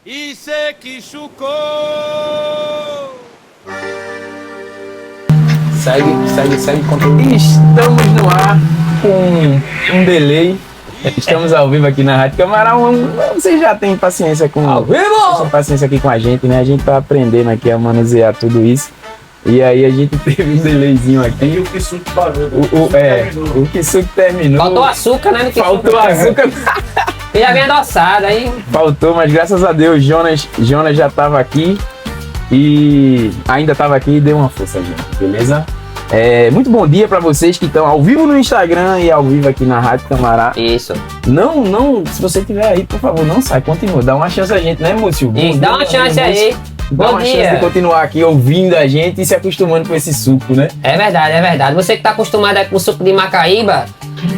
E se que chucou. Segue conteúdo. Estamos no ar com um delay. Estamos ao vivo aqui na Rádio Camarão. Vocês já têm paciência com ao vivo? Tem paciência aqui com a gente, né? A gente tá aprendendo aqui a manusear tudo isso. E aí a gente teve um delayzinho aqui. E o Kisuke parou. O Kisuke terminou. Faltou açúcar, né? Faltou açúcar. E já vem adoçada aí. Faltou, mas graças a Deus, Jonas já tava aqui. E ainda tava aqui e deu uma força, gente. Beleza? Muito bom dia pra vocês que estão ao vivo no Instagram e ao vivo aqui na Rádio Camará. Isso. Não, se você estiver aí, por favor, não sai, continua. Dá uma chance a gente, né, Múcio? Isso, dá uma chance aí. Dá Bom uma dia. chance de continuar aqui ouvindo a gente e se acostumando com esse suco, né? É verdade. Você que tá acostumado aí com suco de Macaíba,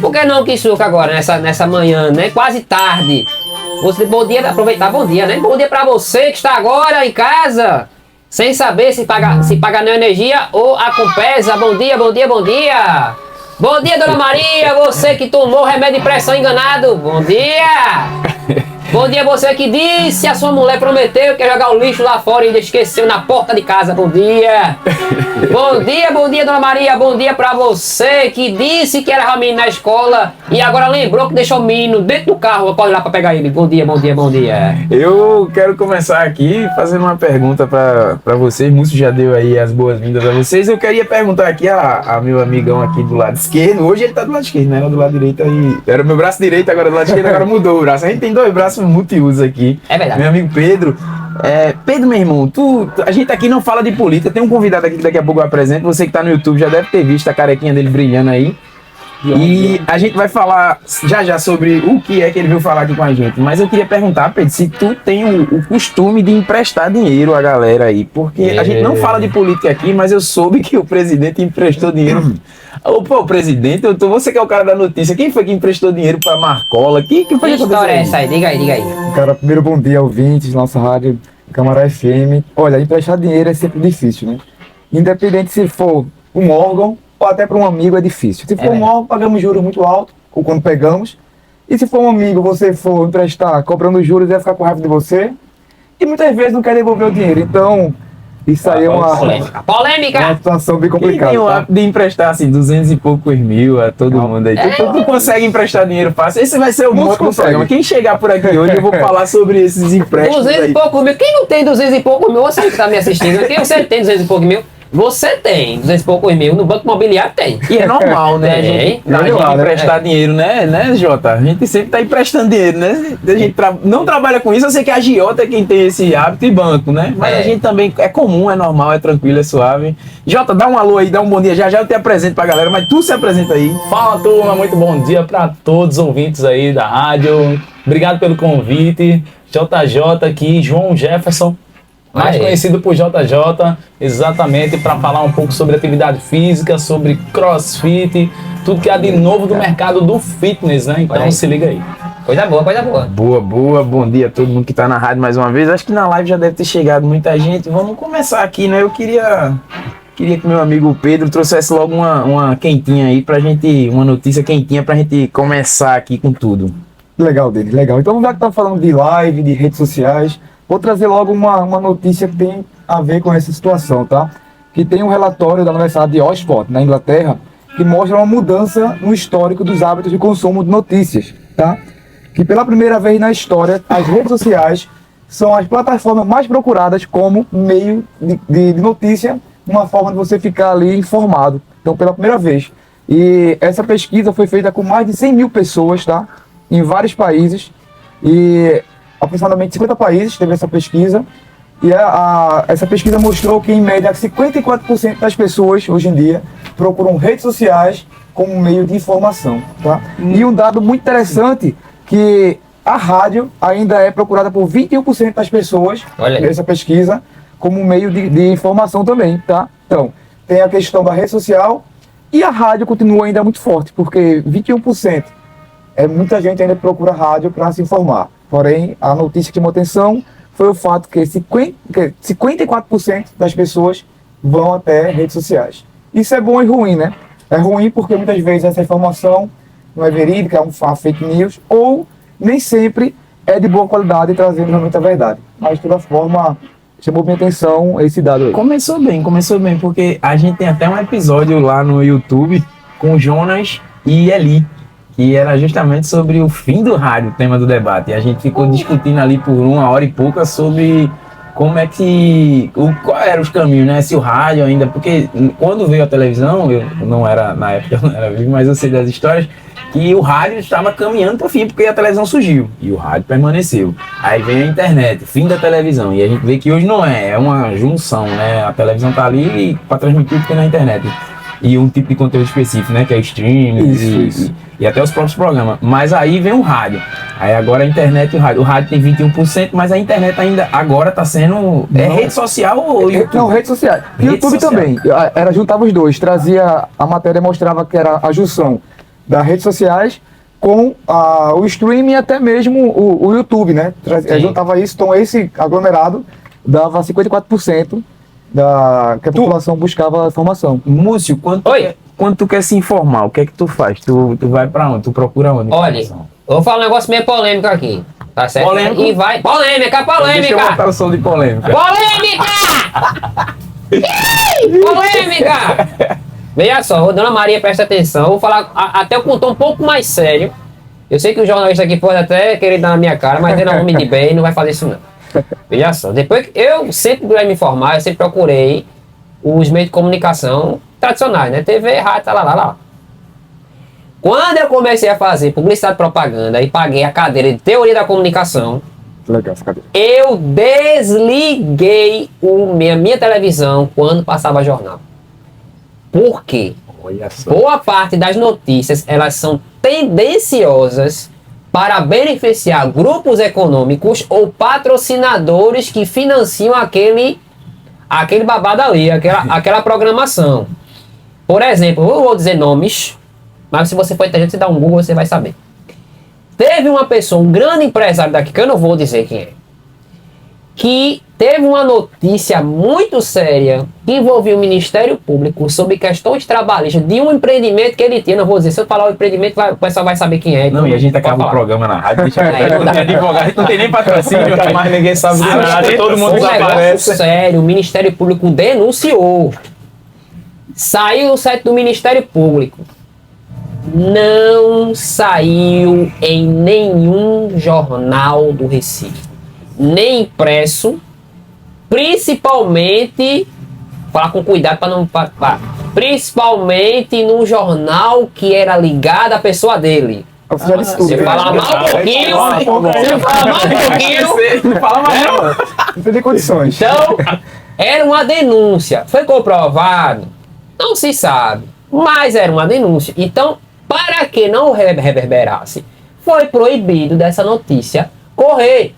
por que não que suco agora, nessa manhã, né? Quase tarde. Bom dia, aproveitar, bom dia, né? Bom dia pra você que está agora em casa, sem saber se paga na energia ou a Compesa. Bom dia. Bom dia, Dona Maria, você que tomou remédio de pressão enganado. Bom dia. Bom dia, você que disse a sua mulher prometeu que ia jogar o lixo lá fora e ainda esqueceu na porta de casa. Bom dia. Bom dia, Dona Maria. Bom dia pra você que disse que era menino na escola e agora lembrou que deixou o menino dentro do carro. Pode ir lá pra pegar ele. Bom dia. Eu quero começar aqui fazendo uma pergunta pra vocês. Múcio já deu aí as boas-vindas a vocês. Eu queria perguntar aqui a meu amigão aqui do lado esquerdo. Hoje ele tá do lado esquerdo, né? Era do lado direito aí. Era o meu braço direito, agora do lado esquerdo, agora mudou o braço. A gente tem dois braços multiusos aqui. É verdade. Meu amigo Pedro. Pedro, meu irmão, a gente aqui não fala de política. Tem um convidado aqui que daqui a pouco eu apresento. Você que tá no YouTube já deve ter visto a carequinha dele brilhando aí. E a gente vai falar já sobre o que é que ele veio falar aqui com a gente. Mas eu queria perguntar, Pedro, se tu tem o costume de emprestar dinheiro à galera aí. Porque a gente não fala de política aqui, mas eu soube que o presidente emprestou dinheiro. Opa, o presidente, você que é o cara da notícia, quem foi que emprestou dinheiro pra Marcola? Que foi Que história é essa aí? Diga aí. Cara, primeiro bom dia, ouvintes, nossa rádio Camará FM. Olha, emprestar dinheiro é sempre difícil, né? Independente se for um órgão ou até para um amigo é difícil. Se for um órgão, pagamos juros muito altos, ou quando pegamos. E se for um amigo, você for emprestar cobrando juros, ele vai ficar com raiva de você. E muitas vezes não quer devolver o dinheiro. Então, isso aí é uma situação bem complicada. Quem tem o tá? hábito de emprestar assim 200 e poucos mil a todo mundo aí? Tu consegue emprestar dinheiro fácil? Esse vai ser o mote do programa. Quem chegar por aqui hoje, eu vou falar sobre esses empréstimos 200 aí. e poucos mil. Quem não tem 200 e poucos mil? Você que tá me assistindo. Quem você tem 200 e poucos mil? Você tem 200 e poucos mil. No Banco Imobiliário tem. E é normal, né? A gente emprestar dinheiro, né, Jota? A gente sempre tá emprestando dinheiro, né? A gente não trabalha com isso. Eu sei que a agiota é quem tem esse hábito e banco, né? Mas a gente também é comum, é normal, é tranquilo, é suave. Jota, dá um alô aí, dá um bom dia. Já eu te apresento pra galera, mas tu se apresenta aí. Fala, turma, muito bom dia para todos os ouvintes aí da rádio. Obrigado pelo convite. JJ aqui, João Jefferson, mais conhecido por JJ, exatamente para falar um pouco sobre atividade física, sobre crossfit, tudo que há de novo do mercado do fitness, né? Então se liga aí. Coisa boa. Boa, bom dia a todo mundo que tá na rádio mais uma vez. Acho que na live já deve ter chegado muita gente. Vamos começar aqui, né? Eu queria que meu amigo Pedro trouxesse logo uma quentinha aí pra gente, uma notícia quentinha pra gente começar aqui com tudo. Legal dele, legal. Então, já que tá falando de live, de redes sociais, vou trazer logo uma notícia que tem a ver com essa situação, tá? Que tem um relatório da Universidade de Oxford, na Inglaterra, que mostra uma mudança no histórico dos hábitos de consumo de notícias, tá? Que pela primeira vez na história, as redes sociais são as plataformas mais procuradas como meio de notícia, uma forma de você ficar ali informado. Então, pela primeira vez. E essa pesquisa foi feita com mais de 100 mil pessoas, tá? Em vários países. E aproximadamente 50 países teve essa pesquisa. E essa pesquisa mostrou que, em média, 54% das pessoas, hoje em dia, procuram redes sociais como meio de informação, tá? E um dado muito interessante, que a rádio ainda é procurada por 21% das pessoas, nessa pesquisa, como meio de informação também, tá? Então, tem a questão da rede social e a rádio continua ainda muito forte, porque 21% muita gente ainda procura rádio para se informar. Porém, a notícia que chamou atenção foi o fato que 54% das pessoas vão até redes sociais. Isso é bom e ruim, né? É ruim porque muitas vezes essa informação não é verídica, é uma fake news, ou nem sempre é de boa qualidade e trazendo realmente a verdade. Mas, de toda forma, chamou minha atenção esse dado aí. Começou bem, porque a gente tem até um episódio lá no YouTube com Jonas e Eli, que era justamente sobre o fim do rádio, o tema do debate. E a gente ficou discutindo ali por 1 hora e pouca sobre como é que, qual eram os caminhos, né? Se o rádio ainda, porque quando veio a televisão, eu não era, na época eu não era vivo, mas eu sei das histórias, que o rádio estava caminhando para o fim, porque a televisão surgiu e o rádio permaneceu. Aí veio a internet, fim da televisão, e a gente vê que hoje não é uma junção, né? A televisão está ali para transmitir o que na internet. E um tipo de conteúdo específico, né? Que é streaming e até os próprios programas. Mas aí vem o rádio. Aí agora a internet e o rádio. O rádio tem 21%, mas a internet ainda agora está sendo... É rede social ou YouTube? Não, redes sociais. Rede YouTube social. também. Juntava os dois. Trazia, a matéria mostrava que era a junção das redes sociais com o streaming e até mesmo o YouTube, né? Juntava isso, então esse aglomerado dava 54% que a população buscava informação. Múcio, quando tu quer se informar, o que é que tu faz? Tu vai pra onde? Tu procura onde? Olha, eu vou falar um negócio meio polêmico aqui. Tá certo? Polêmico? E vai. Polêmica! Deixa eu botar o som de polêmica. Polêmica! Polêmica! Veja só, Dona Maria, presta atenção. Eu vou falar até com um tom um pouco mais sério. Eu sei que o jornalista aqui pode até querer dar na minha cara, mas ele é um homem de bem e não vai fazer isso não. Veja só, depois que eu sempre procurei me informar, eu sempre procurei os meios de comunicação tradicionais, né? TV, rádio, tá lá. Quando eu comecei a fazer publicidade e propaganda e paguei a cadeira de teoria da comunicação, Legal essa cadeira. eu desliguei a minha televisão quando passava jornal. Por quê? Olha só. Boa parte das notícias, elas são tendenciosas para beneficiar grupos econômicos ou patrocinadores que financiam aquele babado ali, aquela programação. Por exemplo, eu vou dizer nomes, mas se você for inteligente, você dá um Google, você vai saber. Teve uma pessoa, um grande empresário daqui, que eu não vou dizer quem é, que teve uma notícia muito séria que envolvia o Ministério Público sobre questões trabalhistas de um empreendimento que ele tinha. Não vou dizer, se eu falar o empreendimento, o pessoal vai saber quem é. Não, e a gente acaba o programa na rádio, deixa eu não dá. advogado, a gente não tem nem patrocínio, Mas ninguém sabe de nada, todo mundo Um negócio desaparece. sério, o Ministério Público denunciou. Saiu o site do Ministério Público. Não saiu em nenhum jornal do Recife. Nem impresso. Principalmente, falar com cuidado para não... principalmente num jornal que era ligado à pessoa dele. Você já disse tudo. Se né? falar mal um pouquinho, se falar mal um pouquinho... Não fala mais não. Não tem condições. Então, era uma denúncia. Foi comprovado? Não se sabe. Mas era uma denúncia. Então, para que não reverberasse, foi proibido dessa notícia correr.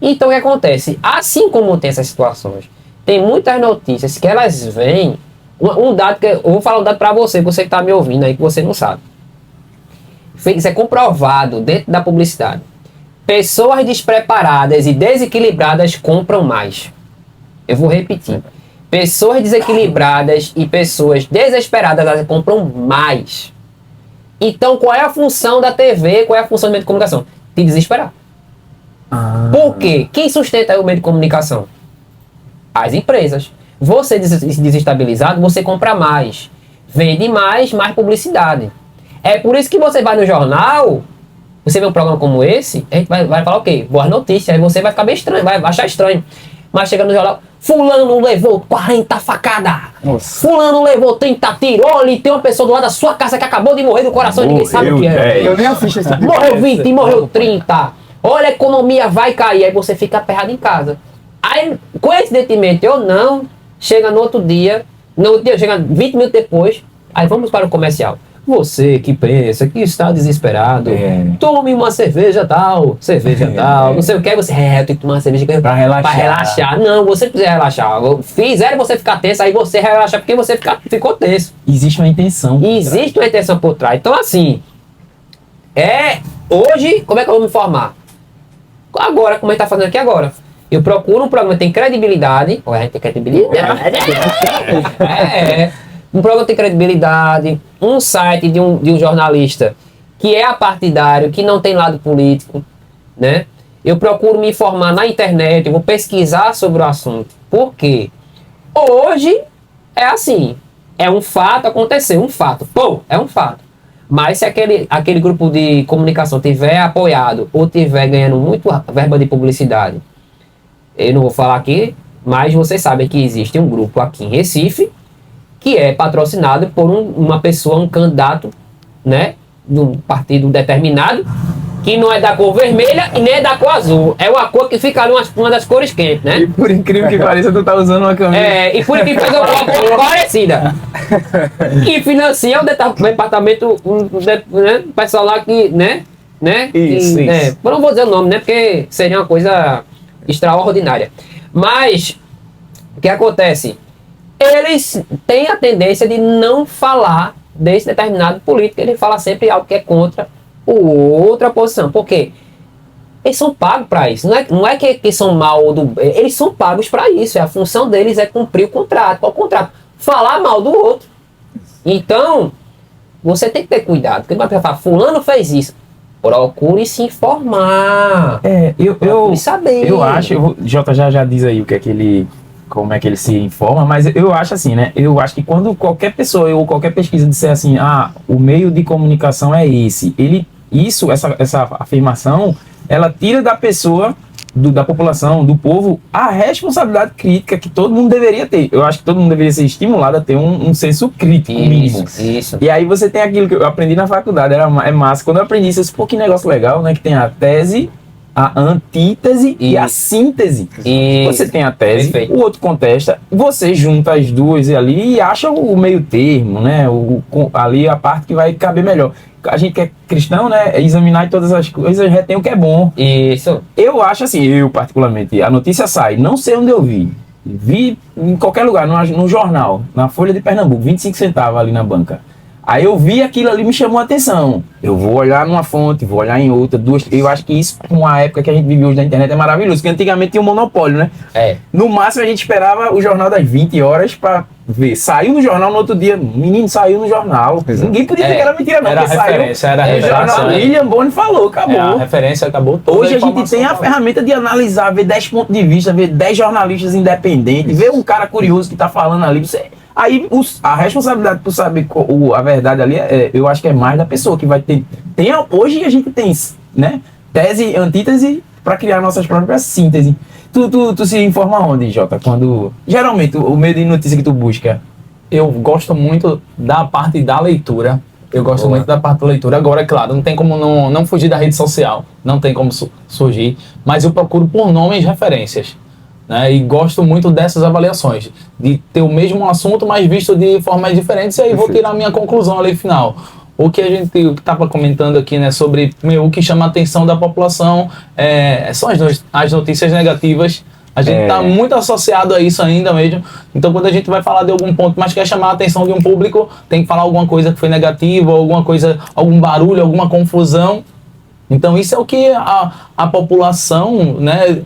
Então, o que acontece? Assim como tem essas situações, tem muitas notícias que elas vêm... Um dado que eu vou falar um dado para você que está me ouvindo aí, que você não sabe. Isso é comprovado dentro da publicidade. Pessoas despreparadas e desequilibradas compram mais. Eu vou repetir. Pessoas desequilibradas e pessoas desesperadas, elas compram mais. Então, qual é a função da TV? Qual é a função do meio de comunicação? Te desesperar. Por quê? Quem sustenta o meio de comunicação? As empresas. Você desestabilizado, você compra mais. Vende mais publicidade. É por isso que você vai no jornal, você vê um programa como esse, a gente vai falar o quê? Boas notícias. Aí você vai ficar bem estranho, vai achar estranho. Mas chega no jornal, fulano levou 40 facadas. Nossa. Fulano levou 30 tiros. Olha, tem uma pessoa do lado da sua casa que acabou de morrer do coração e ninguém sabe o que é. Eu nem assisto esse tipo de Morreu coisa. 20, morreu 30. Olha, a economia vai cair. Aí você fica aperrado em casa. Aí, coincidentemente ou não, chega no outro dia, chega 20 minutos depois, aí vamos para o comercial. Você que pensa que está desesperado, tome uma cerveja tal, não sei o que, eu tenho que tomar uma cerveja Pra relaxar. Pra relaxar. Não, você precisa relaxar. Fizeram você ficar tenso, aí você relaxa porque você ficou tenso. Existe uma intenção. Existe uma intenção por trás. Então, assim, hoje, como é que eu vou me informar? Agora, como a gente tá fazendo aqui agora. Eu procuro um programa que tem credibilidade. Olha, a gente tem credibilidade. Um programa que tem credibilidade. Um site de um jornalista que é apartidário, que não tem lado político, né? eu procuro me informar na internet, eu vou pesquisar sobre o assunto. Por quê? Hoje é assim, é um fato, aconteceu, um fato. Pô, é um fato. Mas se aquele grupo de comunicação tiver apoiado ou tiver ganhando muito verba de publicidade, eu não vou falar aqui, mas vocês sabem que existe um grupo aqui em Recife que é patrocinado por uma pessoa, um candidato, né, de um partido determinado, que não é da cor vermelha e nem é da cor azul. É uma cor que fica ali, uma das cores quentes, né? E por incrível que pareça, tu tá usando uma camisa. E por incrível que pareça, uma cor parecida. E financia o departamento, né, o pessoal lá que, né? Isso. Eu não vou dizer o nome, né? Porque seria uma coisa extraordinária. Mas, o que acontece? Eles têm a tendência de não falar desse determinado político. Ele fala sempre algo que é contra outra posição. Por quê? Eles são pagos para isso. Não é que são mal eles são pagos para isso. A função deles é cumprir o contrato. Qual o contrato? Falar mal do outro. Então, você tem que ter cuidado. Porque não vai falar, fulano fez isso. Procure se informar. Procure saber. Eu acho, Jota já diz aí como é que ele se informa, mas eu acho assim, né? Eu acho que quando qualquer pessoa ou qualquer pesquisa disser assim, o meio de comunicação é esse, essa afirmação, ela tira da pessoa, da população, do povo, a responsabilidade crítica que todo mundo deveria ter. Eu acho que todo mundo deveria ser estimulado a ter um senso crítico mínimo. Isso. E aí você tem aquilo que eu aprendi na faculdade, é massa. Quando eu aprendi isso, eu disse, pô, que negócio legal, né? Que tem a tese, a antítese e a síntese. Você tem a tese, Perfeito. O outro contesta, você junta as duas ali e acha o meio termo, né? Ali a parte que vai caber melhor. A gente que é cristão, né? Examinar todas as coisas, retém o que é bom. Isso. Eu acho assim, eu particularmente, a notícia sai, não sei onde eu vi em qualquer lugar, no jornal, na Folha de Pernambuco, 25 centavos ali na banca. Aí eu vi aquilo ali, me chamou a atenção. Eu vou olhar numa fonte, vou olhar em outra, duas. Eu acho que isso, numa época que a gente vive hoje na internet, é maravilhoso. Porque antigamente tinha um monopólio, né? No máximo a gente esperava o jornal das 20 horas pra ver. Saiu no jornal no outro dia. Menino, saiu no jornal. Ninguém podia dizer que era mentira, não. Era a Porque referência, saiu. era a referência. Jornal William Bonner falou, acabou. A referência acabou toda. Hoje a gente tem a ferramenta de analisar, ver 10 pontos de vista, ver 10 jornalistas independentes, ver um cara curioso que tá falando ali. Aí a responsabilidade por saber a verdade ali, eu acho que é mais da pessoa que vai ter. Hoje a gente tem, né? Tese e antítese para criar nossas próprias síntese. Tu se informa onde, Jota? Quando. Geralmente, o meio de notícia que tu busca. Eu gosto muito da parte da leitura. Eu gosto muito da parte da leitura. Agora, é claro, não tem como não fugir da rede social. Não tem como surgir. Mas eu procuro por nomes e referências. Né? E gosto muito dessas avaliações. De ter o mesmo assunto, mas visto de formas diferentes. E aí vou tirar a minha conclusão ali final. O que a gente estava comentando aqui, né, sobre o que chama a atenção da população são as notícias negativas. A gente está muito associado a isso ainda mesmo. Então, quando a gente vai falar de algum ponto, mas quer chamar a atenção de um público, tem que falar alguma coisa que foi negativa, alguma coisa, algum barulho, alguma confusão. Então, isso é o que a população, né,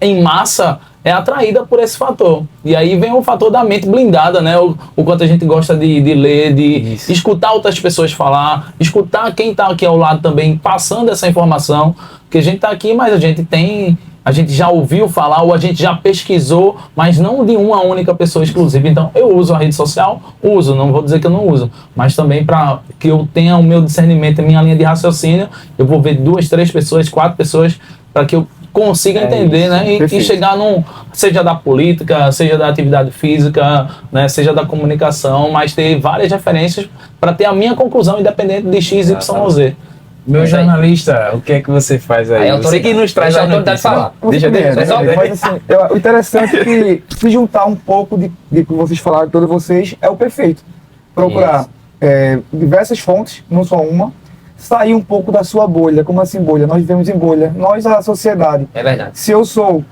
em massa, é atraída por esse fator. E aí vem o fator da mente blindada, né? O quanto a gente gosta de ler, de escutar outras pessoas falar, escutar quem está aqui ao lado também passando essa informação. Porque a gente está aqui, mas a gente já ouviu falar ou a gente já pesquisou, mas não de uma única pessoa exclusiva. Então, eu uso a rede social, não vou dizer que eu não uso, mas também para que eu tenha o meu discernimento, a minha linha de raciocínio, eu vou ver 2, 3 pessoas, 4 pessoas, para que eu consiga entender, isso, né? E chegar seja da política, seja da atividade física, né? Seja da comunicação, mas ter várias referências para ter a minha conclusão independente de X, Y, Z. Meu jornalista, o que é que você faz aí? Você que nos traz a notícia. Mas assim, o interessante é que se juntar um pouco de que vocês falaram, todos vocês, é o perfeito. Procurar diversas fontes, não só uma, sair um pouco da sua bolha. Como assim bolha? Nós vivemos em bolha. Nós, a sociedade. É verdade. Se eu sou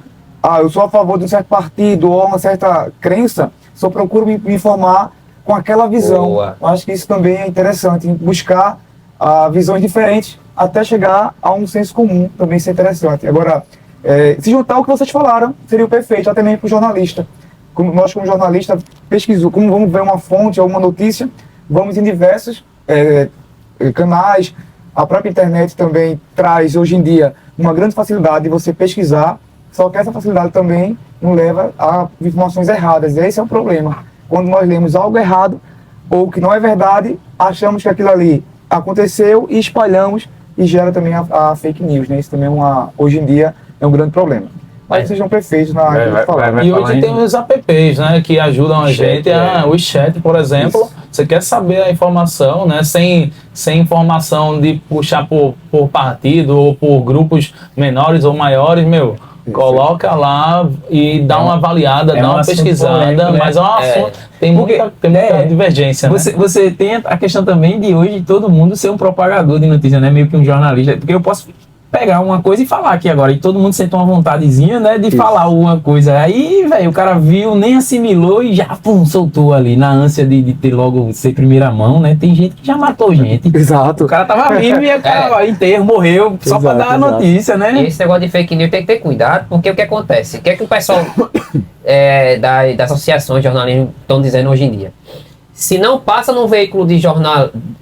a favor de um certo partido ou uma certa crença, só procuro me informar com aquela visão. Boa. Eu acho que isso também é interessante, buscar visões diferentes até chegar a um senso comum, também isso é interessante. Agora, se juntar ao que vocês falaram, seria o perfeito, até mesmo para o jornalista. Nós, como jornalista, pesquisamos, como vamos ver uma fonte ou uma notícia, vamos em diversos canais. A própria internet também traz, hoje em dia, uma grande facilidade de você pesquisar, só que essa facilidade também nos leva a informações erradas. E esse é o problema. Quando nós lemos algo errado, ou que não é verdade, achamos que aquilo ali aconteceu e espalhamos e gera também a fake news, né? Isso também hoje em dia é um grande problema. Mas vocês são perfeitos na área de falar. E hoje tem os apps, né, que ajudam a gente. O chat, por exemplo, você quer saber a informação, né, sem informação de puxar por partido ou por grupos menores ou maiores, coloca lá e dá uma avaliada, dá uma pesquisada, polêmico, né? Mas é um assunto, tem muita divergência, né? Você tem a questão também de hoje todo mundo ser um propagador de notícia, né? Meio que um jornalista, porque eu posso pegar uma coisa e falar aqui agora, e todo mundo sente uma vontadezinha, né, de falar alguma coisa. Aí, velho, o cara viu, nem assimilou e já, pum, soltou ali, na ânsia de ter logo, ser primeira mão, né? Tem gente que já matou gente. Exato. O cara tava vivo e o cara enterro, morreu, só pra dar a notícia, né? E esse negócio de fake news tem que ter cuidado, porque o que acontece? O que é que o pessoal das associações de jornalismo estão dizendo hoje em dia? Se não passa num veículo de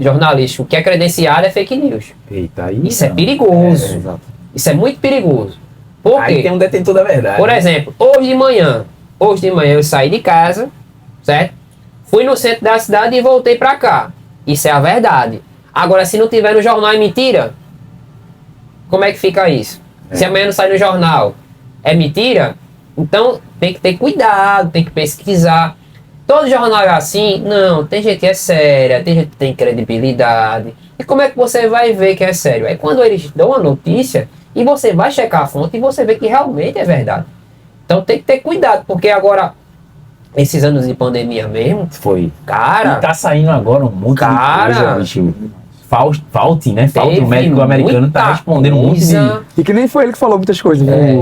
jornalístico que é credenciado, é fake news. Eita, aí isso é perigoso. Isso é muito perigoso. Por quê? Aí tem um detentor da verdade. Por exemplo, hoje de manhã eu saí de casa, certo? Fui no centro da cidade e voltei pra cá. Isso é a verdade. Agora, se não tiver no jornal, é mentira? Como é que fica isso? Se amanhã não sai no jornal, é mentira? Então, tem que ter cuidado, tem que pesquisar. Todo jornal é assim? Não, tem gente que é séria, tem gente que tem credibilidade. E como é que você vai ver que é sério? É quando eles dão a notícia e você vai checar a fonte e você vê que realmente é verdade. Então tem que ter cuidado, porque agora, esses anos de pandemia mesmo, foi. Cara, e tá saindo agora um monte de coisa, bicho. Fauci, né? Fauci, o médico americano, tá respondendo um monte de... E que nem foi ele que falou muitas coisas, né?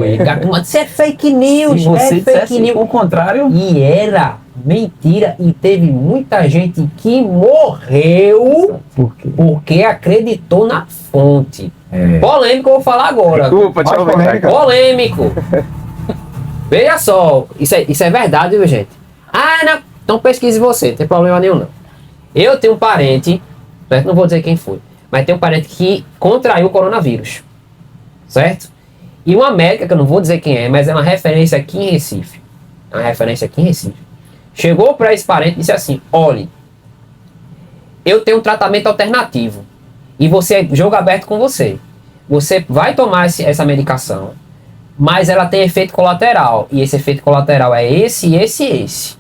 Isso é fake news, se você fake news. O contrário... E era mentira, e teve muita gente que morreu porque acreditou na fonte. Polêmico, eu vou falar agora. Desculpa, tchau, polêmico. Veja só, isso é verdade, viu, gente? Não, então pesquise você, não tem problema nenhum, não. Eu tenho um parente, certo? Não vou dizer quem foi, mas tem um parente que contraiu o coronavírus, certo? E uma médica, que eu não vou dizer quem é, mas é uma referência aqui em Recife. Chegou para esse parente e disse assim: olhe, eu tenho um tratamento alternativo e jogo aberto com você. Você vai tomar essa medicação, mas ela tem efeito colateral, e esse efeito colateral é esse.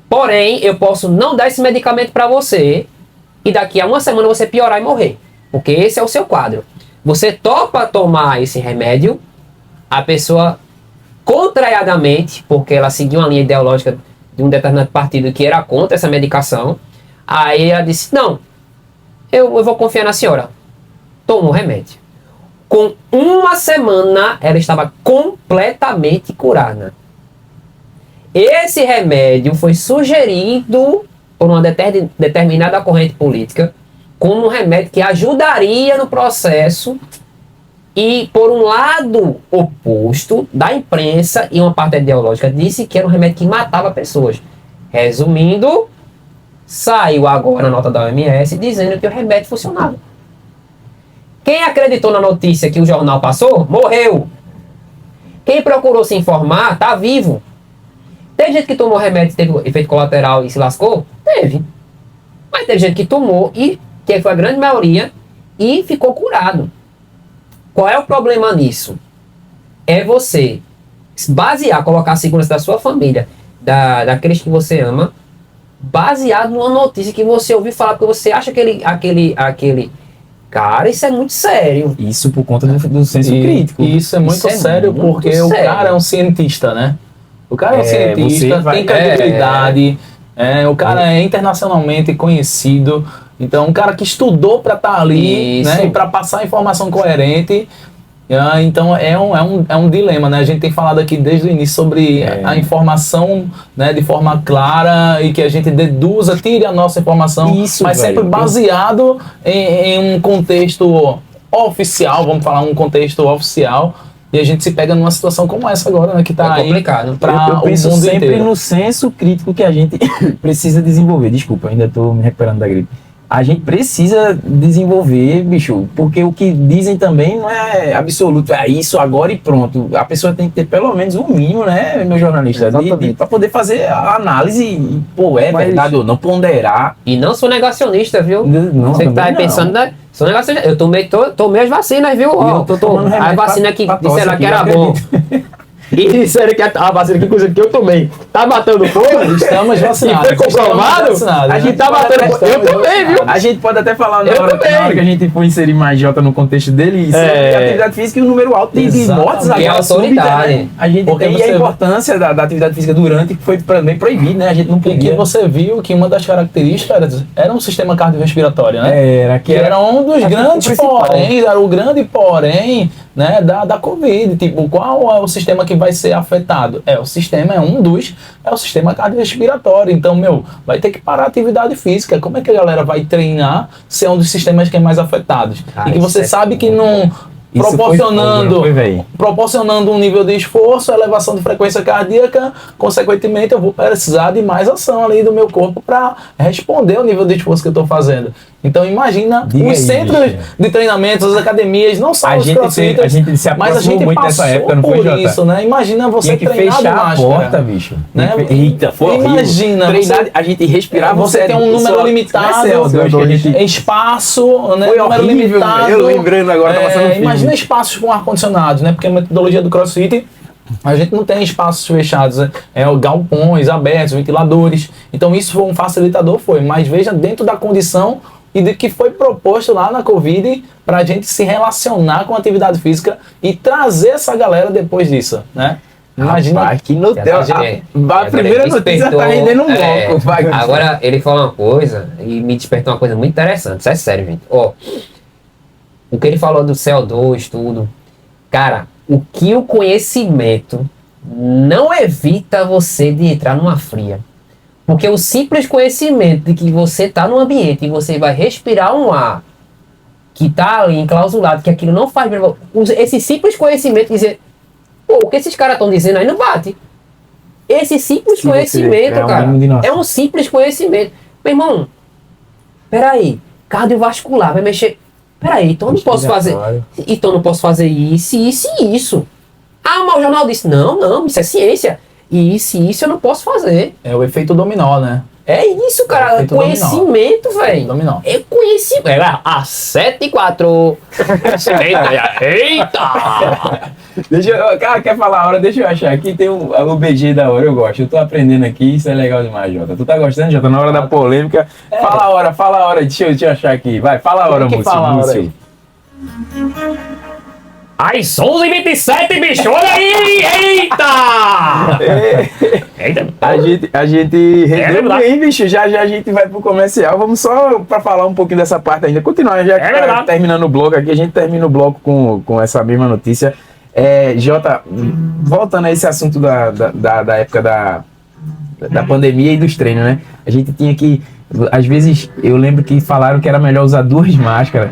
Porém, eu posso não dar esse medicamento para você e daqui a uma semana você piorar e morrer, porque esse é o seu quadro. Você topa tomar esse remédio, a pessoa contrariadamente, porque ela seguiu uma linha ideológica de um determinado partido que era contra essa medicação, aí ela disse: não, eu vou confiar na senhora. Tomou o remédio. Com uma semana, ela estava completamente curada. Esse remédio foi sugerido por uma determinada corrente política como um remédio que ajudaria no processo, e por um lado oposto da imprensa e uma parte ideológica disse que era um remédio que matava pessoas. Resumindo, saiu agora a nota da OMS dizendo que o remédio funcionava. Quem acreditou na notícia que o jornal passou, morreu. Quem procurou se informar, está vivo. Teve gente que tomou remédio e teve efeito colateral e se lascou? Teve. Mas teve gente que tomou, e que foi a grande maioria, e ficou curado. Qual é o problema nisso? É você basear, colocar a segurança da sua família, daqueles que você ama, baseado numa notícia que você ouviu falar, porque você acha aquele... Cara, isso é muito sério. Isso por conta do senso crítico. E isso é muito sério, porque o cara é um cientista, né? O cara é um cientista, tem credibilidade, o cara é internacionalmente conhecido. Então, um cara que estudou para estar ali, né, e para passar informação coerente. Então, é um dilema, né? A gente tem falado aqui desde o início sobre a informação, né, de forma clara, e que a gente deduza, tire a nossa informação, mas sempre baseado em um contexto oficial, vamos falar um contexto oficial. E a gente se pega numa situação como essa agora, né, que está aí complicado. Eu penso sempre no senso crítico que a gente precisa desenvolver. Desculpa, ainda estou me recuperando da gripe. a gente precisa desenvolver, bicho, porque o que dizem também não é absoluto, é isso agora e pronto. A pessoa tem que ter pelo menos um mínimo, né, meu jornalista, para poder fazer a análise, e, pô, é verdade ou não, ponderar. E não sou negacionista, viu? Não, você que tá aí também pensando, né? Sou negacionista. Eu tomei as vacinas, viu? E eu tô tomando remédio a vacina que pra tosse disseram aqui, que era não bom. E disseram que a vacina que, inclusive, que eu tomei tá matando fogo. Estamos vacinados. E foi comprovado. A gente tá matando fogo. Eu também, também, viu? A gente pode até falar na Eu hora também. que a gente for inserir mais Jota no contexto dele, isso é atividade física e o número alto de mortes Que é agora autoridade. súbita, né? A gente Porque tem você- a importância da atividade física durante, que foi também proibido, né? A gente não E que podia. você viu que uma das características era um sistema cardiorrespiratório, né? Era, Que era um dos grandes porém, era o grande porém, né, da Covid. Tipo, qual é o sistema que vai ser afetado? É o sistema cardiorrespiratório. Então, vai ter que parar a atividade física. Como é que a galera vai treinar se é um dos sistemas que é mais afetados? E que você sabe que não... Isso Proporcionando, foi fogo, não foi, véi? proporcionando um nível de esforço, elevação de frequência cardíaca, consequentemente eu vou precisar de mais ação ali do meu corpo para responder ao nível de esforço que eu estou fazendo. Então imagina Diga os aí, centros bicho. de treinamentos, as academias, não só A os gente crossfitters, se mas a aproximou gente muito passou nessa época, não foi, por Jota? isso, né? Imagina você Tinha que treinar de fechar a máscara. porta, bicho. Né? Eita, foi horrível. Imagina, Treinar, você- a gente respirar, você tem um número limitado, espaço, né? Foi número horrível, limitado. eu lembrando agora, tá passando um filme. Imagina espaços com ar-condicionado, né? Porque a metodologia do CrossFit, a gente não tem espaços fechados, né? Galpões abertos, ventiladores. Então isso foi um facilitador, mas veja dentro da condição e do que foi proposto lá na Covid para a gente se relacionar com a atividade física e trazer essa galera depois disso, né? Imagina. Rapaz, que Nutella. A Agora primeira ele notícia tá rendendo um bloco. Vai. Agora ele falou uma coisa e me despertou uma coisa muito interessante. Isso é sério, gente. Ó, o que ele falou do CO2, tudo. Cara, o que o conhecimento não evita você de entrar numa fria. Porque o simples conhecimento de que você tá num ambiente e você vai respirar um ar que tá ali enclausulado, que aquilo não faz bem, esse simples conhecimento dizer, pô, o que esses caras estão dizendo aí não bate. Esse simples Se você conhecimento, é um cara, mínimo de noção. é um simples conhecimento. Meu irmão, peraí, cardiovascular vai mexer. Peraí, então eu não posso fazer. Então eu não posso fazer isso, isso e isso. Ah, mas o jornal disse, não, isso é ciência. Isso e isso eu não posso fazer. É o efeito dominó, né? É isso, cara. Efeito Conhecimento, velho. Dominó. É conhecimento. É, a 7 e 4. Eita! Cara, quer falar a hora? Deixa eu achar. Aqui tem o BG da hora, eu gosto. Eu tô aprendendo aqui, isso é legal demais, Jota. Tu tá gostando, Jota? Na hora da polêmica. Fala a hora. Deixa eu achar aqui. Vai, fala a hora, Quem que fala a hora Múcio. aí? Às 11h27, bicho, olha aí! Eita! Eita! A gente rendeu verdade. bem, bicho. Já a gente vai pro comercial. Vamos só pra falar um pouquinho dessa parte ainda. Continuar, já que tá verdade. terminando o bloco aqui, a gente termina o bloco com essa mesma notícia. Jota, voltando a esse assunto da época da pandemia e dos treinos, né? A gente tinha que... Às vezes, eu lembro que falaram que era melhor usar 2 máscaras.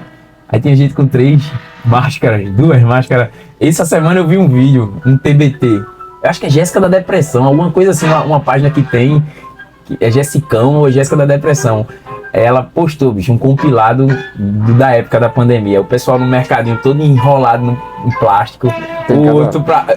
Aí tinha gente com 3 máscaras, 2 máscaras. Essa semana eu vi um vídeo, um TBT. Eu acho que é Jéssica da Depressão, alguma coisa assim, uma página que tem, que é Jessicão ou Jéssica da Depressão. Ela postou, bicho, um compilado da época da pandemia. O pessoal no mercadinho todo enrolado em plástico.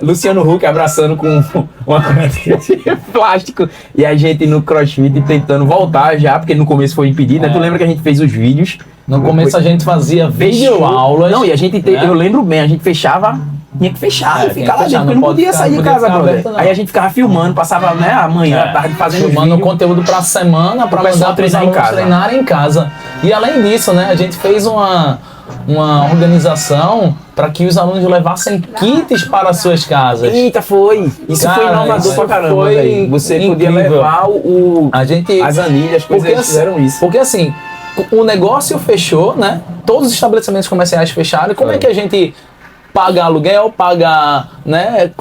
Luciano Huck abraçando com uma caneta de plástico. E a gente no CrossFit tentando voltar já, porque no começo foi impedido, né? Tu lembra que a gente fez os vídeos? No começo a gente fazia videoaulas. Não, e a gente, né? eu lembro bem, a gente fechava, tinha que fechar, tinha ficar que lá fechar, dentro, porque não não pode podia ficar- sair de não podia casa, ficar brother. aberto, não. Aí a gente ficava filmando, passava, né, amanhã, à tarde fazendo Filmando vídeo. conteúdo pra semana, pra O pessoal mandar pros treinar em alunos casa. treinarem em casa. E além disso, né, a gente fez uma organização para que os alunos levassem kits para as suas casas. Eita, foi! Isso Cara, foi inovador isso pra caramba, foi velho. Você podia incrível. levar A gente as anilhas, coisas, porque, eles fizeram isso. Porque assim, o negócio fechou, né? Todos os estabelecimentos comerciais fecharam. E como é que a gente paga aluguel, paga, né?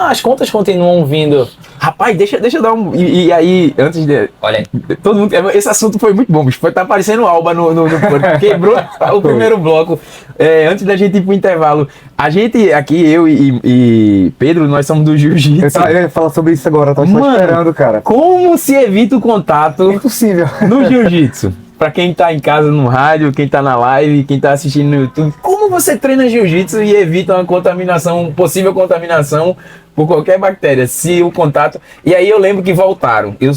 As contas continuam vindo. Rapaz, deixa eu dar um... E aí, antes de... Olha aí. Todo mundo, esse assunto foi muito bom, bicho. Tá parecendo Alba no quebrou o primeiro bloco. Antes da gente ir pro intervalo, a gente aqui, eu e Pedro, nós somos do Jiu-Jitsu. Eu ia falar sobre isso agora, eu tava só Mano, esperando, cara. Como se evita o contato Impossível. no Jiu-Jitsu? pra quem tá em casa no rádio, quem tá na live, quem tá assistindo no YouTube, como você treina jiu-jitsu e evita uma contaminação, possível contaminação por qualquer bactéria, se o contato... E aí eu lembro que voltaram. Eu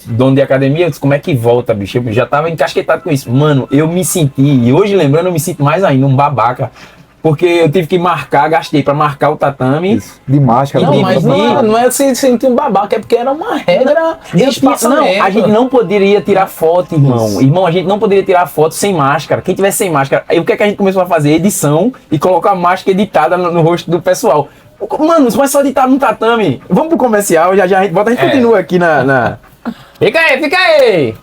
dono de academia, eu disse, como é que volta, bicho? Eu já tava encasquetado com isso. Mano, eu me senti, e hoje lembrando, eu me sinto mais ainda um babaca. Porque eu tive que marcar, gastei pra marcar o tatame. De máscara. Não, de- mas não é se sentir um babaca, é porque era uma regra de Não, espaçamento. a gente não poderia tirar foto, irmão. Irmão, a gente não poderia tirar foto sem máscara. Quem tivesse sem máscara, aí o que é que a gente começou a fazer? Edição e colocar a máscara editada no rosto do pessoal. Mano, mas só editar no tatame. Vamos pro comercial, já a gente volta, a gente continua aqui na... Fica aí!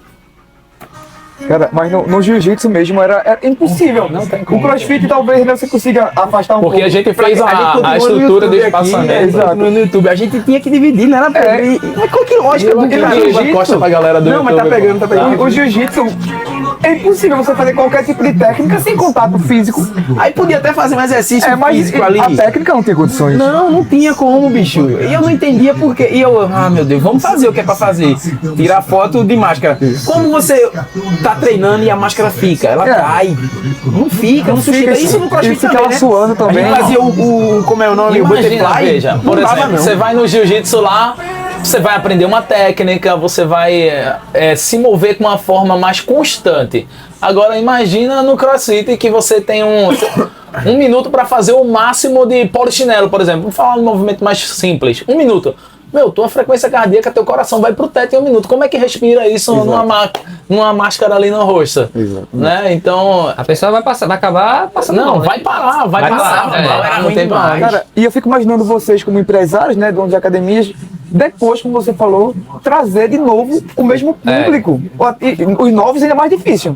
Cara, mas no jiu-jitsu mesmo era impossível. Não tem O como. crossfit talvez você consiga afastar um Porque pouco. a gente fez a continua no estrutura do YouTube aqui, espaçamento. exato, no YouTube. A gente tinha que dividir, né? Mas qual que lógica do Ele costa pra galera do Não, mas tá YouTube, pegando, tá pegando. O jiu-jitsu é impossível você fazer qualquer tipo de técnica sem contato físico. Aí podia até fazer um exercício Mas físico ali. a técnica não tem condições. Não tinha como, bicho. E eu não entendia por quê. E eu, meu Deus, vamos fazer o que é pra fazer. Tirar foto de máscara. Como você tá treinando e a máscara fica? Ela cai. Não fica, não sustenta. Isso no crossfit e fica também, ela né? suando também. A gente fazia como é o nome? O Imagina, butterfly. veja, por Não dava, exemplo, não. você vai no jiu-jitsu lá, você vai aprender uma técnica, você vai se mover com uma forma mais constante. Agora imagina no CrossFit que você tem um minuto para fazer o máximo de polichinelo, por exemplo. Vamos falar um movimento mais simples. 1 minuto. Meu, tua frequência cardíaca, teu coração vai pro teto em 1 minuto. Como é que respira isso numa máscara ali no rosto? Exato. Né? Então, A pessoa vai acabar passando não, mal, né? vai parar, vai Vai passar. parar, Vai, é, não tem demais. mais. Cara, e eu fico imaginando vocês como empresários, né, donos de academias, depois, como você falou, trazer de novo o mesmo público. E os novos ainda é mais difícil.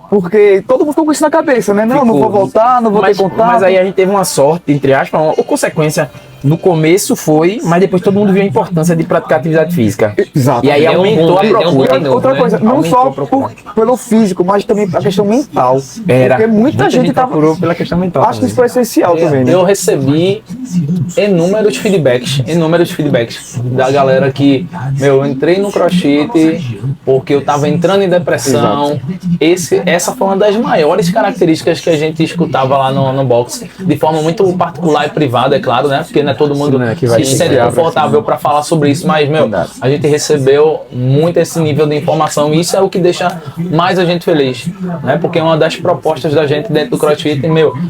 Porque todo mundo ficou com isso na cabeça, né? Não vou voltar, não vou ter contato. Mas aí a gente teve uma sorte, entre aspas, ou consequência. No começo foi, mas depois todo mundo viu a importância de praticar atividade física. Exato. E aí Deu um aumentou boom, a deu um boom procura. de novo, Outra né? coisa, não Aumentou só a procura. pelo físico, mas também a questão mental. Era. Porque muita gente tava. procurou pela questão mental. Acho que isso foi essencial também, né? Eu recebi inúmeros feedbacks da galera que, eu entrei no CrossFit porque eu tava entrando em depressão. Essa foi uma das maiores características que a gente escutava lá no boxe, de forma muito particular e privada, é claro, né? Porque não é todo mundo né, que vai se se sente criar confortável para falar sobre isso, mas, a gente recebeu muito esse nível de informação e isso é o que deixa mais a gente feliz, né? Porque uma das propostas da gente dentro do CrossFit,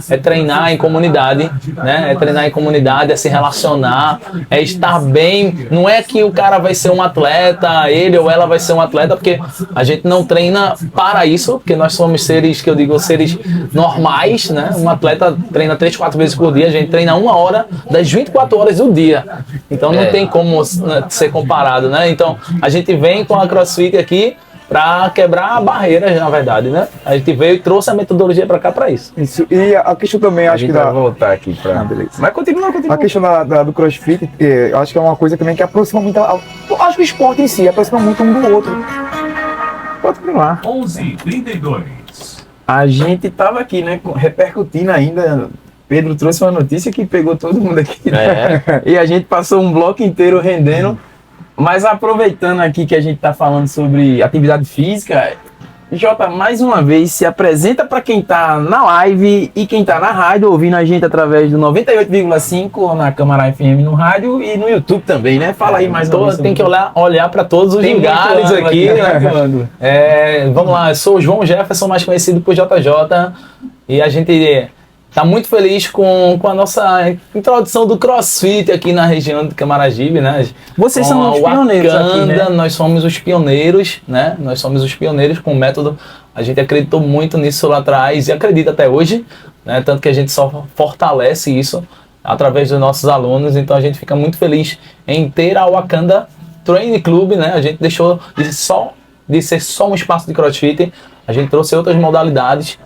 é treinar em comunidade, né? É treinar em comunidade, é se relacionar, é estar bem. Não é que o cara vai ser um atleta, ele ou ela vai ser um atleta, porque a gente não treina para isso, porque nós somos seres, que eu digo, seres normais, né? Um atleta treina 3, 4 vezes por dia, a gente treina 1 hora das 24 horas do dia. Então não tem como ser comparado, né? Então a gente vem com a CrossFit aqui para quebrar barreiras, na verdade, né? A gente veio e trouxe a metodologia para cá para isso. Isso. E a questão também, A acho gente que vai voltar aqui pra... beleza. Mas continua. A questão do CrossFit, eu acho que é uma coisa também que aproxima muito. Eu acho que o esporte em si aproxima muito um do outro. Pode continuar. 11:32. A gente tava aqui, né, repercutindo ainda. Pedro trouxe uma notícia que pegou todo mundo aqui. Né? E a gente passou um bloco inteiro rendendo. Mas aproveitando aqui que a gente tá falando sobre atividade física, Jota, mais uma vez, se apresenta para quem tá na live e quem tá na rádio, ouvindo a gente através do 98,5 na Câmara FM no rádio e no YouTube também, né? Fala aí mais uma vez. Tem que olhar para todos os lugares aqui, né? Vamos lá, eu sou o João Jefferson, mais conhecido por JJ, e a gente tá muito feliz com a nossa introdução do CrossFit aqui na região de Camaragibe, né? Vocês são os pioneiros aqui, né? Nós somos os pioneiros, né? Nós somos os pioneiros com o método. A gente acreditou muito nisso lá atrás e acredita até hoje, né? Tanto que a gente só fortalece isso através dos nossos alunos. Então a gente fica muito feliz em ter a Wakanda Training Club, né? A gente deixou de ser só um espaço de CrossFit, a gente trouxe outras modalidades.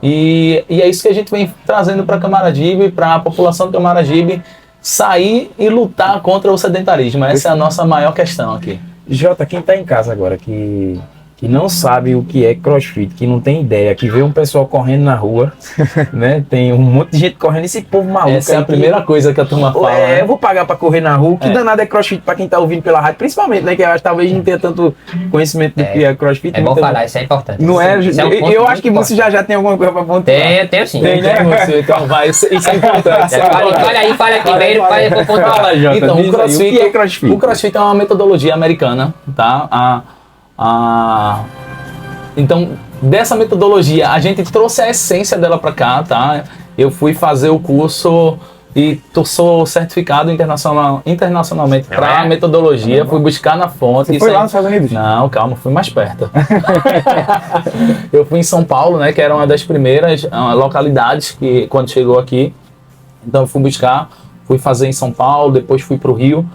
E é isso que a gente vem trazendo para Camaragibe, para a população de Camaragibe sair e lutar contra o sedentarismo. Essa é a nossa maior questão aqui. Jota, quem tá em casa agora, que que não sabe o que é CrossFit, que não tem ideia, que vê um pessoal correndo na rua, né? Tem um monte de gente correndo, esse povo maluco. Essa é a aí primeira coisa que a turma fala, né? eu vou pagar pra correr na rua, que danado é CrossFit pra quem tá ouvindo pela rádio, principalmente, né? Que eu acho que talvez não tenha tanto conhecimento do que é CrossFit. É bom muita- falar, isso é importante. Não é? Isso um ponto Eu acho muito que você importante. já tem alguma coisa pra pontuar. Tenho sim. Tem, né? Você, então vai, isso é importante. Fala aí primeiro para eu pontuar. Fala, Jota, Então, diz aí, o que é CrossFit? O CrossFit é uma metodologia americana, tá? Então, dessa metodologia, a gente trouxe a essência dela para cá, tá? Eu fui fazer o curso e sou certificado internacionalmente para a metodologia, fui buscar na fonte. Você foi lá nos Estados Unidos? Não, calma, fui mais perto. Eu fui em São Paulo, né, que era uma das primeiras localidades que quando chegou aqui. Então eu fui buscar, fui fazer em São Paulo, depois fui para o Rio.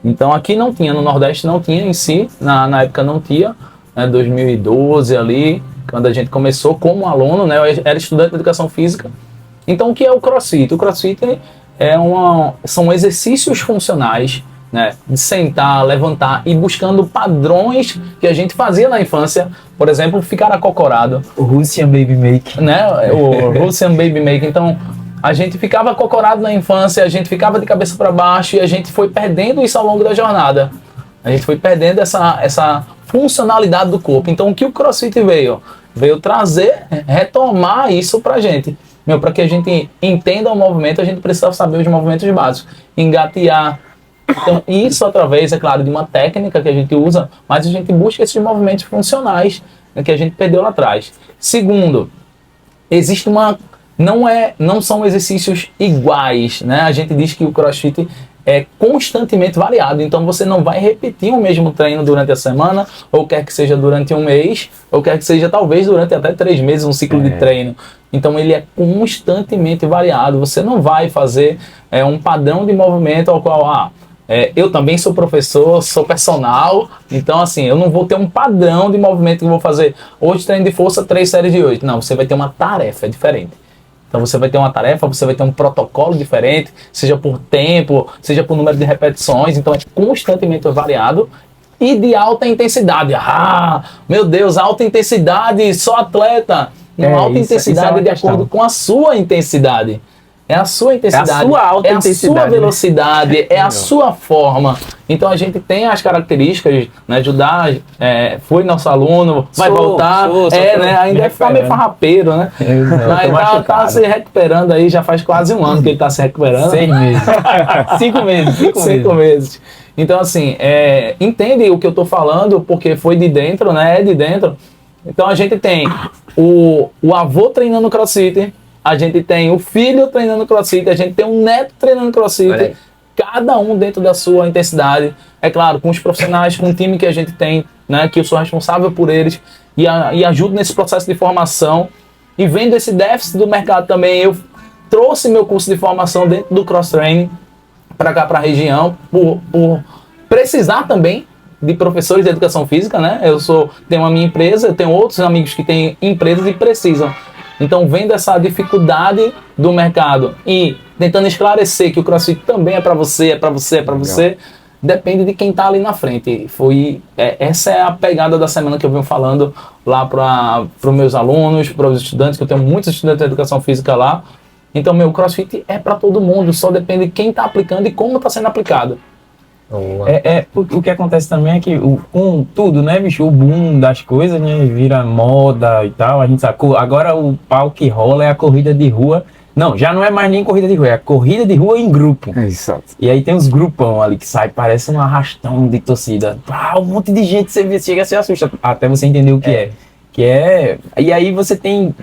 Então aqui não tinha, no Nordeste não tinha em si, na época não tinha, né, 2012 ali, quando a gente começou como aluno, né, eu era estudante de educação física. Então o que é o CrossFit? O CrossFit são exercícios funcionais, né, de sentar, levantar e buscando padrões que a gente fazia na infância, por exemplo, ficar acocorado, O Russian Baby Make. né, o Russian Baby Make. Então a gente ficava acocorado na infância, a gente ficava de cabeça para baixo e a gente foi perdendo isso ao longo da jornada. A gente foi perdendo essa funcionalidade do corpo. Então o que o CrossFit veio? Veio trazer, retomar isso pra gente. Para que a gente entenda o movimento, a gente precisa saber os movimentos básicos. Engatear. Então isso através, é claro, de uma técnica que a gente usa, mas a gente busca esses movimentos funcionais, né, que a gente perdeu lá atrás. Segundo, existe não são exercícios iguais, né? A gente diz que o CrossFit é constantemente variado, então você não vai repetir o mesmo treino durante a semana, ou quer que seja durante um mês, ou quer que seja talvez durante até 3 meses um ciclo de treino. Então ele é constantemente variado, você não vai fazer um padrão de movimento ao qual, eu também sou professor, sou personal, então assim, eu não vou ter um padrão de movimento que eu vou fazer. Hoje treino de força, 3 séries de 8. Não, você vai ter uma tarefa diferente. Então você vai ter uma tarefa, você vai ter um protocolo diferente, seja por tempo, seja por número de repetições, então é constantemente variado e de alta intensidade. Meu Deus, alta intensidade, só atleta. Não, alta intensidade uma de questão. acordo com a sua intensidade. É a sua intensidade, É a sua alta intensidade, sua né? velocidade, é a sua forma. Então a gente tem as características, né, ajudar, foi nosso aluno, vai voltar, né, ainda é ficar meio farrapeiro, né? Mas tá se recuperando aí, já faz quase um ano que ele tá se recuperando. 6 meses. 5 meses. 5 meses. Então assim, entende o que eu tô falando, porque foi de dentro, né? É de dentro. Então a gente tem o avô treinando CrossFit, a gente tem o filho treinando CrossFit, a gente tem um neto treinando CrossFit, cada um dentro da sua intensidade. É claro, com os profissionais, com o time que a gente tem, né, que eu sou responsável por eles e ajudo nesse processo de formação. E vendo esse déficit do mercado também, eu trouxe meu curso de formação dentro do Cross Training para cá, para a região, por precisar também de professores de educação física, né? Tenho a minha empresa, eu tenho outros amigos que têm empresas e precisam. Então, vendo essa dificuldade do mercado e tentando esclarecer que o CrossFit também é para você, depende de quem está ali na frente. Essa é a pegada da semana que eu venho falando lá para os meus alunos, para os estudantes, que eu tenho muitos estudantes de educação física lá. Então, meu CrossFit é para todo mundo, só depende de quem está aplicando e como está sendo aplicado. O que acontece também é que com tudo, né, bicho, o boom das coisas, né, vira moda e tal, a gente sabe, agora o pau que rola é a corrida de rua. Não, já não é mais nem corrida de rua, é a corrida de rua em grupo. Exato. E aí tem uns grupão ali que sai, parece um arrastão de torcida. Um monte de gente, você chega a se assusta, até você entender o que é. E aí você tem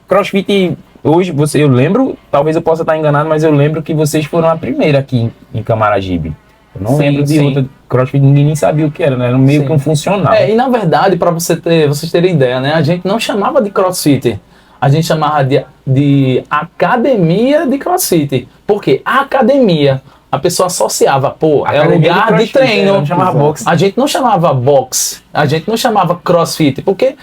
CrossFit hoje, eu lembro, talvez eu possa estar enganado, mas eu lembro que vocês foram a primeira aqui em Camaragibe. Eu não lembro de outra CrossFit, ninguém nem sabia o que era, né? Era meio que um funcional. E na verdade, para vocês terem ideia, né? A gente não chamava de CrossFit, a gente chamava de academia de CrossFit. Por quê? A academia, a pessoa associava, é um lugar de treino. Não chamava boxe. A gente não chamava boxe, a gente não chamava CrossFit, porque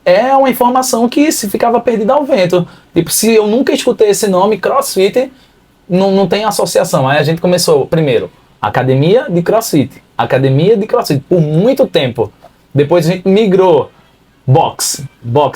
é uma informação que se ficava perdida ao vento. Tipo, se eu nunca escutei esse nome, CrossFit, não tem associação. Aí a gente começou, primeiro, Academia de CrossFit, por muito tempo. Depois a gente migrou boxe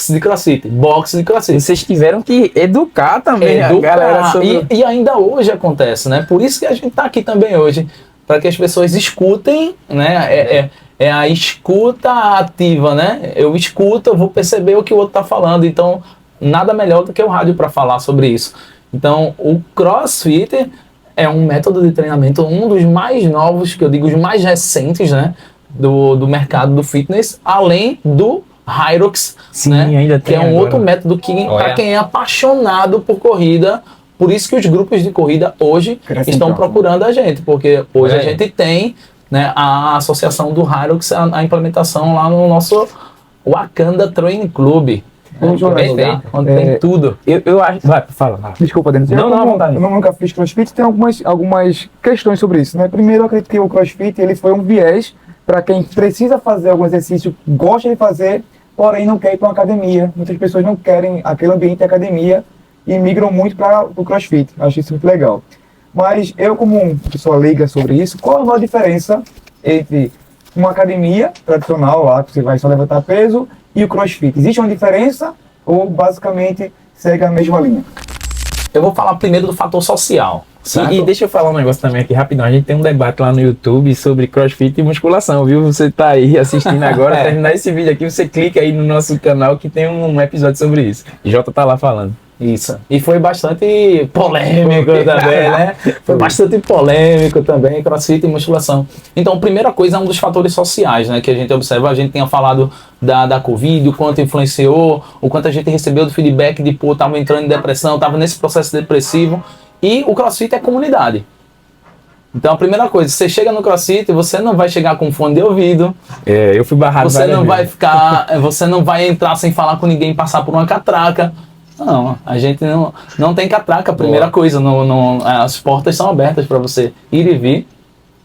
de CrossFit, boxe de CrossFit. Vocês tiveram que educar também a galera sobre... e ainda hoje acontece, né? Por isso que a gente tá aqui também hoje, para que as pessoas escutem, né? É a escuta ativa, né? Eu escuto, eu vou perceber o que o outro tá falando, então nada melhor do que o rádio para falar sobre isso. Então, o CrossFit é um método de treinamento, um dos mais novos, que eu digo, os mais recentes, né? Do mercado do fitness, além do Hyrox, Sim, né? ainda Que tem é um agora. outro método que, para quem é apaixonado por corrida, por isso que os grupos de corrida hoje Crescem estão tanto, procurando a gente, porque hoje Olha a aí. gente tem, né, a associação do Hyrox, a implementação lá no nosso Wakanda Training Club. Ô, Jonas, Perfeito. Onde tem tudo. Eu acho... Vai, fala. Desculpa, Denis. Não, à vontade. Eu nunca fiz CrossFit, tem algumas questões sobre isso, né? Primeiro, eu acredito que o CrossFit ele foi um viés para quem precisa fazer algum exercício, gosta de fazer, porém não quer ir para uma academia. Muitas pessoas não querem aquele ambiente de academia e migram muito para o CrossFit. Acho isso muito legal. Mas eu, como uma pessoa leiga sobre isso, qual a maior diferença entre uma academia tradicional, lá que você vai só levantar peso, e o CrossFit? Existe uma diferença ou basicamente segue a mesma linha? Eu vou falar primeiro do fator social. Certo? E deixa eu falar um negócio também aqui rapidão. A gente tem um debate lá no YouTube sobre CrossFit e musculação, viu? Você tá aí assistindo agora, terminar esse vídeo aqui, você clica aí no nosso canal que tem um episódio sobre isso. E Jota tá lá falando. Isso. E foi bastante polêmico também, né? Foi bastante polêmico também, CrossFit e musculação. Então, a primeira coisa é um dos fatores sociais, né? Que a gente observa, a gente tinha falado da Covid, o quanto influenciou, o quanto a gente recebeu do feedback de, pô, tava entrando em depressão, tava nesse processo depressivo. E o CrossFit é comunidade. Então, a primeira coisa, você chega no CrossFit, você não vai chegar com fone de ouvido. Eu fui barrado. Você não vai ficar, você não vai entrar sem falar com ninguém, passar por uma catraca. Não, a gente não tem catraca, a primeira coisa. As portas são abertas para você ir e vir,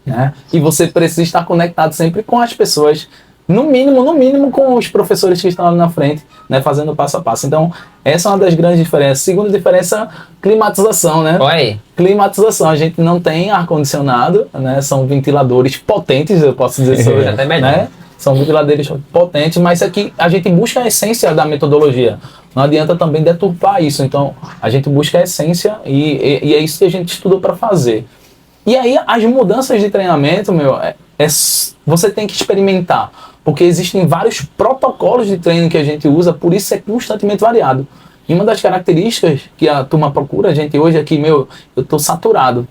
né? E você precisa estar conectado sempre com as pessoas, no mínimo com os professores que estão ali na frente, né, fazendo passo a passo. Então, essa é uma das grandes diferenças. Segunda diferença, climatização, né? Olha aí. Climatização, a gente não tem ar-condicionado, né? São ventiladores potentes, eu posso dizer sobre, Até melhor. né? São ventiladores potentes, mas aqui a gente busca a essência da metodologia. Não adianta também deturpar isso. Então, a gente busca a essência e é isso que a gente estudou para fazer. E aí, as mudanças de treinamento, você tem que experimentar, porque existem vários protocolos de treino que a gente usa, por isso é constantemente variado. E uma das características que a turma procura, a gente hoje aqui, eu tô saturado.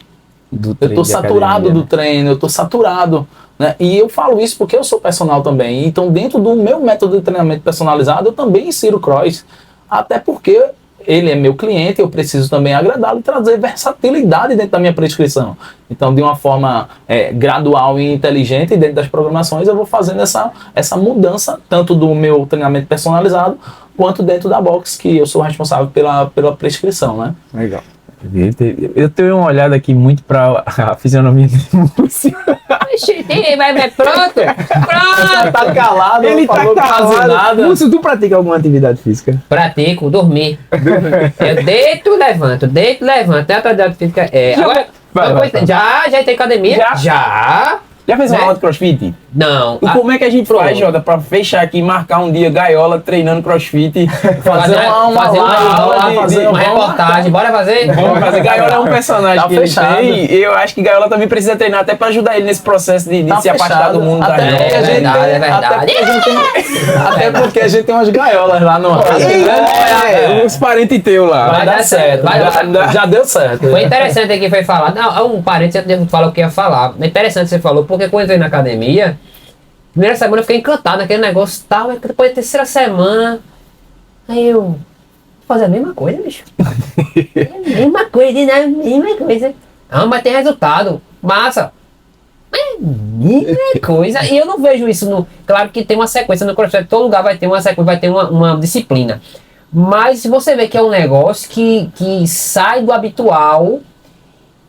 Eu tô saturado do treino, eu tô saturado, né? E eu falo isso porque eu sou personal também. Então, dentro do meu método de treinamento personalizado, eu também insiro cross. Até porque ele é meu cliente, eu preciso também agradá-lo e trazer versatilidade dentro da minha prescrição. Então, de uma forma gradual e inteligente, dentro das programações, eu vou fazendo essa mudança, tanto do meu treinamento personalizado, quanto dentro da box, que eu sou responsável pela prescrição, né? Legal. Eu tenho uma olhada aqui muito pra a fisionomia de Múcio. Vai pronto? Pronto! Tá calado, Ele não falou tá quase calado. nada. Múcio, tu pratica alguma atividade física? Pratico, dormir. Eu deito, levanto, Tem atividade física. Agora, vai. Já tem academia? Já. Já fez uma Né? aula de crossfit? Não. E como é que a gente pronto. faz, Jota, pra fechar aqui e marcar um dia gaiola treinando crossfit? Fazer uma aula, fazer uma reportagem. Bora fazer? Vamos fazer. Gaiola é um personagem Tá que ele fechado. tem. E eu acho que Gaiola também precisa treinar até pra ajudar ele nesse processo de Tá se afastar fechado. do mundo da Até droga. porque a gente verdade, tem- é verdade. Até porque a gente tem umas gaiolas lá no Os parentes teus lá. Vai dar certo. Já deu certo. Foi interessante que foi falar. Não, um parente já falou o que ia falar. É interessante que você falou, porque quando eu entrei na academia, primeira semana eu fiquei encantado naquele negócio e tal. Aí depois da terceira semana, aí eu vou fazer a mesma coisa, bicho. A mesma coisa, né? A mesma coisa. Ah, mas tem resultado. Massa. Mas é a mesma coisa. E eu não vejo isso no. Claro que tem uma sequência no CrossFit, todo lugar vai ter uma sequência, vai ter uma disciplina. Mas se você vê que é um negócio que sai do habitual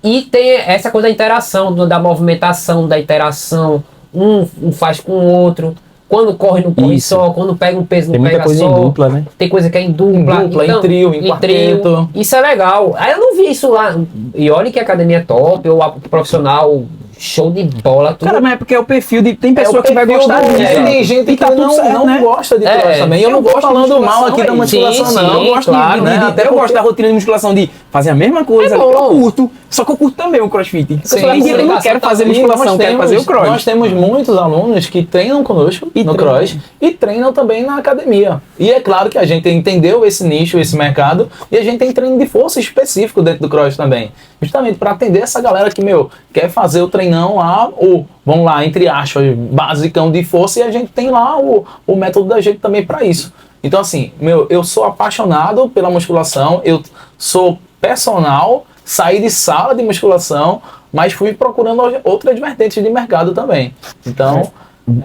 e tem essa coisa da interação, da movimentação, da interação, um faz com o outro. Quando corre, não corre Isso. só. Quando pega um peso, Tem não muita pega coisa só. em dupla, né? Tem coisa que é em dupla. Em dupla, em trio, em quarteto. Isso é legal. Aí eu não vi isso lá. E olha que a academia é top, o profissional show de bola. Tudo. Cara, mas é porque é o perfil de. Tem pessoa o que vai perfil gostar do- disso. Tem gente E que tá tudo não, certo, não né? gosta de cross também. Eu não tô gosto de falando mal aqui da musculação, musculação, sim, não. Eu gosto claro, né? até eu gosto da rotina de musculação de fazer a mesma coisa. É bom. Eu curto. Só que eu curto também o crossfit. Sim, Tem dia que eu não quero fazer musculação, quero fazer o cross. Nós temos muitos alunos que treinam conosco E no treinam. cross e treinam também na academia. E é claro que a gente entendeu esse nicho, esse mercado, e a gente tem treino de força específico dentro do cross também. Justamente para atender essa galera que, quer fazer o treinão lá, ou vamos lá, entre aspas, basicão de força, e a gente tem lá o método da gente também para isso. Então, assim, eu sou apaixonado pela musculação, eu sou personal, saí de sala de musculação, mas fui procurando outras vertentes de mercado também. Então,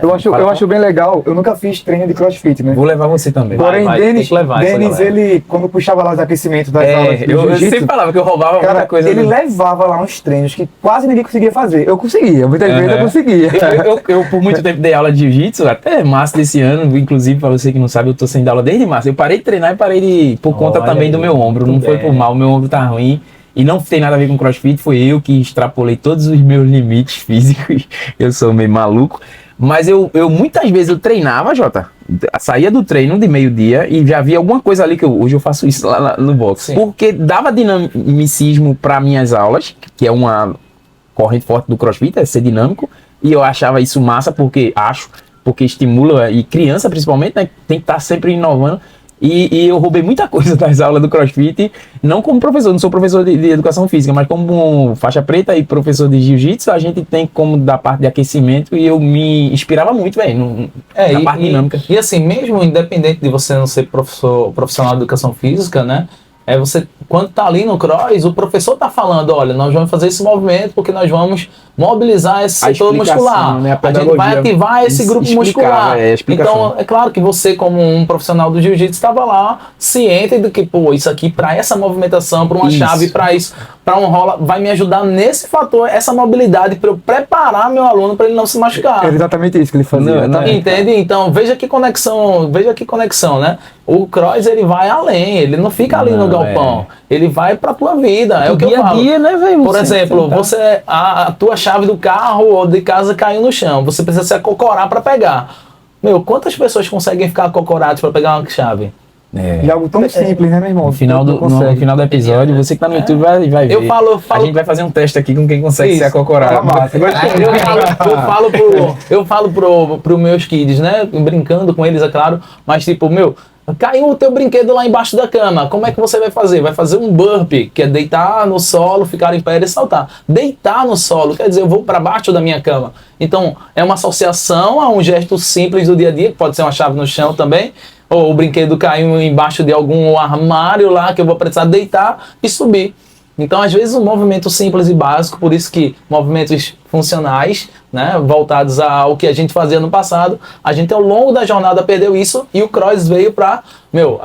Eu acho bem legal. Eu nunca fiz treino de crossfit, né? Vou levar você também. Vai, Porém, tem Denis, que levar essa Denis, galera. ele, quando puxava lá os aquecimentos das É, aulas de eu jiu-jitsu, sempre falava que eu roubava cara, muita coisa. ele do- levava lá uns treinos que quase ninguém conseguia fazer. Eu conseguia, muitas vezes eu Aham. conseguia. Eu, por muito tempo, dei aula de jiu-jitsu, até março desse ano. Inclusive, pra você que não sabe, eu tô sem dar aula desde março. Eu parei de treinar e parei por conta Olha também do aí, meu ombro. Não muito foi bem. por mal, o meu ombro tá ruim. E não tem nada a ver com crossfit, foi eu que extrapolei todos os meus limites físicos. Eu sou meio maluco. Mas eu muitas vezes eu treinava, Jota. Saía do treino de meio-dia e já via alguma coisa ali que hoje eu faço isso lá no box. Sim. Porque dava dinamicismo para minhas aulas, que é uma corrente forte do CrossFit, é ser dinâmico, e eu achava isso massa porque estimula, e criança principalmente, né, tem que estar sempre inovando, e eu roubei muita coisa das aulas do CrossFit, não como professor, não sou professor de educação física, mas como faixa preta e professor de jiu-jitsu, a gente tem como da parte de aquecimento, e eu me inspirava muito, velho, na parte dinâmica. E assim, mesmo independente de você não ser profissional de educação física, né? Você, quando tá ali no cross, o professor tá falando, olha, nós vamos fazer esse movimento porque nós vamos mobilizar esse A setor explicação, muscular. né, a A gente vai pedagogia ativar esse grupo explicava, muscular. a explicação. Então, é claro que você, como um profissional do jiu-jitsu, estava lá ciente de que, pô, isso aqui para essa movimentação, para uma Isso. chave, para isso, para um rola, vai me ajudar nesse fator, essa mobilidade, para eu preparar meu aluno para ele não se machucar. Era exatamente isso que ele fazia. Não, tá? Entende? Então, veja que conexão, né? O cross, ele vai além, ele não fica ali no Não, galpão, ele vai pra tua vida, é o que eu dia a falo. dia, né, velho? Por Você exemplo, sentar. a tua chave do carro ou de casa caiu no chão, você precisa se acocorar pra pegar. Quantas pessoas conseguem ficar acocoradas pra pegar uma chave? E algo tão simples, né, meu irmão? No final, Tu no consegue. final do episódio, você que tá no YouTube vai ver. Eu falo- A gente vai fazer um teste aqui com quem consegue Isso. ser acocorado. Tá massa, gostei. Eu falo pros meus kids, né? Brincando com eles, é claro, mas tipo, caiu o teu brinquedo lá embaixo da cama, como é que você vai fazer? Vai fazer um burpee, que é deitar no solo, ficar em pé e saltar. Deitar no solo, quer dizer, eu vou para baixo da minha cama. Então, é uma associação a um gesto simples do dia a dia, que pode ser uma chave no chão também, ou o brinquedo caiu embaixo de algum armário lá, que eu vou precisar deitar e subir. Então, às vezes, um movimento simples e básico, por isso que movimentos funcionais, né, voltados ao que a gente fazia no passado, a gente ao longo da jornada perdeu isso e o cross veio para,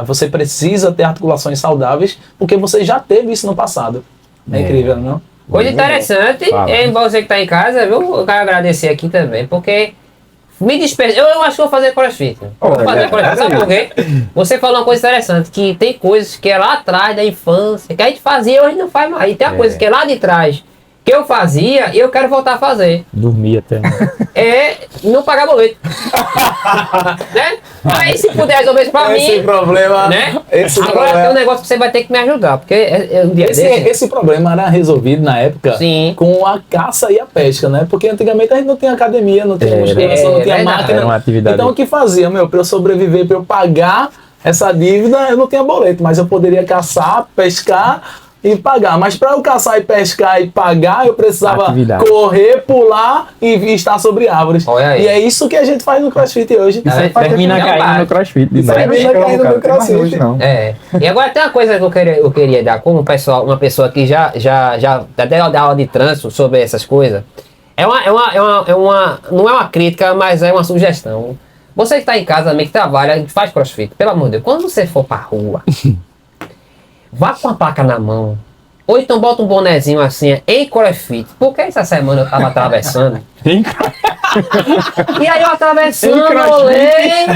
você precisa ter articulações saudáveis porque você já teve isso no passado. É incrível, não? Coisa interessante, Fala. é você que tá em casa, viu? Eu quero agradecer aqui também, porque me dispersa. Eu acho que vou fazer crossfit. Vou fazer crossfit. Sabe por quê? Você falou uma coisa interessante, que tem coisas que é lá atrás da infância, que a gente fazia e hoje não faz mais. E tem uma coisa que é lá de trás, que eu fazia e eu quero voltar a fazer. Dormir até. É não pagar boleto. Né? Aí se puder resolver isso pra mim, problema, né? esse Agora problema- tem um negócio que você vai ter que me ajudar, porque é um dia desse. Esse problema era resolvido na época Sim. com a caça e a pesca, né? Porque antigamente a gente não tinha academia, não tinha musculação, não tinha verdade. máquina. Era uma atividade. Então o que fazia, pra eu sobreviver, pra eu pagar essa dívida, eu não tinha boleto, mas eu poderia caçar, pescar e pagar. Mas para eu caçar e pescar e pagar, eu precisava Atividade. correr, pular e estar sobre árvores. Olha aí. E é isso que a gente faz no CrossFit hoje. Isso aí faz Termina tempo que não caindo vai. no crossfit. de Isso aí novo. vem Não, caindo cara, no tem mais crossfit. longe, não. É. E agora tem uma coisa que eu queria dar como uma pessoa que já até dá aula de trânsito sobre essas coisas. Não é uma crítica, mas é uma sugestão. Você que está em casa também, que trabalha, faz crossfit, pelo amor de Deus, quando você for pra rua, vá com a placa na mão. Ou então bota um bonezinho assim, em crossfit. Porque essa semana eu tava atravessando. E aí eu atravessando, eu olhei,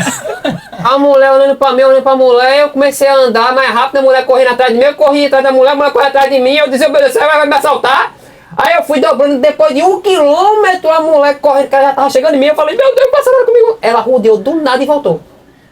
a mulher olhando pra mim, olhando pra mulher, eu comecei a andar mais rápido, a mulher correndo atrás de mim, eu corri atrás da mulher, a mulher correu atrás de mim, eu disse, meu Deus do céu, vai me assaltar. Aí eu fui dobrando, depois de 1 quilômetro, a mulher correndo, que ela já tava chegando em mim, eu falei, meu Deus, passa nada comigo. Ela rodeou do nada e voltou.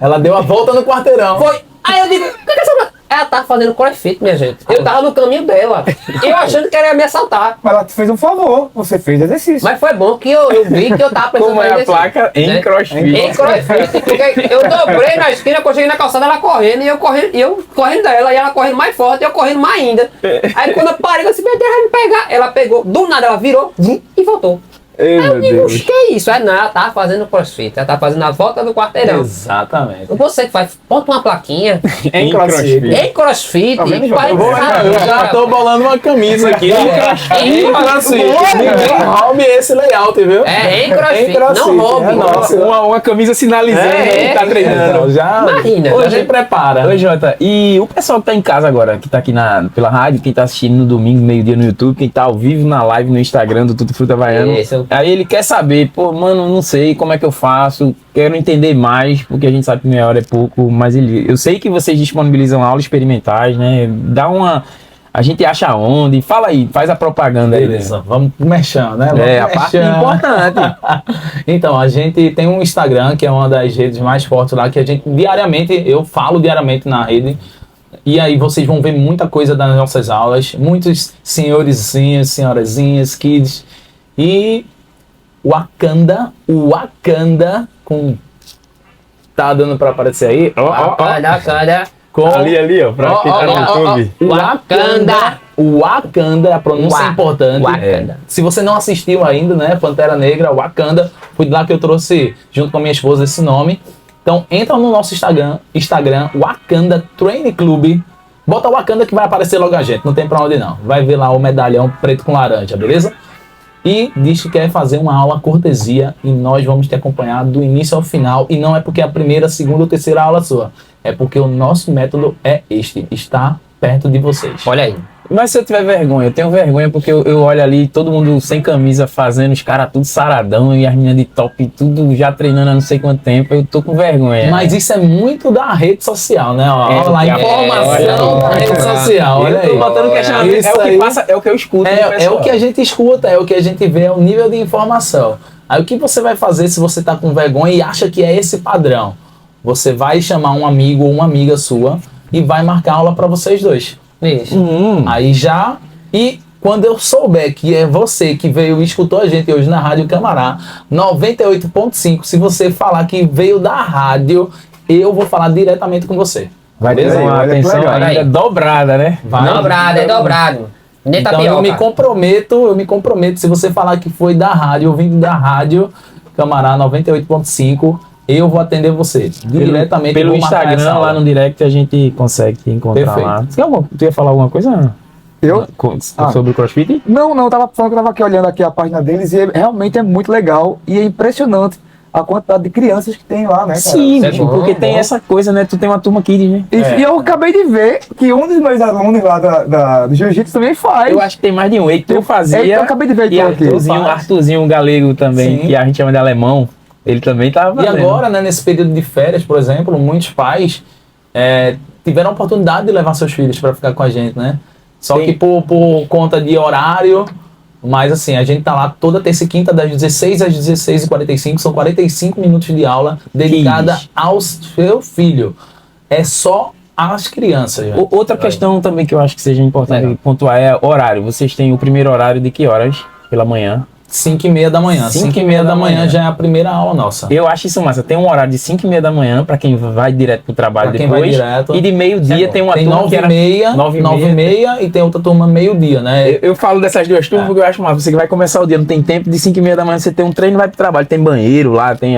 Ela deu a volta no quarteirão. Foi. Aí eu digo, o que é essa mulher? Ela tava fazendo crossfit, minha gente. Eu tava no caminho dela. Eu achando que ela ia me assaltar. Mas ela te fez um favor, você fez exercício. Mas foi bom que eu vi que eu tava pensando Como é a nesse- placa? Em crossfit. Em crossfit, porque eu dobrei na esquina, quando eu cheguei na calçada, ela correndo, e eu correndo dela, e ela correndo mais forte, e eu correndo mais ainda. Aí quando eu parei, eu disse, meu Deus, vai me pegar. Ela pegou, do nada ela virou, e voltou. Ei, Aí eu meu digo, Deus. que é isso? Não, ela tava fazendo crossfit, ela tava fazendo a volta do quarteirão. Exatamente. Você que faz, bota uma plaquinha, Em crossfit. em crossfit, vendo, vai Eu já tô bolando uma camisa aqui. Em crossfit. Ninguém roube esse layout, viu? É, em crossfit, crossfit, não roube. é nosso. Uma camisa sinalizando É, que tá treinando. Não, já, Imagina. já se prepara. Oi, Jota, e o pessoal que tá em casa agora, que tá aqui pela rádio, quem tá assistindo no domingo, meio-dia no YouTube, quem tá ao vivo na live no Instagram do Tudo Fruta Havaiano, Isso. aí ele quer saber, pô, mano, não sei como é que eu faço, quero entender mais, porque a gente sabe que meia hora é pouco, mas eu sei que vocês disponibilizam aulas experimentais, né? A gente acha onde? Fala aí, faz a propaganda aí. Beleza, vamos pro merchan, né? Vamos É, a pro parte merchan. importante. Então, a gente tem um Instagram, que é uma das redes mais fortes lá, que a gente eu falo diariamente na rede. E aí vocês vão ver muita coisa das nossas aulas, muitos senhorizinhos, senhorazinhas, kids. E Wakanda com... Tá dando pra aparecer aí? Wakanda. Com... Ali, ó, pra quem tá no YouTube. Wakanda. Wakanda, a pronúncia é importante. Wakanda. Se você não assistiu ainda, né, Pantera Negra, Wakanda, foi de lá que eu trouxe, junto com a minha esposa, esse nome. Então, entra no nosso Instagram, Wakanda Training Club. Bota Wakanda que vai aparecer logo a gente, não tem pra onde não. Vai ver lá o medalhão preto com laranja, beleza? E diz que quer fazer uma aula cortesia e nós vamos te acompanhar do início ao final. E não é porque é a primeira, segunda ou terceira aula sua. É porque o nosso método é este, está perto de vocês. Olha aí. Mas se eu tiver vergonha, eu tenho vergonha porque eu olho ali, todo mundo sem camisa fazendo, os caras tudo saradão e as meninas de top, tudo já treinando há não sei quanto tempo, eu tô com vergonha. Mas isso é muito da rede social, né? Olha lá, informação da olha aí. rede social, olha eu aí. tô botando questionamento, Isso é o que aí. passa, é o que eu escuto. do É pessoal. o que a gente escuta, é o que a gente vê, é o nível de informação. Aí o que você vai fazer se você tá com vergonha e acha que é esse padrão? Você vai chamar um amigo ou uma amiga sua e vai marcar aula para vocês dois. Isso. Aí já... E quando eu souber que é você que veio e escutou a gente hoje na Rádio Camará 98.5, se você falar que veio da rádio, eu vou falar diretamente com você. Vai ter Beleza? uma Olha que atenção legal. ainda dobrada, né? Vai. Dobrado, é dobrado. Nem Então tapioca. eu me comprometo, se você falar que foi da rádio, ouvindo da rádio Camará 98.5, eu vou atender você diretamente. Pelo vou marcar essa Instagram, aula. lá no direct, a gente consegue te encontrar Perfeito. lá. Tu ia falar alguma coisa? Eu? Sobre o CrossFit? Não, eu tava falando que eu tava aqui olhando aqui a página deles e realmente é muito legal e é impressionante a quantidade de crianças que tem lá, né, cara? Sim, Isso é bicho, bom, porque é tem bom. essa coisa, né? Tu tem uma turma aqui, né? E eu acabei de ver que um dos meus alunos lá do Jiu-Jitsu também faz. Eu acho que tem mais de um. Heitor fazia. Eu acabei de ver E Heitor aqui. Arthurzinho Galego também, Sim. que a gente chama de alemão. Ele também tava E fazendo. agora, né, nesse período de férias, por exemplo, muitos pais tiveram a oportunidade de levar seus filhos para ficar com a gente, né? Só Sim. que por conta de horário, mas assim, a gente tá lá toda terça e quinta, das 16 às 16h45, são 45 minutos de aula dedicada Kids. ao seu filho. É só as crianças. gente. Outra questão também que eu acho que seja importante pontuar é horário. Vocês têm o primeiro horário de que horas? Pela manhã? 5h30 da manhã. 5h30 da manhã já é a primeira aula nossa. Eu acho isso massa. Tem um horário de 5h30 da manhã para quem vai direto pro trabalho Pra quem depois. vai direto. E de meio-dia tem uma Tem turma que era 9h30, 9h30. 9h30 e tem outra turma meio-dia, né? Eu falo dessas duas turmas porque eu acho massa. Você que vai começar o dia, não tem tempo, de 5h30 da manhã você tem um treino e vai pro trabalho. Tem banheiro lá, tem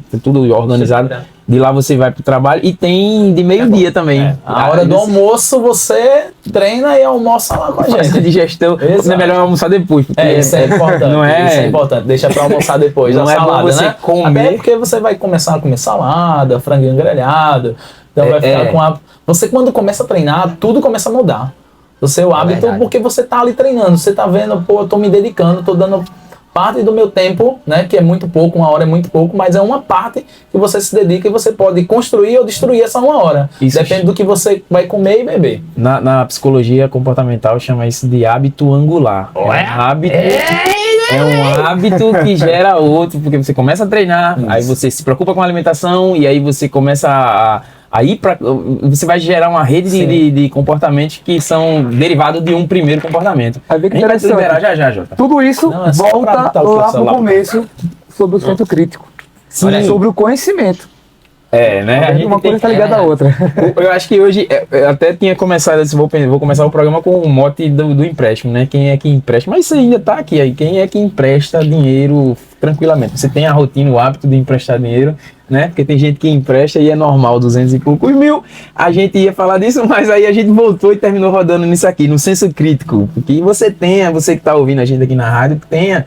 tem tudo organizado. De lá você vai pro trabalho e tem de meio-dia também. A hora do almoço você treina e almoça lá com a Essa gente. digestão. Exato. É melhor almoçar depois. Porque Isso é importante. Não é? Isso é importante. Deixa pra almoçar depois Não da é bom salada, você né? comer. Até porque você vai começar a comer salada, franguinho grelhado. Então vai ficar com a... Você quando começa a treinar, tudo começa a mudar. O seu hábito, verdade. porque você tá ali treinando. Você tá vendo, pô, eu tô me dedicando, tô dando parte do meu tempo, né, que é muito pouco, 1 hora é muito pouco, mas é uma parte que você se dedica e você pode construir ou destruir essa 1 hora. Isso. Depende do que você vai comer e beber. Na psicologia comportamental chama isso de hábito angular. É um hábito que gera outro, porque você começa a treinar, aí você se preocupa com a alimentação e aí você começa a ir para. Você vai gerar uma rede de comportamentos que são derivados de um primeiro comportamento. Aí vê que A gente vai interessante. liberar já, Jota. Tudo isso Não, é só pra volta botar o lá pro celular. começo sobre o senso crítico. Sim. Sobre o conhecimento. É, né? A gente Uma coisa tem- está ligada à outra. Eu acho que hoje, eu até tinha começado, vou começar o programa com o mote do empréstimo, né? Quem é que empresta? Mas isso ainda tá aqui, aí. Quem é que empresta dinheiro tranquilamente? Você tem a rotina, o hábito de emprestar dinheiro, né? Porque tem gente que empresta e é normal, 200 e poucos mil. A gente ia falar disso, mas aí a gente voltou e terminou rodando nisso aqui, no senso crítico. Porque você que tá ouvindo a gente aqui na rádio, tenha,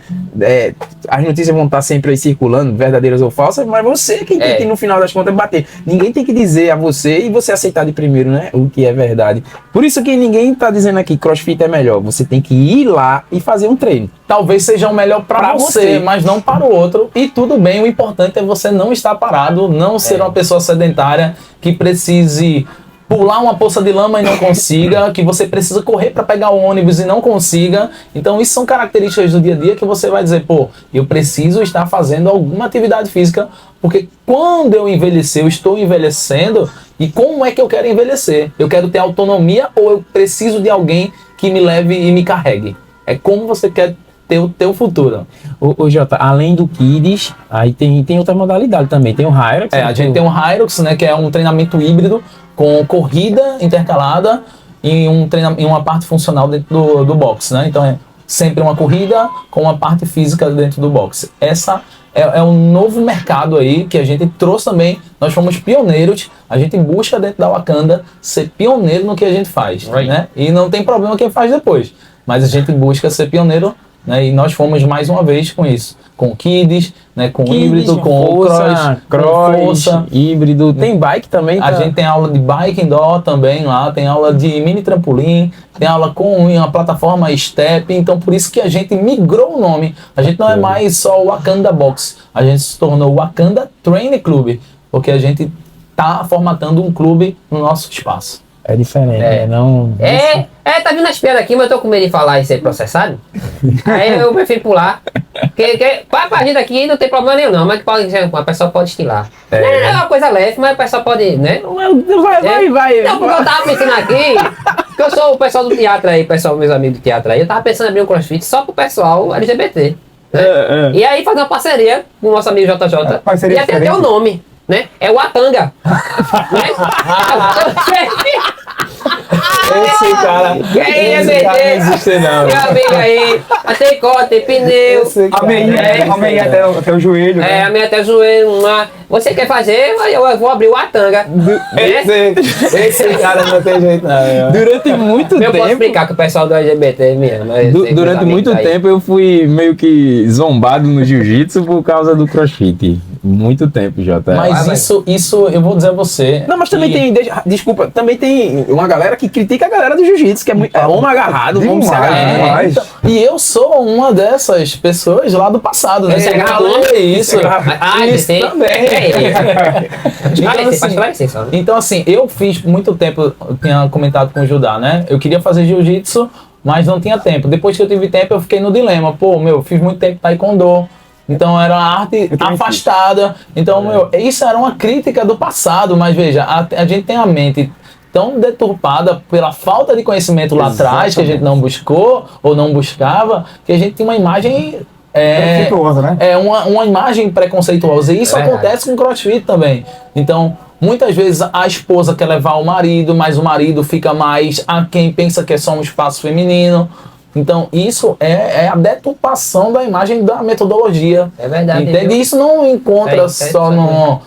as notícias vão estar sempre aí circulando, verdadeiras ou falsas, mas você que tem que, no final das contas, bater. Ninguém tem que dizer a você e você aceitar de primeiro, né? O que é verdade. Por isso que ninguém tá dizendo aqui que CrossFit é melhor. Você tem que ir lá e fazer um treino. Talvez seja o melhor para você, mas não para o outro. E tudo bem, o importante é você não estar parado, não ser uma pessoa sedentária que precise pular uma poça de lama e não consiga, que você precisa correr para pegar o ônibus e não consiga. Então isso são características do dia a dia que você vai dizer, pô, eu preciso estar fazendo alguma atividade física, porque quando eu envelhecer, eu estou envelhecendo, e como é que eu quero envelhecer? Eu quero ter autonomia ou eu preciso de alguém que me leve e me carregue? É como você quer ter o teu futuro. Ô Jota, além do Kids, aí tem outra modalidade também. Tem o Hyrox. A gente tem um Hyrox, né, que é um treinamento híbrido com corrida intercalada e uma parte funcional dentro do box, né? Então é sempre uma corrida com uma parte física dentro do box. Essa é um novo mercado aí que a gente trouxe também. Nós fomos pioneiros. A gente busca dentro da Wakanda ser pioneiro no que a gente faz, né? E não tem problema quem faz depois. Mas a gente busca ser pioneiro, né? E nós fomos mais uma vez com isso. Com o Kids, né? Com o híbrido, com o cross, híbrido. Tem bike também. A gente tem aula de bike indoor também lá, tem aula de mini trampolim, tem aula com uma plataforma Step, então por isso que a gente migrou o nome. A gente não é mais só o Wakanda Box, a gente se tornou o Wakanda Training Club, porque a gente tá formatando um clube no nosso espaço. É diferente, né? Não... Tá vindo as piadas aqui, mas eu tô com medo de falar e ser processado. Aí eu prefiro pular. Pra gente aqui não tem problema nenhum, não, mas que a pessoa pode estilar. É uma coisa leve, mas a pessoa pode, né? Vai. Não, porque eu tava pensando aqui, que eu sou o pessoal do teatro aí, meus amigos do teatro aí, eu tava pensando em abrir um CrossFit só pro pessoal LGBT. Né? E aí fazer uma parceria com o nosso amigo JJ. Parceria E tem até o nome, né? É o Atanga. Né? Esse cara não existe não. Meu amigo aí, tem corte, tem pneu. A meia até o joelho. É, Né? a meia até o joelho. Você quer fazer? Eu vou abrir o Atanga. Esse cara não tem jeito não. Durante muito Eu posso tempo... explicar que o pessoal do LGBT me ama. Durante muito tempo eu fui meio que zombado no jiu-jitsu por causa do CrossFit. Muito tempo, Jota. Mas isso eu vou dizer a você. Não, mas também desculpa, também tem uma galera que critica a galera do jiu-jitsu, que é muito homem agarrado, vamos se agarrando. Demais. E eu sou uma dessas pessoas lá do passado, né? Esse é Eu agarrado, falei isso. Isso também. Então assim, eu fiz muito tempo, eu tinha comentado com o Judá, né? Eu queria fazer jiu-jitsu, mas não tinha tempo. Depois que eu tive tempo, eu fiquei no dilema. Pô, fiz muito tempo taekwondo. Então era uma arte afastada. Então, isso era uma crítica do passado, mas veja, a gente tem a mente tão deturpada pela falta de conhecimento lá atrás, que a gente não buscou ou não buscava, que a gente tem uma imagem Preconceituosa, né? uma imagem preconceituosa. E isso acontece com o CrossFit também. Então, muitas vezes a esposa quer levar o marido, mas o marido fica mais a quem pensa que é só um espaço feminino. Então, isso é a deturpação da imagem da metodologia. É verdade. Entende? Isso não encontra só no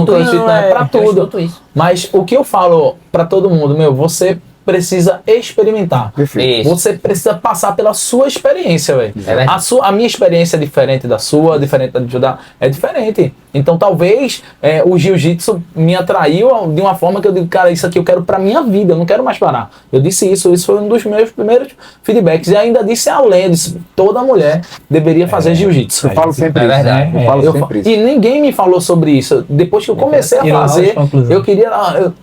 CrossFit, não, é para tudo. Mas o que eu falo para todo mundo, você precisa experimentar. Perfeito. Isso. Você precisa passar pela sua experiência, velho. É verdade. A minha experiência é diferente da sua, diferente da de Judá, é diferente. Então talvez o jiu-jitsu me atraiu de uma forma que eu digo, cara, isso aqui eu quero pra minha vida, eu não quero mais parar. Eu disse isso foi um dos meus primeiros feedbacks. E ainda disse além, eu disse, toda mulher deveria fazer jiu-jitsu. Eu falo sempre É isso. verdade. Eu falo Eu sempre isso. E ninguém me falou sobre isso. Depois que eu comecei a Tirar fazer, as conclusões. eu queria,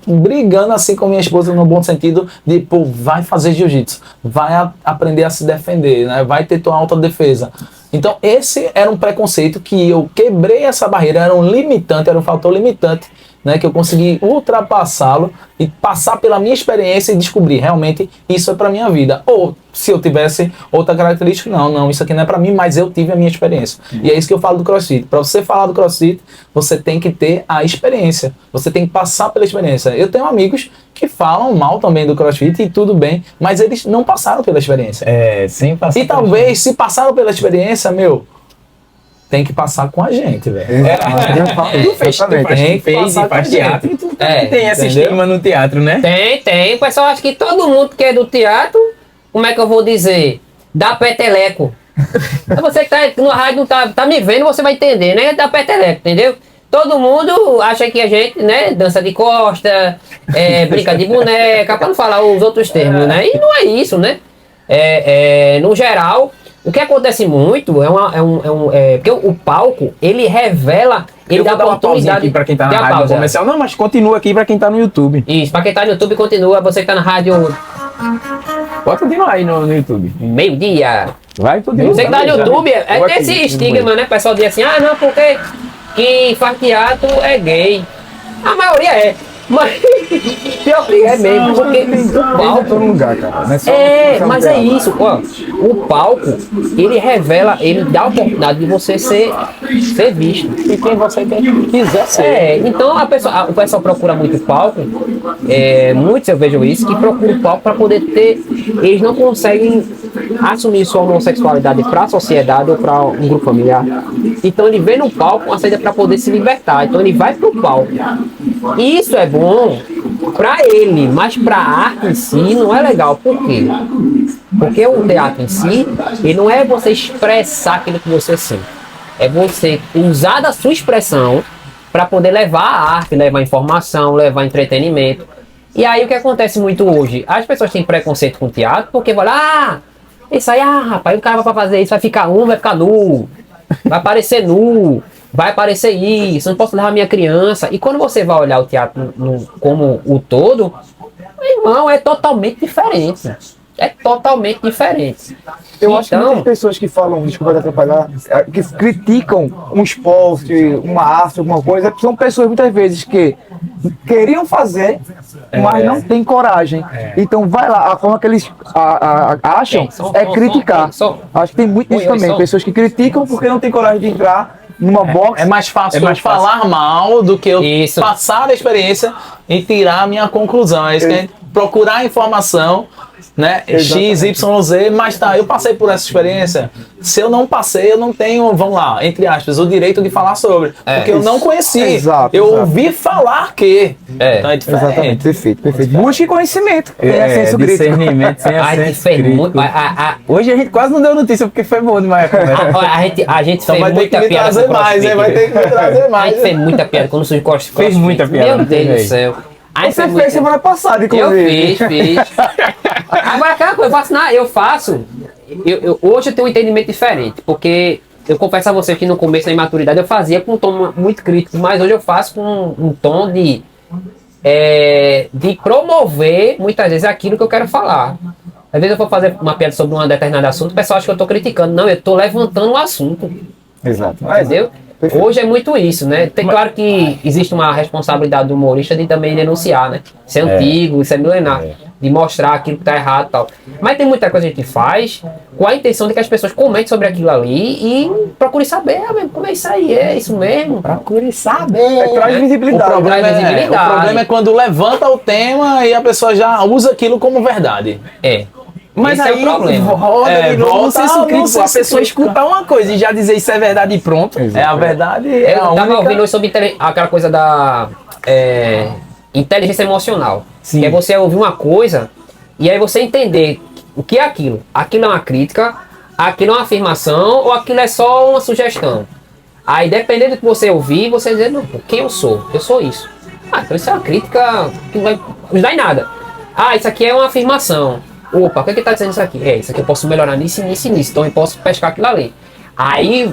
brigando assim com minha esposa no bom sentido, de, pô, vai fazer jiu-jitsu, vai aprender a se defender, né? Vai ter tua autodefesa. Então esse era um preconceito que eu quebrei essa barreira, era um limitante, era um fator limitante, né? Que eu consegui ultrapassá-lo e passar pela minha experiência e descobrir realmente isso é pra minha vida. Ou se eu tivesse outra característica, não, isso aqui não é pra mim, mas eu tive a minha experiência. E é isso que eu falo do CrossFit. Pra você falar do CrossFit, você tem que ter a experiência. Você tem que passar pela experiência. Eu tenho amigos que falam mal também do CrossFit e tudo bem, mas eles não passaram pela experiência. sem passar. E talvez, se passaram pela experiência, tem que passar com a gente, velho. Tem que passar com a gente. teatro, tu É, tem essa entendeu? estigma no teatro, né? Tem. O pessoal acha que todo mundo que é do teatro, como é que eu vou dizer? Dá peteleco. Você que tá no rádio não tá me vendo, você vai entender, né? Dá peteleco, entendeu? Todo mundo acha que a gente, né, dança de costa, brinca de boneca, para não falar os outros termos, né? E não é isso, né? No geral, o que acontece muito porque o palco, ele revela, ele Eu dá vou dar uma pausinha oportunidade aqui pra quem tá na Dê a rádio pausa. comercial. Não, mas continua aqui pra quem tá no YouTube. Isso, pra quem tá no YouTube, continua. Você que tá na rádio, Pode continuar aí no YouTube. meio-dia. Vai, continua. Você que tá no YouTube, Eu aqui, esse no estigma, meio. né? O pessoal diz assim, não, porque quem faz teatro é gay. A maioria é. Mas pior que é mesmo, porque o Tem em palco. todo lugar, cara. Não é só Mas é isso, ó. O palco, ele revela, ele dá a oportunidade de você ser visto. E quem você quiser ser. Então o pessoal procura muito palco, muitos eu vejo isso, que procuram palco para poder ter. Eles não conseguem assumir sua homossexualidade para a sociedade ou para um grupo familiar. Então ele vê no palco uma saída para poder se libertar. Então ele vai pro palco. E isso é bom para ele, mas para a arte em si não é legal. Por quê? Porque o teatro em si, ele não é você expressar aquilo que você sente. É você usar da sua expressão para poder levar a arte, levar informação, levar entretenimento. E aí o que acontece muito hoje? As pessoas têm preconceito com o teatro porque vão lá, isso aí, rapaz, o cara vai pra fazer isso, vai ficar nu, vai aparecer nu, vai aparecer isso, não posso levar minha criança. E quando você vai olhar o teatro como o todo, meu irmão, é totalmente diferente. É totalmente diferente. Eu acho que Então, muitas pessoas que falam, desculpa te atrapalhar, que criticam um esporte, uma arte, alguma coisa, são pessoas muitas vezes que queriam fazer, mas não têm coragem. Então vai lá, a forma que eles acham é criticar. Acho que tem muito isso também, pessoas que criticam porque não têm coragem de entrar numa box. É mais fácil mais eu falar mal do que eu Isso. passar a experiência e tirar a minha conclusão. É isso que a gente procurar informação, né? X, Y, Z, mas tá, eu passei por essa experiência. Se eu não passei, eu não tenho, vamos lá, entre aspas, o direito de falar sobre. Porque eu não conheci. Exato, eu exato. ouvi falar que. Então é diferente. Exatamente, perfeito. Busque conhecimento. Tem acesso crítico. discernimento sem a gente acesso fez crítico. muito. Hoje a gente quase não deu notícia porque foi bom demais a conversa. A gente Então fez vai ter que muita me piada trazer com mais, CrossFit, né? Vai viu? ter que me trazer A mais. gente fez muita piada quando surgiu CrossFit. Fez muita piada, Meu não Deus teve? do céu. A gente Você fez fez muita- semana passada, Eu inclusive. fiz. Agora, aquela coisa, eu faço. Hoje eu tenho um entendimento diferente, porque eu confesso a vocês que no começo da imaturidade eu fazia com um tom muito crítico, mas hoje eu faço com um tom de promover muitas vezes aquilo que eu quero falar. Às vezes eu vou fazer uma piada sobre um determinado assunto, o pessoal acha que eu estou criticando. Não, eu estou levantando o assunto. Exato. Entendeu? Perfeito. Hoje é muito isso, né? Tem claro que existe uma responsabilidade do humorista de também denunciar, né? Isso é antigo, isso é milenar. De mostrar aquilo que tá errado e tal. Mas tem muita coisa que a gente faz com a intenção de que as pessoas comentem sobre aquilo ali e procurem saber, como é isso aí, é isso mesmo. Procure saber. Traz visibilidade. O problema, Traz visibilidade. o problema é quando levanta o tema e a pessoa já usa aquilo como verdade. Mas esse aí é o problema. roda de novo no volta senso no crítico. A senso pessoa crítico. escutar uma coisa e já dizer isso é verdade e pronto. É a verdade, é Eu a tava única... ouvindo sobre aquela coisa da inteligência emocional. Sim. Que é você ouvir uma coisa E aí você entender o que é aquilo. Aquilo é uma crítica, aquilo é uma afirmação ou aquilo é só uma sugestão. Aí dependendo do que você ouvir, você dizer, não, quem eu sou? Eu sou isso. Ah, então isso é uma crítica que não vai ajudar em nada. Ah, isso aqui é uma afirmação. Opa, o que ele está dizendo isso aqui? Isso aqui eu posso melhorar nisso, nisso e nisso. Então eu posso pescar aquilo ali. Aí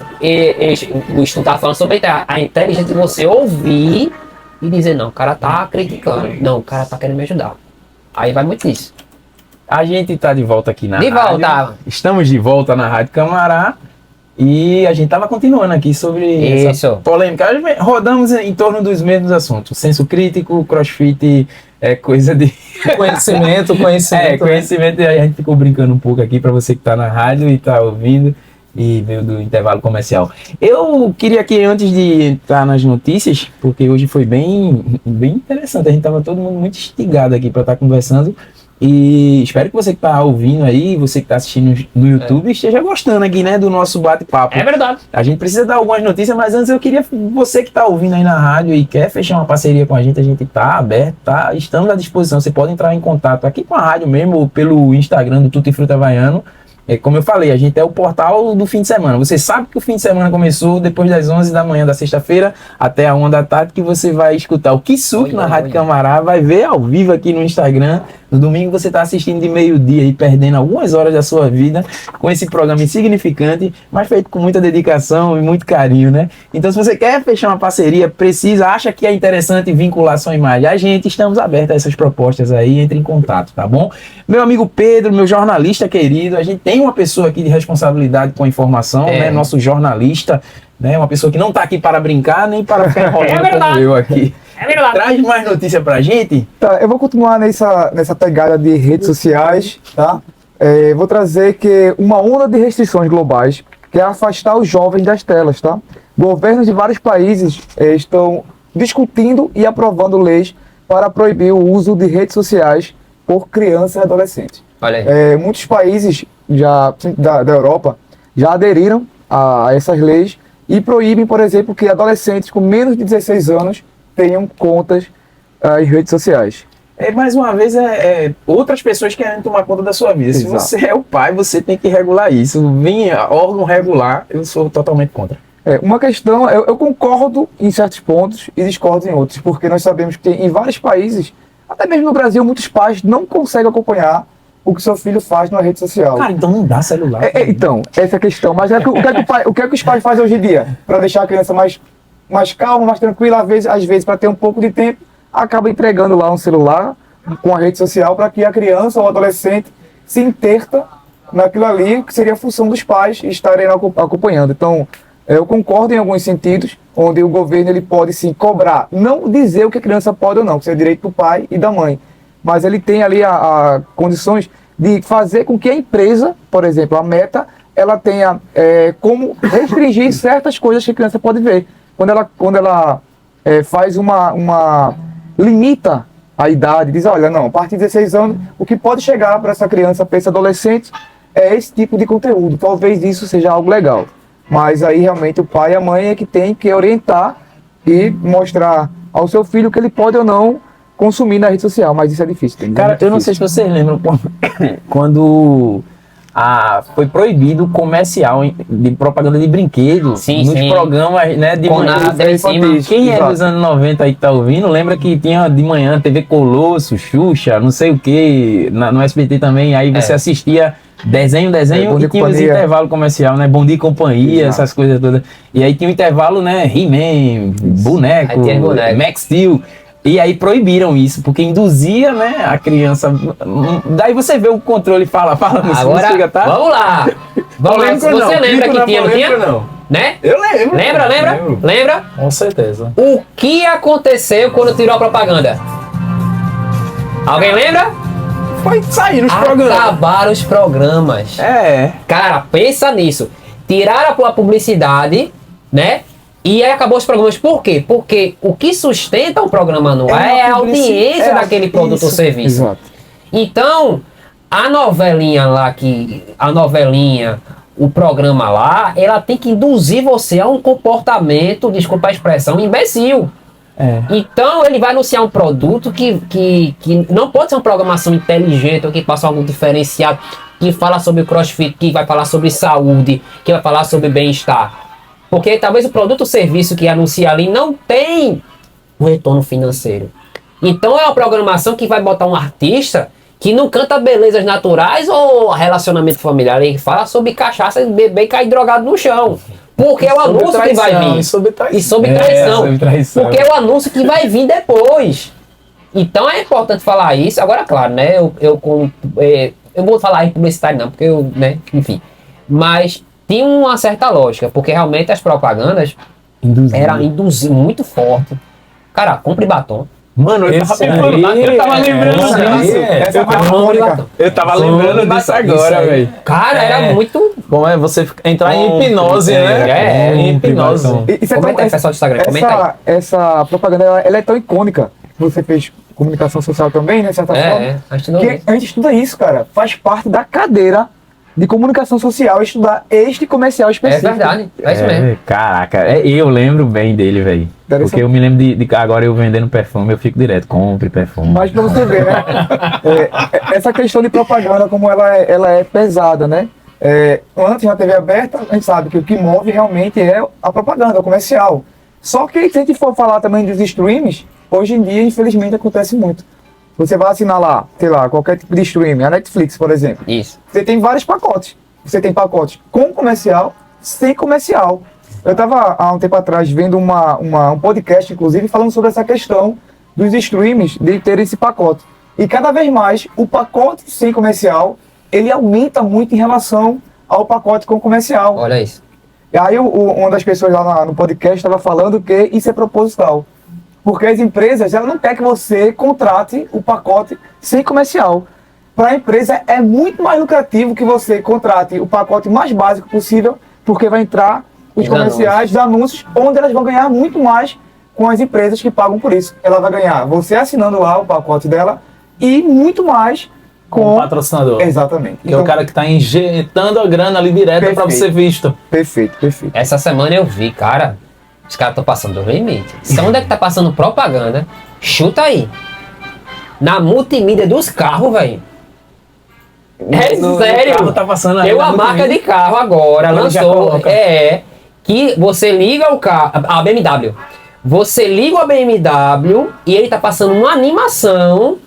o estudo está falando sobre a inteligência de você ouvir e dizer, não, o cara tá criticando. Não, o cara tá querendo me ajudar. Aí vai muito nisso. A gente tá de volta aqui na De rádio. volta. Estamos de volta na Rádio Camará. E a gente tava continuando aqui sobre essa polêmica. Rodamos em torno dos mesmos assuntos. Senso crítico, crossfit, coisa de... Conhecimento. Conhecimento. E aí a gente ficou brincando um pouco aqui para você que tá na rádio e tá ouvindo. E veio do intervalo comercial. Eu queria que antes de entrar nas notícias, porque hoje foi bem interessante, a gente tava todo mundo muito instigado aqui para estar conversando. E espero que você que está ouvindo aí, você que está assistindo no YouTube, esteja gostando aqui, né, do nosso bate-papo. É verdade. A gente precisa dar algumas notícias, mas antes eu queria, você que está ouvindo aí na rádio e quer fechar uma parceria com a gente está aberto, estamos à disposição. Você pode entrar em contato aqui com a rádio mesmo, ou pelo Instagram do Tutti Frutti Havaiano. Como eu falei, a gente é o portal do fim de semana. Você sabe que o fim de semana começou depois das 11 da manhã da sexta-feira até a 1 da tarde, que você vai escutar o Kisuke na Rádio Camará, vai ver ao vivo aqui no Instagram. No domingo você está assistindo de meio-dia e perdendo algumas horas da sua vida com esse programa insignificante, mas feito com muita dedicação e muito carinho, né? Então, se você quer fechar uma parceria, acha que é interessante vincular sua imagem a gente, estamos abertos a essas propostas aí, entre em contato, tá bom? Meu amigo Pedro, meu jornalista querido, a gente tem uma pessoa aqui de responsabilidade com a informação, né? Nosso jornalista, né? Uma pessoa que não está aqui para brincar, nem para ficar enrolando como eu aqui. É verdade. Traz mais notícia pra gente. Tá, eu vou continuar nessa pegada de redes sociais, tá? Vou trazer que uma onda de restrições globais quer afastar os jovens das telas, tá? Governos de vários países estão discutindo e aprovando leis para proibir o uso de redes sociais por crianças e adolescentes. Olha aí. Muitos países da Europa já aderiram a essas leis e proíbem, por exemplo, que adolescentes com menos de 16 anos tenham contas em redes sociais. Mais uma vez, outras pessoas querem tomar conta da sua vida. Exato. Se você é o pai, você tem que regular isso. Vem órgão regular, eu sou totalmente contra. Uma questão, eu concordo em certos pontos e discordo em outros, porque nós sabemos que em vários países, até mesmo no Brasil, muitos pais não conseguem acompanhar o que seu filho faz na rede social. Cara, então não dá celular. Então, essa é a questão. Mas o que é que os pais fazem hoje em dia? Para deixar a criança mais calma, mais tranquila, às vezes para ter um pouco de tempo, acaba entregando lá um celular com a rede social para que a criança ou o adolescente se interta naquilo ali, que seria a função dos pais estarem acompanhando. Então, eu concordo em alguns sentidos, onde o governo ele pode sim cobrar, não dizer o que a criança pode ou não, que isso é direito do pai e da mãe, mas ele tem ali a condições de fazer com que a empresa, por exemplo, a Meta, ela tenha como restringir certas coisas que a criança pode ver. Quando ela faz limita a idade, diz, olha, não, a partir de 16 anos, o que pode chegar para essa criança, para esse adolescente, é esse tipo de conteúdo. Talvez isso seja algo legal. Mas aí realmente o pai e a mãe é que tem que orientar e mostrar ao seu filho que ele pode ou não consumir na rede social, mas isso é difícil. Cara, eu não sei se vocês lembram quando foi proibido o comercial de propaganda de brinquedos nos programas, né, de manhã. Quem é dos anos 90 aí que tá ouvindo, lembra que tinha de manhã TV Colosso, Xuxa, não sei o que, no SBT também, aí você assistia desenho e tinha os intervalos comercial, né, Bom Dia e Companhia, essas coisas todas. E aí tinha o intervalo, né, He-Man, boneco, Max Steel. E aí proibiram isso, porque induzia, né, a criança. Daí você vê o controle e fala agora, chega, tá? Vamos lá. Você lembra que tinha, não tinha? Não. Né? Eu lembro. Lembra? Com certeza. O que aconteceu quando tirou a propaganda? Alguém lembra? Foi sair nos programas. Acabaram os programas. Cara, pensa nisso. Tiraram a publicidade, né? E aí acabou os programas. Por quê? Porque o que sustenta o programa no ar é a audiência daquele produto ou serviço. Exato. Então, a novelinha, o programa lá, ela tem que induzir você a um comportamento, desculpa a expressão, imbecil. Então ele vai anunciar um produto que não pode ser uma programação inteligente ou que passa algo diferenciado, que fala sobre CrossFit, que vai falar sobre saúde, que vai falar sobre bem-estar. Porque talvez o produto ou serviço que anuncia ali não tem um retorno financeiro. Então é uma programação que vai botar um artista que não canta belezas naturais ou relacionamento familiar. Ele fala sobre cachaça, beber e cair drogado no chão. Porque é o anúncio que vai vir. E sobre traição. E sobre traição. sobre traição. Porque é o anúncio que vai vir depois. Então é importante falar isso. Agora, claro, né? Eu vou falar em publicidade não, porque eu, né? Enfim. Mas tinha uma certa lógica, porque realmente as propagandas eram induzidas muito forte. Cara, compre batom. Mano, eu tava lembrando disso. Eu tava lembrando disso agora, velho. Cara, era muito... Como é você entrar em hipnose, né? Em hipnose. Comenta aí, pessoal do Instagram, comenta aí. Essa propaganda, ela é tão icônica. Você fez comunicação social também, né, de certa forma. A gente não Que a gente estuda isso, cara. Faz parte da cadeira de comunicação social estudar este comercial É específico. verdade, é isso mesmo. Caraca, eu lembro bem dele, velho. Porque eu me lembro de agora eu vendendo perfume, eu fico direto, compre perfume. Mas pra você ver, né? Essa questão de propaganda, como ela é pesada, né? Antes na TV aberta, a gente sabe que o que move realmente é a propaganda, o comercial. Só que se a gente for falar também dos streams, hoje em dia, infelizmente, acontece muito. Você vai assinar lá, sei lá, qualquer tipo de streaming, a Netflix, por exemplo. Isso. Você tem vários pacotes. Você tem pacotes com comercial, sem comercial. Eu estava há um tempo atrás vendo um podcast, inclusive, falando sobre essa questão dos streams de ter esse pacote. E cada vez mais, o pacote sem comercial, ele aumenta muito em relação ao pacote com comercial. Olha isso. E aí uma das pessoas lá no podcast estava falando que isso é proposital. Porque as empresas, elas não querem que você contrate o pacote sem comercial. Para a empresa é muito mais lucrativo que você contrate o pacote mais básico possível, porque vai entrar os comerciais, os anúncios, onde elas vão ganhar muito mais com as empresas que pagam por isso. Ela vai ganhar você assinando lá o pacote dela e muito mais com o patrocinador. Exatamente. Que é o cara que está injetando a grana ali direto para você visto. Perfeito, perfeito. Essa semana eu vi, cara, os caras estão passando do limite. Onde é que tá passando propaganda? Chuta aí. Na multimídia dos carros, velho. É sério. Carro tá passando aí Tem na uma marca multimídia. de carro agora, Ele já lançou. coloca. Que você liga o carro, a BMW. Você liga a BMW e ele tá passando uma animação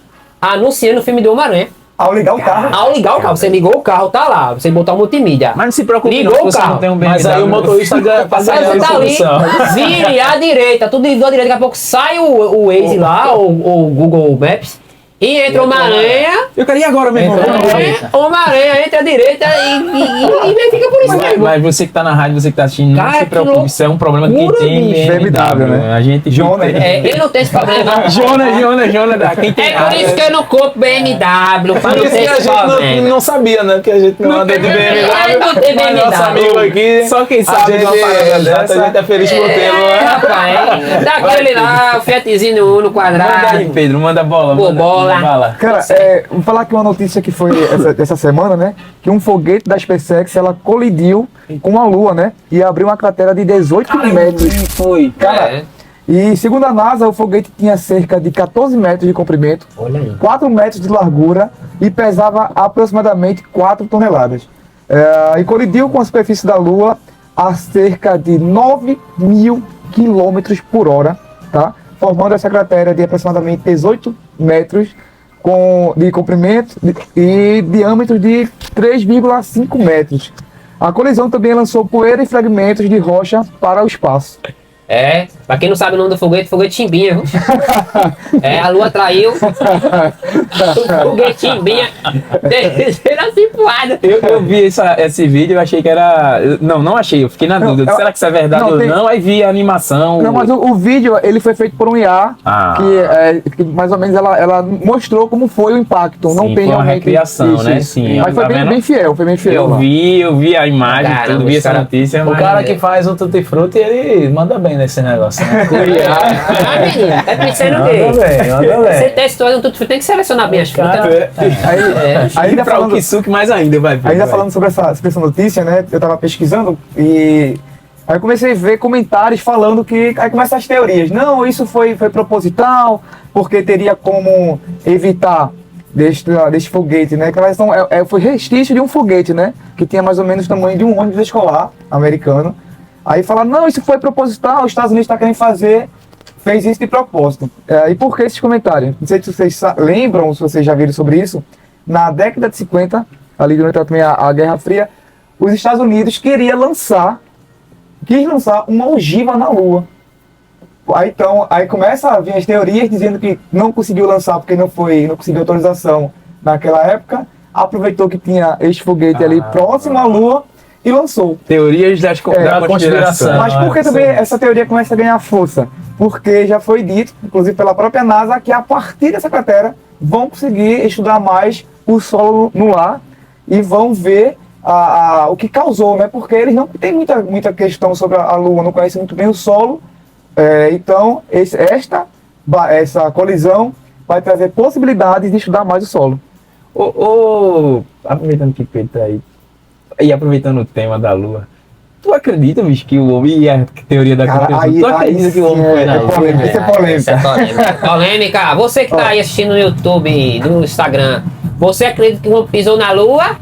anunciando o filme do Homem-Aranha. Ao ligar o carro. Ao ligar o carro, você ligou o carro, tá lá. Você botou a multimídia. Mas não se preocupe, Ligou não, o você carro. não tem um Mas aí o motorista passa Mas você a tá ali, solução. vire à direita, tudo ligou à direita, daqui a pouco sai o Waze lá, o Google Maps, e entra uma aranha, Eu queria agora mesmo. uma aranha entra à direita e fica por isso mesmo. Mas você que tá na rádio, você que tá assistindo, não Cara, se que preocupe, isso é um problema de quem loucura, tem bicho. BMW, né? A gente Jonas, Ele não tem esse problema. Jonas, quem tem É por isso que eu não compro BMW, pra Por não isso ter que a esse gente problema. não sabia, né? Que a gente não anda de BMW. Não tem Mas nosso amigo BMW. aqui, Só quem a sabe gente, de uma parada dessa. a gente é feliz por tê-lo, É, né? rapaz, daquele lá, o Fiatzinho Uno Manda aí, quadrado. Pedro, manda bola. Pô, manda bola. bala. Cara, vou falar aqui uma notícia que foi essa semana, né? Que um foguete da SpaceX, ela colidiu com a Lua, né? E abriu uma cratera de 18 metros. Foi. Cara, É. e segundo a NASA, o foguete tinha cerca de 14 metros de comprimento, Olha aí. 4 metros de largura e pesava aproximadamente 4 toneladas. E colidiu com a superfície da Lua a cerca de 9.000 quilômetros por hora, tá? Formando essa cratera de aproximadamente 18 metros de comprimento e diâmetro de 3,5 metros. A colisão também lançou poeira e fragmentos de rocha para o espaço. É, pra quem não sabe o nome do foguete Chimbinha, viu? A Lua traiu. O foguete Chimbinha. Desceram assim voada. Eu vi esse vídeo, eu achei que era. Não achei, eu fiquei na dúvida. Será que isso é verdade não, ou tem- não? Aí vi a animação. Não, mas o vídeo ele foi feito por um IA que mais ou menos ela mostrou como foi o impacto. Não Sim, tem foi uma realmente recriação, né? Sim, Mas foi tá vendo? bem fiel, foi bem fiel. Eu lá. vi a imagem, Caramba, tudo, vi esse essa cara- notícia. O mas- cara que faz o Tutti Frutti, ele manda bem nesse negócio, né? Ah, menino, tá pensando o Manda quê? bem, manda Você bem. testou, tem que selecionar bem as frutas. Cara, Ainda pra falando, o Kisuke mais ainda, vai ver. ainda vai. falando sobre essa notícia, né? Eu tava pesquisando e Aí eu comecei a ver comentários falando que... Aí começam as teorias. Não, isso foi proposital, porque teria como evitar deste foguete, né? Que elas são, foi restício de um foguete, né? Que tinha mais ou menos o tamanho de um ônibus escolar americano. Aí falaram, não, isso foi proposital, os Estados Unidos está querendo fazer, fez isso de propósito. E por que esses comentários? Não sei se vocês lembram, se vocês já viram sobre isso. Na década de 50, ali durante também a Guerra Fria, os Estados Unidos quis lançar uma ogiva na Lua. Aí começa a vir as teorias dizendo que não conseguiu lançar porque não conseguiu autorização naquela época, aproveitou que tinha este foguete ali próximo à Lua e lançou. Teorias da conspiração. Mas por que também essa teoria começa a ganhar força? Porque já foi dito, inclusive pela própria NASA, que a partir dessa cratera vão conseguir estudar mais o solo lunar e vão ver o que causou, né? Porque eles não têm muita questão sobre a Lua, não conhecem muito bem o solo. Então, essa colisão vai trazer possibilidades de estudar mais o solo. Aproveitando que o Pedro tá aí, e aproveitando o tema da Lua, tu acredita, bicho, que o homem e a teoria da conspiração, tu acredita que o homem foi na Lua? Isso é polêmica. Polêmica. Você que tá aí assistindo no YouTube, no Instagram, você acredita que o homem pisou na Lua?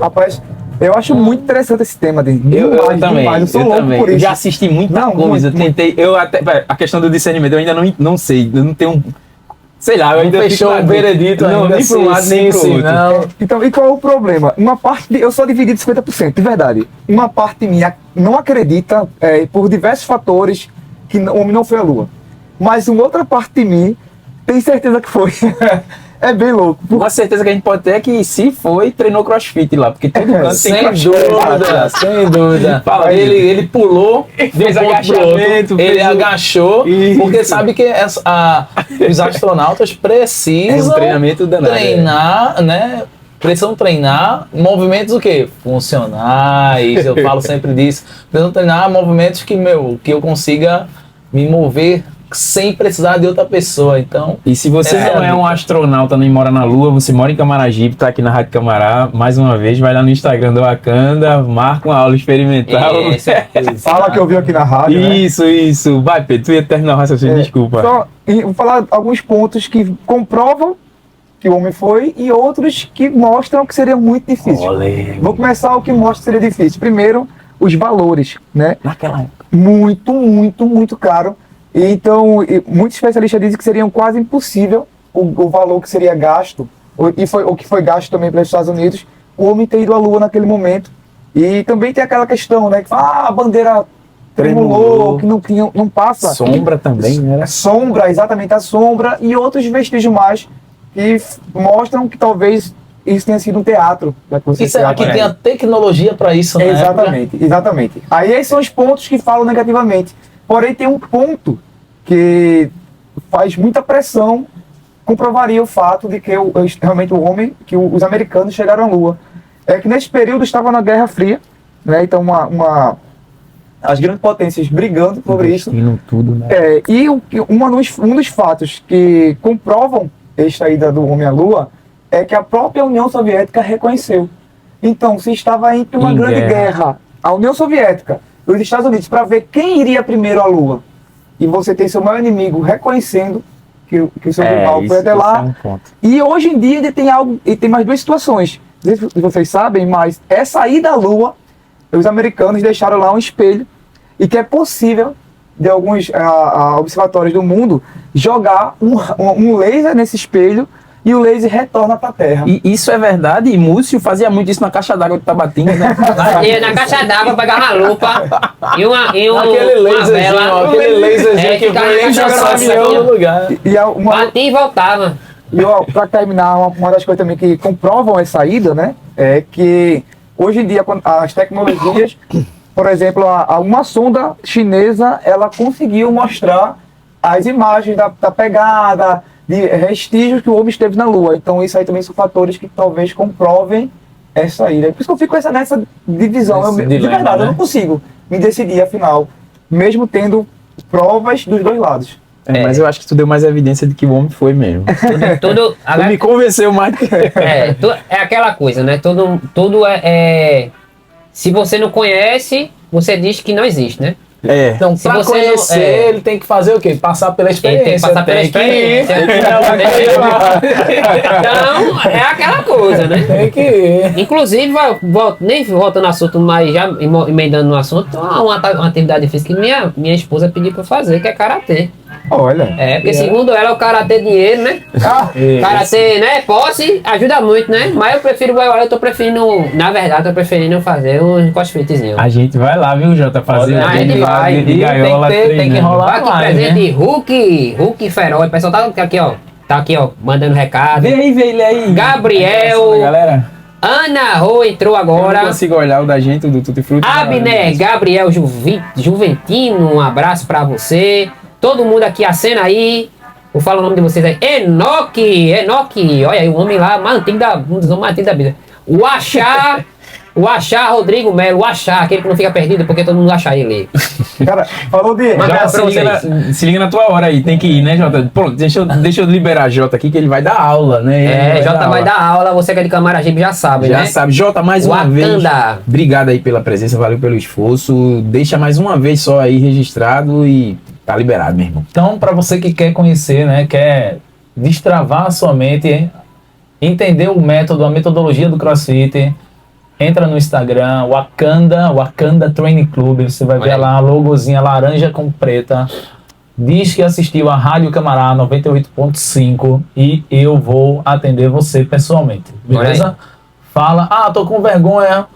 Rapaz, eu acho muito interessante esse tema. Eu também. Eu sou louco por isso. Já assisti muita coisa. Tentei. A questão do discernimento, eu ainda não sei. Eu não tenho. Sei lá, eu ainda fechou o veredito não, ainda. Nem para um lado, nem para o outro. Não. Então, e qual é o problema? Eu sou dividido 50%, de verdade. Uma parte minha não acredita, por diversos fatores, que o homem não foi à Lua. Mas uma outra parte de mim tem certeza que foi. É bem louco. Uma certeza que a gente pode ter é que se foi, treinou crossfit lá, porque todo canto tem crossfit. Sem dúvida. Ele pulou, fez agachamento, ele agachou, porque sabe que os astronautas precisam treinamento danado, treinar, né? Precisam treinar movimentos o quê? Funcionais, eu falo sempre disso. Precisam treinar movimentos que eu consiga me mover sem precisar de outra pessoa, então... E se você não é um astronauta nem mora na Lua, você mora em Camaragibe, tá aqui na Rádio Camará, mais uma vez, vai lá no Instagram do Wakanda, marca uma aula experimental. Fala que eu vi aqui na rádio, Isso. Vai, Pedro, tu ia terminar o raciocínio, desculpa. Vou falar alguns pontos que comprovam que o homem foi e outros que mostram que seria muito difícil. Vou começar o que mostra que seria difícil. Primeiro, os valores, né? Naquela época. Muito, muito, muito caro. Então, muitos especialistas dizem que seria quase impossível o valor que seria gasto, o que foi gasto também pelos Estados Unidos, o homem ter ido à Lua naquele momento. E também tem aquela questão, né? Que fala, a bandeira tremulou, que não passa. Sombra também, né? Sombra, exatamente, a sombra e outros vestígios mais que mostram que talvez isso tenha sido um teatro. E será que tem a tecnologia para isso, né? Exatamente. Aí esses são os pontos que falam negativamente. Porém, tem um ponto que faz muita pressão, comprovaria o fato de que realmente os americanos chegaram à Lua. É que nesse período estava na Guerra Fria, né? Então as grandes potências brigando sobre isso. Tudo, né? E um dos fatos que comprovam esta ida do homem à Lua é que a própria União Soviética reconheceu. Então, se estava entre uma grande guerra, a União Soviética os Estados Unidos, para ver quem iria primeiro à Lua, e você tem seu maior inimigo reconhecendo que o seu rival foi até lá. E hoje em dia tem mais duas situações. Não sei se vocês sabem, mas essa ida à Lua, os americanos deixaram lá um espelho, e que é possível, de alguns observatórios do mundo, jogar um laser nesse espelho, e o laser retorna para a Terra. E isso é verdade? E Múcio fazia muito isso na caixa d'água de Tabatinga, né? Na caixa d'água, pegava uma lupa e aquele laserzinho que foi jogar no avião no lugar. Batia e voltava. E para terminar, uma das coisas também que comprovam essa ida, né? É que hoje em dia as tecnologias, por exemplo, uma sonda chinesa, ela conseguiu mostrar as imagens da pegada, de vestígios que o homem esteve na Lua. Então isso aí também são fatores que talvez comprovem essa ida. Por isso que eu fico nessa divisão. De verdade, eu não consigo me decidir, afinal, mesmo tendo provas dos dois lados. Mas eu acho que tu deu mais evidência de que o homem foi mesmo. Tu me convenceu mais. É aquela coisa, né? Tudo se você não conhece, você diz que não existe, né? É. Então, Se pra você conhecer, não- é. ele tem que fazer o quê? Passar pela Ele experiência. tem que passar pela tem que ir. experiência. Então, é aquela coisa, né? Tem que ir. Inclusive, nem voltando no assunto, mas já emendando no assunto, uma atividade física que minha esposa pediu pra eu fazer, que é karatê. Olha. É, porque segundo ela, o karatê é dinheiro, né? Karatê, né? Posse ajuda muito, né? Mas eu tô preferindo, na verdade, eu tô preferindo fazer um crossfitzinho. A gente vai lá, viu, Jota? Fazer A gente vai. de gaiola Tem que treinando. rolar. Vai aqui mais, presente, Hulk Feroz. O pessoal tá aqui, ó, mandando recado. Vê ele aí. Gabriel. Galera, Ana Rô entrou eu agora. não consigo olhar o da gente, o do Tutti Frutti. Abner Gabriel Juventino, um abraço pra você. Todo mundo aqui, acena aí. Vou falar o nome de vocês aí. Enoque, olha aí, o homem lá, mais antigo um dos homens mais antigos da vida. O Achá Rodrigo Melo, o Achá, aquele que não fica perdido porque todo mundo acha ele. Cara, falou de. Mas- Jota, se liga na tua hora aí, tem que ir, né, Jota? Pronto, deixa eu liberar Jota aqui, que ele vai dar aula, né? Ele Jota vai aula. dar aula, você que é de Camaragibe já sabe, Já né? sabe. Jota, mais uma vez, Wakanda. obrigado aí pela presença, valeu pelo esforço. Deixa mais uma vez só aí registrado e tá liberado, meu irmão. Então, para você que quer conhecer, né, quer destravar a sua mente, entender o método, a metodologia do CrossFit, entra no Instagram, Wakanda Training Club, você vai Olha ver aí. lá a logozinha laranja com preta. Diz que assistiu a Rádio Camará 98.5 e eu vou atender você pessoalmente, beleza? Olha Fala, tô com vergonha,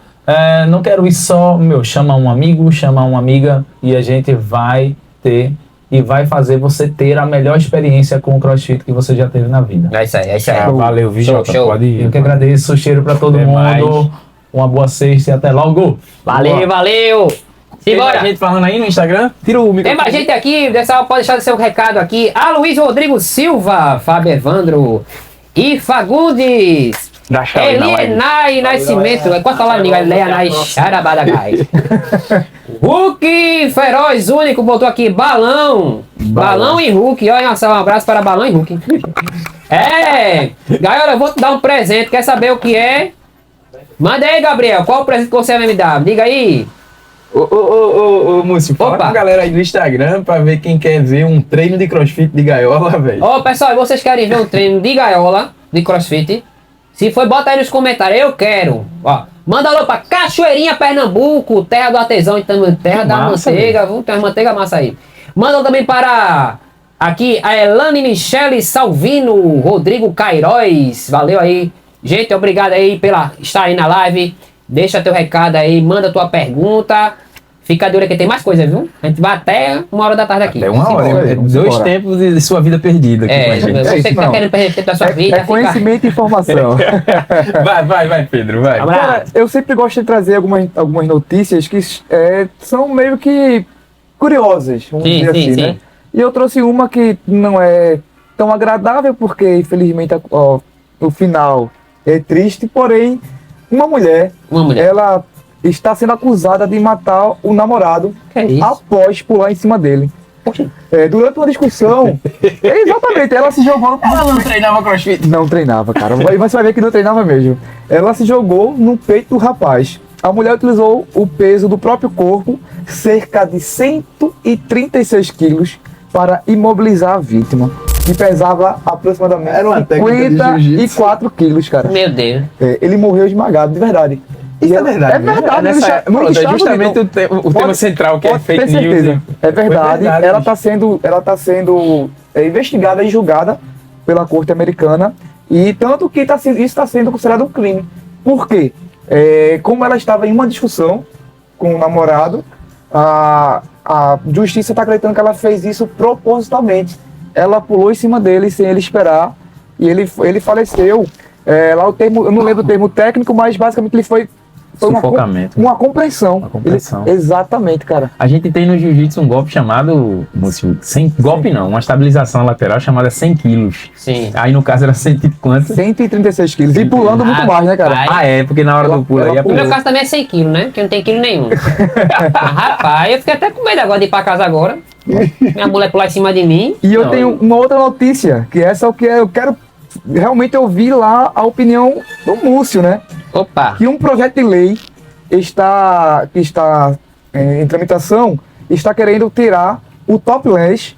não quero ir só, chama um amigo, chama uma amiga e a gente vai ter e vai fazer você ter a melhor experiência com o CrossFit que você já teve na vida. É isso aí, é isso aí. Valeu, viu, Show, Jota? show. Pode ir. Eu que agradeço, cheiro pra todo Até mundo. mais. Uma boa sexta e até logo. Valeu! Tem mais Simbora! gente falando aí no Instagram? Tira o Tem microfone. mais gente aqui, pessoal, pode deixar seu recado aqui. Luiz Rodrigo Silva, Fábio Evandro e Fagundes. Dá tchau aí na live. Elienay Nascimento. Quanto falar, amigo? Elienay Charabadagai. Hulk Feroz Único botou aqui Balão. Balão e Hulk. Olha só, um abraço para Balão e Hulk. Galera, eu vou te dar um presente. Quer saber o que é? Manda aí, Gabriel. Qual o presente que você vai me dar? Diga aí. Ô, Múcio, fala Opa. com a galera aí do Instagram pra ver quem quer ver um treino de crossfit de gaiola, velho. Ó, pessoal, vocês querem ver um treino de gaiola, de crossfit? Se for, bota aí nos comentários, eu quero. Ó, manda alô pra Cachoeirinha, Pernambuco, terra do artesão, então, terra da massa, manteiga, viu? Tem manteiga massa aí. Manda também para aqui a Elane Michele Salvino, Rodrigo Cairóis, valeu aí. Gente, obrigado aí pela estar aí na live. Deixa teu recado aí, manda tua pergunta. Fica de olho que tem mais coisa, viu? A gente vai até 1h da tarde aqui. É uma hora, Simbora, é vamos dois embora. tempos de sua vida perdida aqui com a gente. Você que isso tá não. querendo perder tempo da sua vida, É conhecimento e informação. Vai, Pedro, vai. Abraço. Cara, eu sempre gosto de trazer algumas notícias que são meio que curiosas, vamos Sim, dizer sim, assim, sim. né? E eu trouxe uma que não é tão agradável, porque infelizmente o final é triste, porém, uma mulher, ela está sendo acusada de matar o namorado Que é isso? após pular em cima dele. Durante uma discussão, exatamente, ela se jogou. Ela não treinava crossfit. Não treinava, cara. Mas você vai ver que não treinava mesmo. Ela se jogou no peito do rapaz. A mulher utilizou o peso do próprio corpo, cerca de 136 quilos, para imobilizar a vítima, que pesava aproximadamente Era uma técnica de jiu-jitsu. 54 quilos, cara. Meu Deus. Ele morreu esmagado, de verdade. Isso E é verdade. É verdade. Nessa no época, pronto, é Estado justamente Unido. o tema central, que é Pode fake ter news. certeza. É verdade. verdade, Ela bicho. está sendo investigada e julgada pela corte americana, e tanto que isso está sendo considerado um crime. Por quê? Como ela estava em uma discussão com o namorado, a justiça está acreditando que ela fez isso propositalmente. Ela pulou em cima dele sem ele esperar e ele faleceu. Lá o termo, eu não lembro o termo técnico, mas basicamente ele foi Sufocamento. uma compreensão. Uma compreensão. Exatamente, cara. A gente tem no jiu-jitsu um golpe chamado, Múcio, sem golpe não, uma estabilização lateral chamada 100 quilos. Sim. Aí no caso era 100 e quanto? 136 quilos. E pulando muito mais, né, cara? Rapaz. Porque na hora Ela- do pulo ela aí a No meu caso também é 100 quilos, né? Que não tem quilo nenhum. Rapaz, eu fiquei até com medo agora de ir pra casa agora. Minha mulher pular em cima de mim. E eu Não, tenho uma outra notícia, que essa é o que eu quero realmente ouvir lá a opinião do Múcio, né? Opa. Que um projeto de lei está em tramitação está querendo tirar o topless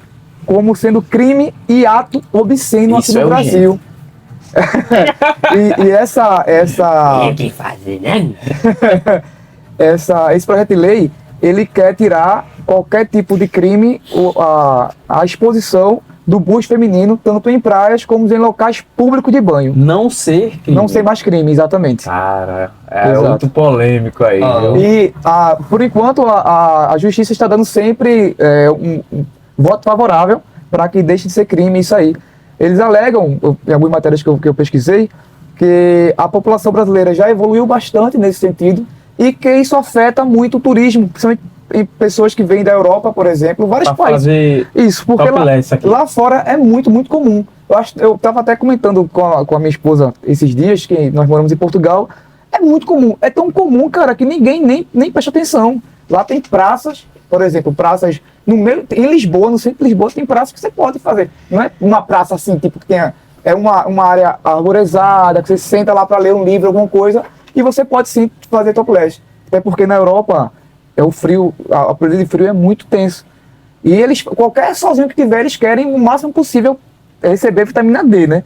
como sendo crime e ato obsceno Isso aqui no é Brasil. e Tem que fazer, né? esse projeto de lei, ele quer tirar qualquer tipo de crime, a exposição do busto feminino, tanto em praias como em locais públicos de banho. Não ser crime. Não ser mais crime, exatamente. Cara, é Exato. outro polêmico aí, viu? E, por enquanto, a justiça está dando sempre um voto favorável para que deixe de ser crime isso aí. Eles alegam, em algumas matérias que eu pesquisei, que a população brasileira já evoluiu bastante nesse sentido e que isso afeta muito o turismo, principalmente em pessoas que vêm da Europa, por exemplo, vários Pra países. fazer Isso, porque topless aqui. lá fora é muito, muito comum. Eu estava até comentando com a minha esposa esses dias, que nós moramos em Portugal, é muito comum. É tão comum, cara, que ninguém nem presta atenção. Lá tem praças, por exemplo, praças no meio, em Lisboa, no centro de Lisboa, tem praças que você pode fazer. Não é uma praça assim, tipo, que tenha uma área arborizada, que você senta lá para ler um livro, alguma coisa, e você pode sim fazer topless. Até porque na Europa o frio, a período de frio é muito tenso. E eles, qualquer sozinho que tiver, eles querem o máximo possível receber vitamina D, né?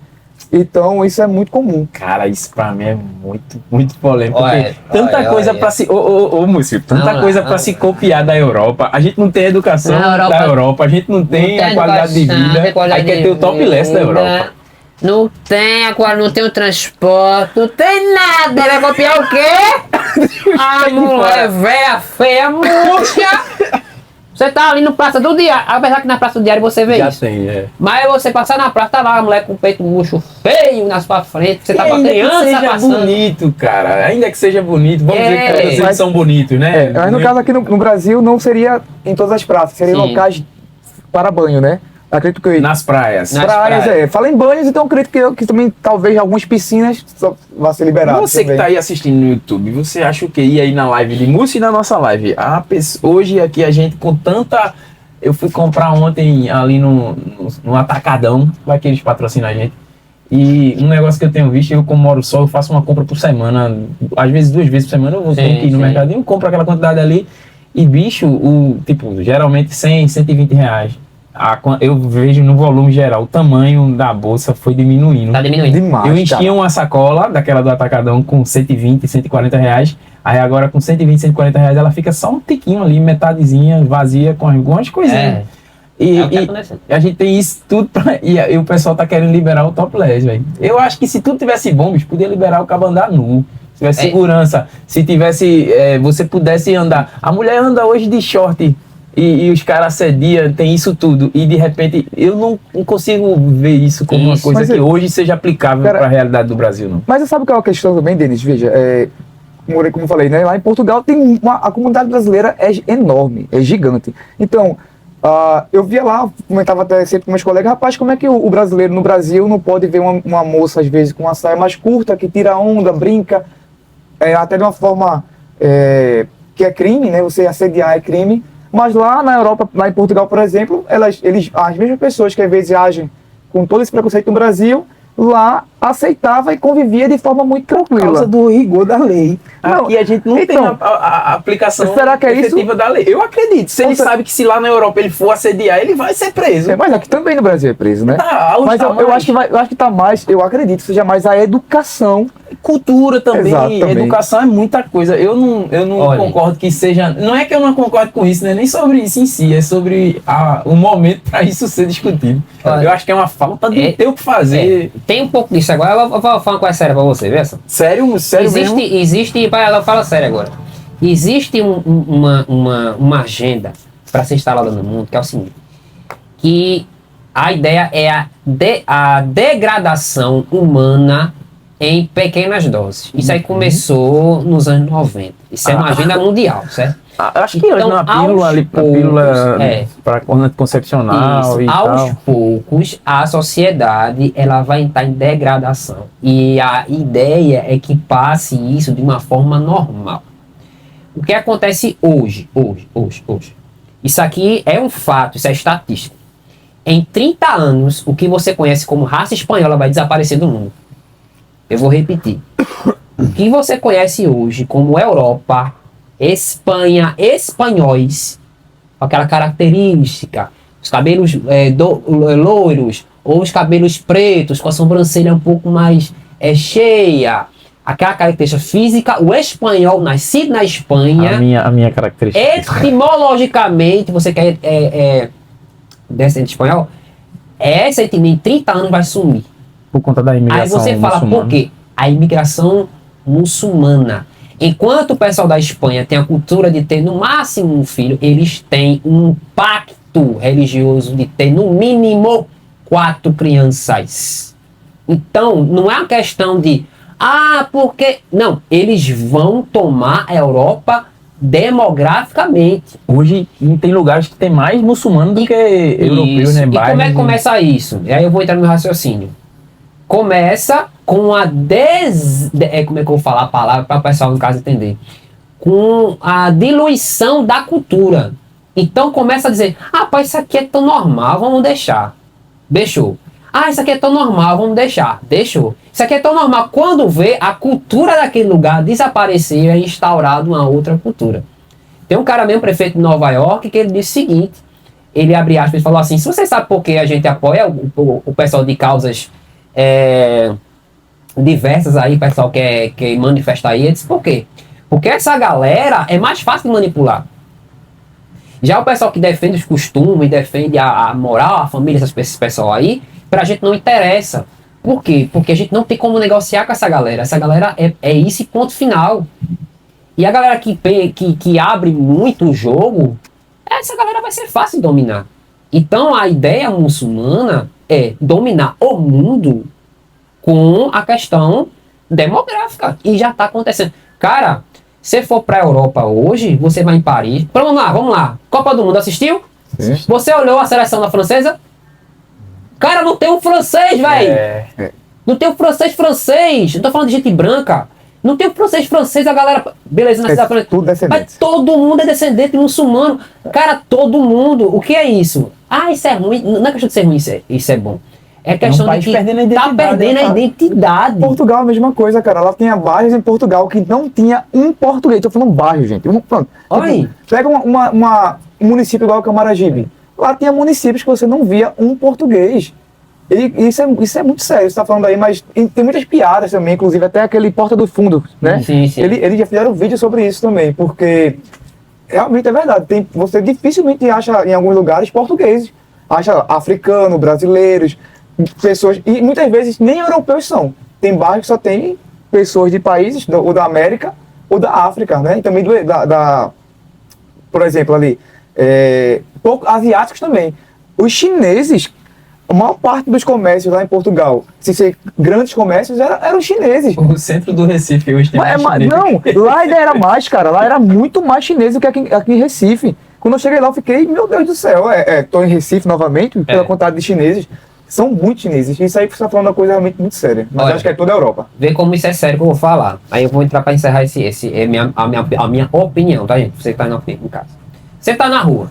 Então isso é muito comum. Cara, isso pra mim é muito, muito polêmico. Olha, porque tanta olha, coisa olha. pra se. Ô, Múcio, tanta Não, coisa não, pra não. se copiar da Europa. A gente não tem educação Na Europa- da Europa, a gente não tem a qualidade de educação, vida. tem qualidade Aí quer de ter o topless da vida. Europa. Não tem, agora não tem o transporte, não tem nada. Vai copiar o quê? A mulher velha, feia, murcha. Você tá ali no Praça do Diário, apesar que na Praça do Diário você vê Já isso. tem, é. Mas você passar na praça, tá lá a mulher com o peito murcho feio nas pra frente, você tá E com a ainda que criança seja passando. bonito, cara. Ainda que seja bonito, vamos dizer que todos eles Mas- são bonitos, né? Mas no caso aqui no Brasil não seria em todas as praças, seria em Sim. locais para banho, né? Acredito que Nas praias. Nas praias, praias. fala em banhos, então acredito que também talvez algumas piscinas só vá ser liberado. Você que também. tá aí assistindo no YouTube, você acha o que? E aí na live de Múcio e na nossa live? Hoje aqui a gente com tanta... Eu fui comprar ontem ali no Atacadão, vai que eles patrocinam a gente. E um negócio que eu tenho visto, eu como moro só, eu faço uma compra por semana. Às vezes 2 vezes por semana eu vou Sim, aqui no sim. mercadinho, compro aquela quantidade ali. E bicho, tipo, geralmente 100, 120 reais. Eu vejo no volume geral, o tamanho da bolsa foi diminuindo. Tá diminuindo. Demais, Eu enchia cara. uma sacola daquela do Atacadão com 120, 140 reais. Aí agora com 120, 140 reais ela fica só um tiquinho ali, metadezinha, vazia, com algumas coisinhas. E, É o que tá e acontecendo. a gente tem isso tudo e o pessoal tá querendo liberar o topless, velho. Eu acho que se tudo tivesse bom, bicho, podia liberar o cabo andar nu. Se tivesse segurança, se tivesse, você pudesse andar. A mulher anda hoje de short e os caras assediam, tem isso tudo. E de repente, eu não consigo ver isso como uma Isso. coisa Mas que eu- hoje seja aplicável Cara, para a realidade do Brasil, não. Mas você sabe qual é a questão também, Denis? Veja, como eu falei, né? Lá em Portugal tem a comunidade brasileira é enorme, é gigante. Então, eu via lá, comentava até sempre com meus colegas, rapaz, como é que o brasileiro no Brasil não pode ver uma moça, às vezes, com uma saia mais curta, que tira onda, brinca, até de uma forma que é crime, né? Você assediar é crime. Mas lá na Europa, lá em Portugal, por exemplo, as mesmas pessoas que às vezes agem com todo esse preconceito no Brasil, lá aceitava e convivia de forma muito Por causa tranquila. do rigor da lei. Não, Aqui a gente não então, tem a aplicação será que é isso? efetiva da lei. Eu acredito. Se ele Ou se- sabe que se lá na Europa ele for assediar, ele vai ser preso. Mas aqui também no Brasil é preso, né? Tá, onde Mas tá eu mais? acho que tá mais, eu acredito que seja mais a educação. Cultura também, Exato, também. educação é muita coisa. Eu não Olha. concordo que seja. Não é que eu não concordo com isso, né? Nem sobre isso em si, é sobre o momento para isso ser discutido. Olha. Eu acho que é uma falta de É- ter o que fazer. Tem um pouco disso agora, eu vou falar uma coisa séria pra você, vê essa? Sério mesmo? Existe, ela fala sério agora. Existe uma agenda para ser instalada no mundo, que é o seguinte, que a ideia é a degradação humana em pequenas doses. Isso aí começou nos anos 90. Isso é uma agenda mundial, certo? Acho que Então, hoje uma pílula aos ali, pílula poucos, para anticoncepcional Isso. e Aos tal. poucos, a sociedade ela vai entrar em degradação. E a ideia é que passe isso de uma forma normal. O que acontece hoje? Isso aqui é um fato, isso é estatístico. Em 30 anos, o que você conhece como raça espanhola vai desaparecer do mundo. Eu vou repetir. O que você conhece hoje como Europa, Espanha, espanhóis, com aquela característica, os cabelos loiros, ou os cabelos pretos, com a sobrancelha um pouco mais cheia, aquela característica física, o espanhol, nascido na Espanha, A minha característica. etimologicamente, você quer descendente espanhol, essa etnia em 30 anos vai sumir. Por conta da Aí imigração você fala, muçulmana. por quê? A imigração muçulmana. Enquanto o pessoal da Espanha tem a cultura de ter no máximo um filho, eles têm um pacto religioso de ter no mínimo 4 crianças. Então, não é uma questão de, porque... Não, eles vão tomar a Europa demograficamente. Hoje tem lugares que tem mais muçulmano do que europeus, Isso. né? E como é que Bairros, começa isso? E aí eu vou entrar no meu raciocínio. Começa com a como é que eu vou falar a palavra para o pessoal no caso entender? Com a diluição da cultura. Então começa a dizer, rapaz, isso aqui é tão normal, vamos deixar. Deixou. Isso aqui é tão normal, vamos deixar. Deixou. Isso aqui é tão normal. Quando vê, a cultura daquele lugar desapareceu e é instaurada uma outra cultura. Tem um cara mesmo, prefeito de Nova York, que ele disse o seguinte, ele abre aspas e falou assim, se você sabe por que a gente apoia o pessoal de causas diversas aí, pessoal que manifesta aí, ele disse, por quê? Porque essa galera é mais fácil de manipular. Já o pessoal que defende os costumes, defende a moral, a família, esse pessoal aí, pra gente não interessa. Por quê? Porque a gente não tem como negociar com essa galera. Essa galera é isso e ponto final. E a galera que abre muito o jogo, essa galera vai ser fácil de dominar. Então a ideia muçulmana é dominar o mundo com a questão demográfica. E já está acontecendo. Cara, se for para a Europa hoje, você vai em Paris. Vamos lá. Copa do Mundo, assistiu? Sim. Você olhou a seleção da francesa? Cara, não tem um francês, velho. Não tem um francês. Eu tô falando de gente branca. Não tem um francês, a galera... Beleza, na cidade francesa. Tudo descendente. Mas todo mundo é descendente muçulmano. Cara, todo mundo. O que é isso? Isso é ruim. Não é questão de ser ruim, isso é bom. É questão de que perdendo a identidade, tá perdendo a né, cara? identidade. Portugal é a mesma coisa, cara. Ela tinha bairros em Portugal que não tinha um português. Tô falando bairro, gente. Pronto. Olha aí. Pega um município igual o Camaragibe. Lá tinha municípios que você não via um português. E isso é muito sério, você tá falando aí, mas tem muitas piadas também, inclusive até aquele Porta do Fundo, né? Sim. Eles já fizeram um vídeo sobre isso também, porque realmente é verdade. Você dificilmente acha em alguns lugares portugueses. Acha africanos, brasileiros, pessoas, e muitas vezes nem europeus são. Tem bairros que só tem pessoas de países, ou da América, ou da África, né? E também por exemplo, ali, asiáticos também. Os chineses, a maior parte dos comércios lá em Portugal, se ser grandes comércios, eram chineses. O centro do Recife hoje tem mais chinês. Não, lá ainda era mais, cara. Lá era muito mais chinês do que aqui em Recife. Quando eu cheguei lá, eu fiquei, meu Deus do céu. Tô em Recife novamente, pela quantidade de chineses. São muito chineses. Isso aí você está falando uma coisa realmente muito séria. Mas Olha, acho que é toda a Europa. Vê como isso é sério que eu vou falar. Aí eu vou entrar para encerrar a minha opinião, tá, gente? Você tá no caso. Você tá na rua,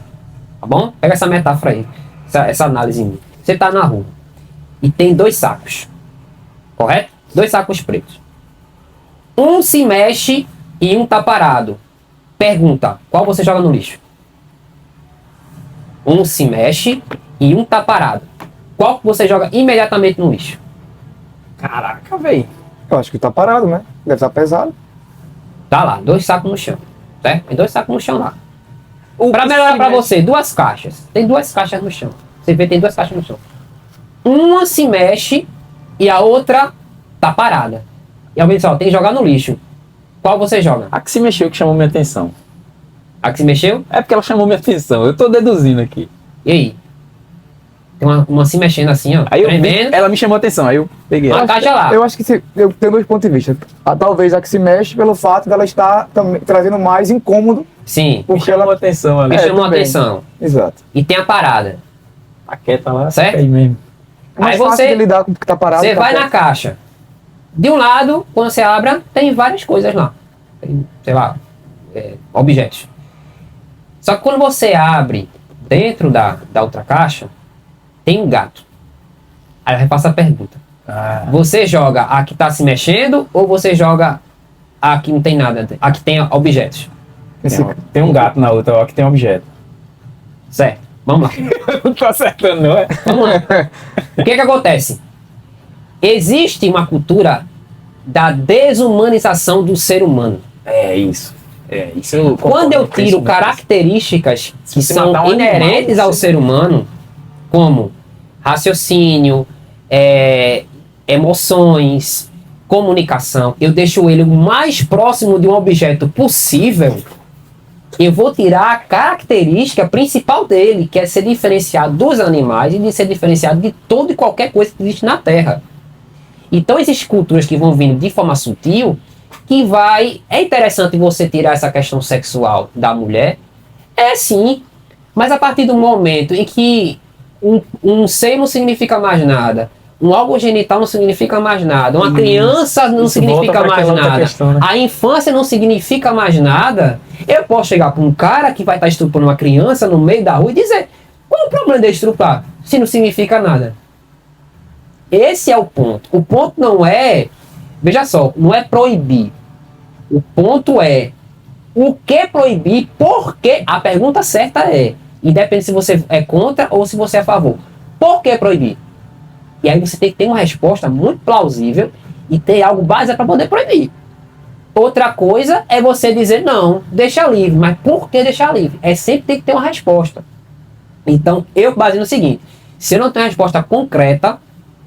tá bom? Pega essa metáfora aí, essa análise minha. Você tá na rua e tem 2 sacos, correto? 2 sacos pretos. Um se mexe e um tá parado. Pergunta, qual você joga no lixo? Um se mexe e um tá parado. Qual você joga imediatamente no lixo? Caraca, velho. Eu acho que tá parado, né? Deve estar pesado. Tá lá, 2 sacos no chão, certo? Tem 2 sacos no chão lá. Pra melhorar pra você, 2 caixas. Tem 2 caixas no chão. Você vê, tem 2 caixas no chão. Uma se mexe e a outra tá parada. E alguém diz, ó, tem que jogar no lixo. Qual você joga? A que se mexeu que chamou minha atenção. A que se mexeu? É porque ela chamou minha atenção. Eu tô deduzindo aqui. E aí? Tem uma se mexendo assim, ó. Aí eu vi, tremendo. ela me chamou a atenção. Aí eu peguei. Uma ela. caixa lá. Eu acho que eu tenho 2 pontos de vista. Talvez a que se mexe pelo fato dela estar trazendo mais incômodo. Sim, Me Porque chamou ela... a atenção ali. me chamou a também. atenção. Exato. E tem a parada. A quieta lá. Certo? fica aí mesmo. Mais Aí fácil você- de lidar com o que tá parado. Você tá vai perto. na caixa. De um lado, quando você abre, tem várias coisas lá. Tem, sei lá, objetos. Só que quando você abre dentro da outra caixa, tem um gato. Aí eu repasso a pergunta. Você joga a que tá se mexendo ou você joga a que não tem nada, a que tem objetos? Tem um gato na outra, ó, que tem um objeto. Certo, vamos lá. Não tô acertando, não é? Vamos lá. O que acontece? Existe uma cultura da desumanização do ser humano. É isso. Eu Quando eu concordo com isso tiro mesmo. características que você são matar um inerentes animal, ao ser humano, como raciocínio, emoções, comunicação, eu deixo ele o mais próximo de um objeto possível, eu vou tirar a característica principal dele, que é ser diferenciado dos animais e de ser diferenciado de toda e qualquer coisa que existe na Terra. Então existem culturas que vão vindo de forma sutil, que vai... É interessante você tirar essa questão sexual da mulher, é sim, mas a partir do momento em que um seio não significa mais nada, um órgão genital não significa mais nada, uma criança não Isso significa volta pra mais aquela outra nada, questão, né? a infância não significa mais nada, eu posso chegar para um cara que vai estar estuprando uma criança no meio da rua e dizer, qual é o problema de estuprar, se não significa nada? Esse é o ponto. O ponto não é, veja só, não é proibir. O ponto é o que proibir, porque a pergunta certa é, independente se você é contra ou se você é a favor, por que proibir? E aí você tem que ter uma resposta muito plausível e ter algo básico para poder proibir. Outra coisa é você dizer, não, deixa livre. Mas por que deixar livre? Sempre tem que ter uma resposta. Então, eu baseio no seguinte, se eu não tenho uma resposta concreta,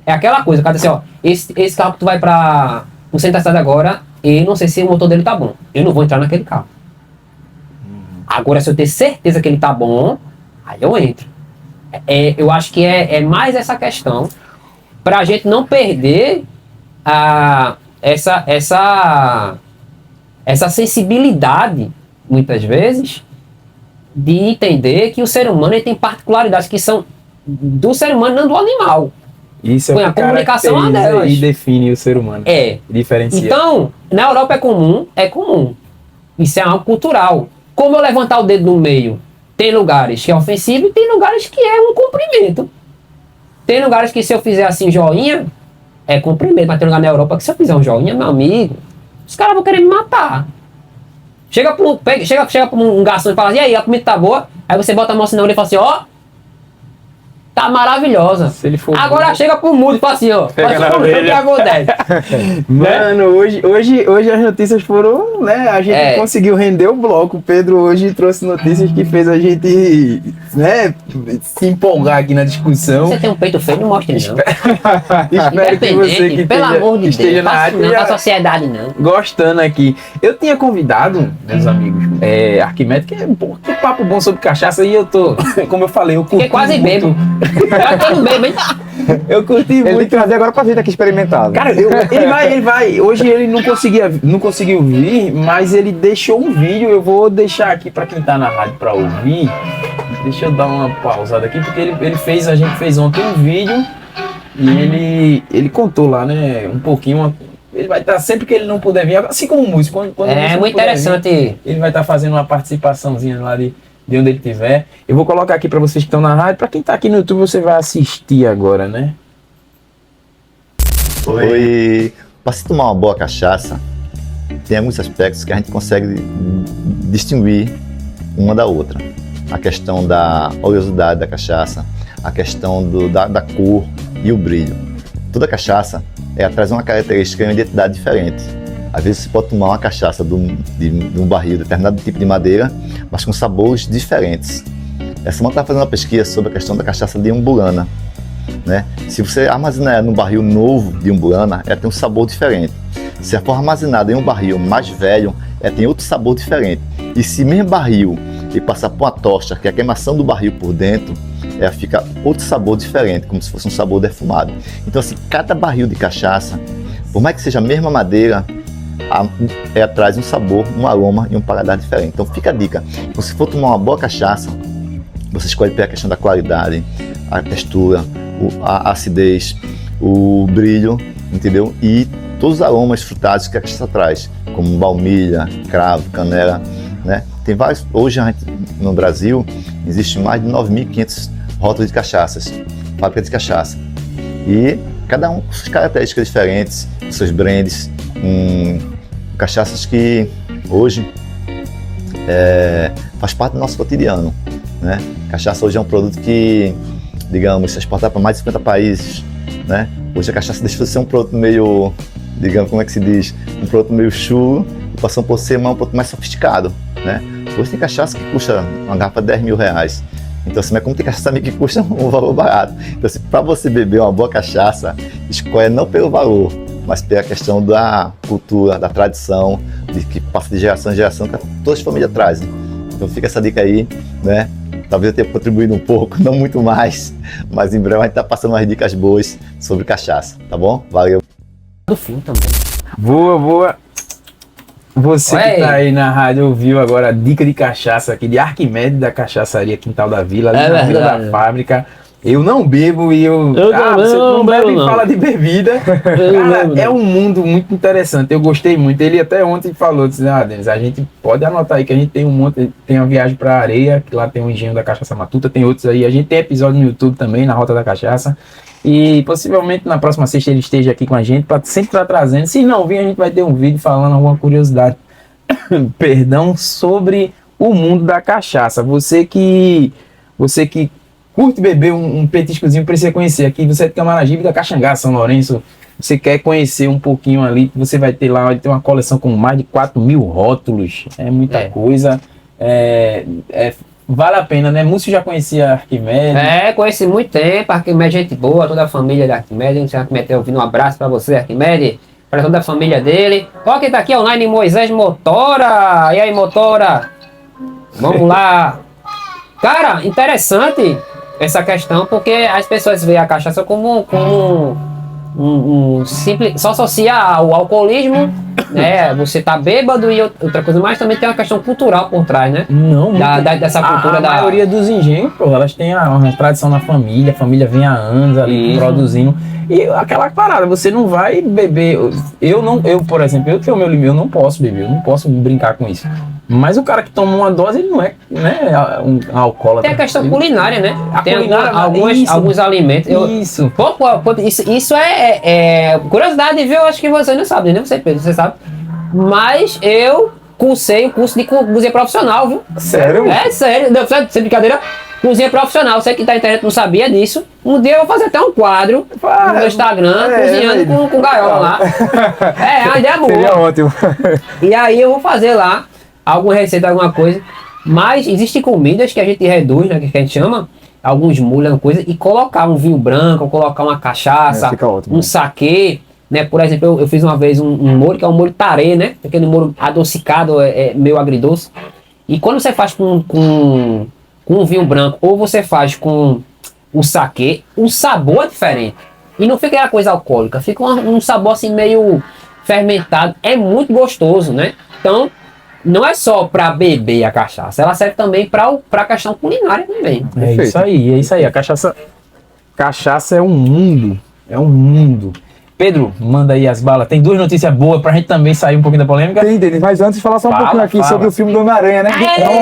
é aquela coisa, o cara diz assim, ó, esse carro que tu vai para o centro da cidade agora, eu não sei se o motor dele tá bom. Eu não vou entrar naquele carro. Agora, se eu ter certeza que ele tá bom, aí eu entro. Eu acho que é mais essa questão, para a gente não perder essa sensibilidade, muitas vezes, de entender que o ser humano ele tem particularidades que são do ser humano, não do animal. Isso é Põe o a que comunicação caracteriza delas. e define o ser humano. Diferencia. Então, na Europa é comum. Isso é algo cultural. Como eu levantar o dedo no meio, tem lugares que é ofensivo e tem lugares que é um cumprimento. Tem lugares que se eu fizer assim joinha, é cumprimento, mas tem lugar na Europa que se eu fizer um joinha, meu amigo, os caras vão querer me matar. Chega pra um garçom e fala assim, e aí, a comida tá boa? Aí você bota a mão assim na orelha e fala assim, ó, tá maravilhosa. Se ele for Agora chega pro mudo e fala assim, ó, Pega faz na o que orelha. acontece. Mano, hoje as notícias foram, né? A gente conseguiu render o bloco. O Pedro hoje trouxe notícias que fez a gente, né, se empolgar aqui na discussão. Você tem um peito feio, não mostre não. Espero que você que pelo amor de esteja Deus, na faça área não já pra sociedade não. gostando aqui. Eu tinha convidado, meus amigos, Arquimedes, que é que papo bom sobre cachaça, e eu tô, como eu falei, eu curti Fiquei quase muito. bebo. Eu tô no bebo, hein? Eu curti Ele tem muito. que trazer agora pra gente aqui experimentar. Cara, ele vai. Hoje ele não conseguiu vir, mas ele deixou um vídeo. Eu vou deixar aqui pra quem tá na rádio pra ouvir. Deixa eu dar uma pausada aqui, porque a gente fez ontem um vídeo e ele contou lá, né, um pouquinho. Ele vai estar sempre que ele não puder vir, assim como o músico. Quando É não muito puder interessante. vir, ele vai estar fazendo uma participaçãozinha lá de onde ele estiver. Eu vou colocar aqui pra vocês que estão na rádio. Pra quem tá aqui no YouTube, você vai assistir agora, né? Oi. Para se tomar uma boa cachaça, tem alguns aspectos que a gente consegue distinguir uma da outra. A questão da oleosidade da cachaça, a questão da cor e o brilho. Toda cachaça traz uma característica e uma identidade diferente. Às vezes você pode tomar uma cachaça de um barril, determinado tipo de madeira, mas com sabores diferentes. Essa semana eu estava fazendo uma pesquisa sobre a questão da cachaça de umbulana, né? Se você armazenar ela num barril novo de umbulana, ela tem um sabor diferente. Se ela for armazenada em um barril mais velho, ela tem outro sabor diferente. E se mesmo barril e passar por uma tocha, que é a queimação do barril por dentro, ela fica outro sabor diferente, como se fosse um sabor defumado. Então assim, cada barril de cachaça, por mais que seja a mesma madeira, ela traz um sabor, um aroma e um paladar diferente. Então fica a dica, se você for tomar uma boa cachaça, você escolhe pela questão da qualidade, a textura, a acidez, o brilho, entendeu? E todos os aromas frutados que a cachaça traz, como baunilha, cravo, canela, né? Tem vários, hoje no Brasil existe mais de 9.500 rótulos de cachaças, fábricas de cachaça. E cada um com suas características diferentes, seus brands, cachaças que hoje faz parte do nosso cotidiano, né? Cachaça hoje é um produto que, digamos, é exportado para mais de 50 países, né? Hoje a cachaça deixou de ser um produto meio, digamos, como é que se diz? Um produto meio chulo e passou por ser um produto mais sofisticado, né? Hoje tem cachaça que custa uma garrafa de 10 mil reais. Então, assim, mas como tem cachaça também que custa um valor barato. Então, assim, para você beber uma boa cachaça, escolha não pelo valor, mas pela questão da cultura, da tradição, de que passa de geração em geração, que todas as famílias trazem. Então fica essa dica aí, né? Talvez eu tenha contribuído um pouco, não muito mais, mas em breve a gente tá passando umas dicas boas sobre cachaça, tá bom? Valeu! Do fim também. Boa. Você Oi. que tá aí na rádio ouviu agora a dica de cachaça aqui de Arquimedes da Cachaçaria Quintal da Vila, ali É na Vila verdade. da Fábrica. Eu não bebo e eu também você não não bebe bebo, e não. fala de bebida. Cara, é um mundo muito interessante. Eu gostei muito. Ele até ontem falou, disse, Denis, a gente pode anotar aí que a gente tem um monte, tem uma viagem pra areia, que lá tem o engenho da Cachaça Matuta, tem outros aí. A gente tem episódio no YouTube também, na Rota da Cachaça. E possivelmente na próxima sexta ele esteja aqui com a gente, pra sempre estar trazendo. Se não vir, a gente vai ter um vídeo falando alguma curiosidade, perdão, sobre o mundo da cachaça. Você que curte beber um petiscozinho, precisa conhecer. Aqui você é de Camaragibe, da Caxangá, São Lourenço. Você quer conhecer um pouquinho ali, você vai ter lá, vai ter uma coleção com mais de 4.000 rótulos. É muita coisa. Vale a pena, né? Múcio já conhecia Arquimedes. Conheci muito tempo, Arquimedes, gente boa, toda a família da Arquimedes. Arquimedes ouvindo, um abraço pra você, Arquimedes, para toda a família dele. Ó, quem tá aqui online, Moisés Motora. E aí, Motora? Vamos lá. Cara, interessante essa questão, porque as pessoas veem a cachaça como um simples, só associa ao alcoolismo, né? Você tá bêbado e outra coisa, mas também tem uma questão cultural por trás, né? Não, Dessa cultura a da maioria dos engenhos, pô, elas têm uma tradição na família, a família vem há anos ali Isso. produzindo. E aquela parada, você não vai beber. Eu, por exemplo, eu tenho o meu limite, eu não posso beber, eu não posso brincar com isso. Mas o cara que toma uma dose, ele não é, né, um alcoólatra. Tem a questão culinária, né? A Tem culinária, isso. alguns alimentos. Isso. Isso é curiosidade, viu? Acho que você não sabe, né? Você sabe. Mas eu cursei o curso de cozinha profissional, viu? Sério? É sério, não, sem brincadeira. Cozinha profissional, você que tá na internet não sabia disso. Um dia eu vou fazer até um quadro no meu Instagram, cozinhando com gaiola lá. A ideia é boa. Seria ótimo. E aí eu vou fazer lá alguma receita, alguma coisa. Mas existem comidas que a gente reduz, né? Que a gente chama, alguns molhos, alguma coisa, e colocar um vinho branco, colocar uma cachaça, Fica ótimo, um né? saquê. Né? Por exemplo, eu fiz uma vez um molho que é um molho tarê, né? Aquele molho adocicado, meio agridoce. E quando você faz com um vinho branco ou você faz com o saquê, o sabor é diferente. E não fica aquela coisa alcoólica, fica um sabor assim meio fermentado. É muito gostoso, né? Então, não é só para beber a cachaça, ela serve também para a questão culinária também. É isso aí. A cachaça é um mundo. É um mundo. Pedro, manda aí as balas. Tem duas notícias boas pra gente também sair um pouquinho da polêmica. Tem, Denis, mas antes falar só um Fala, pouquinho aqui fala. sobre o filme do Homem-Aranha, né?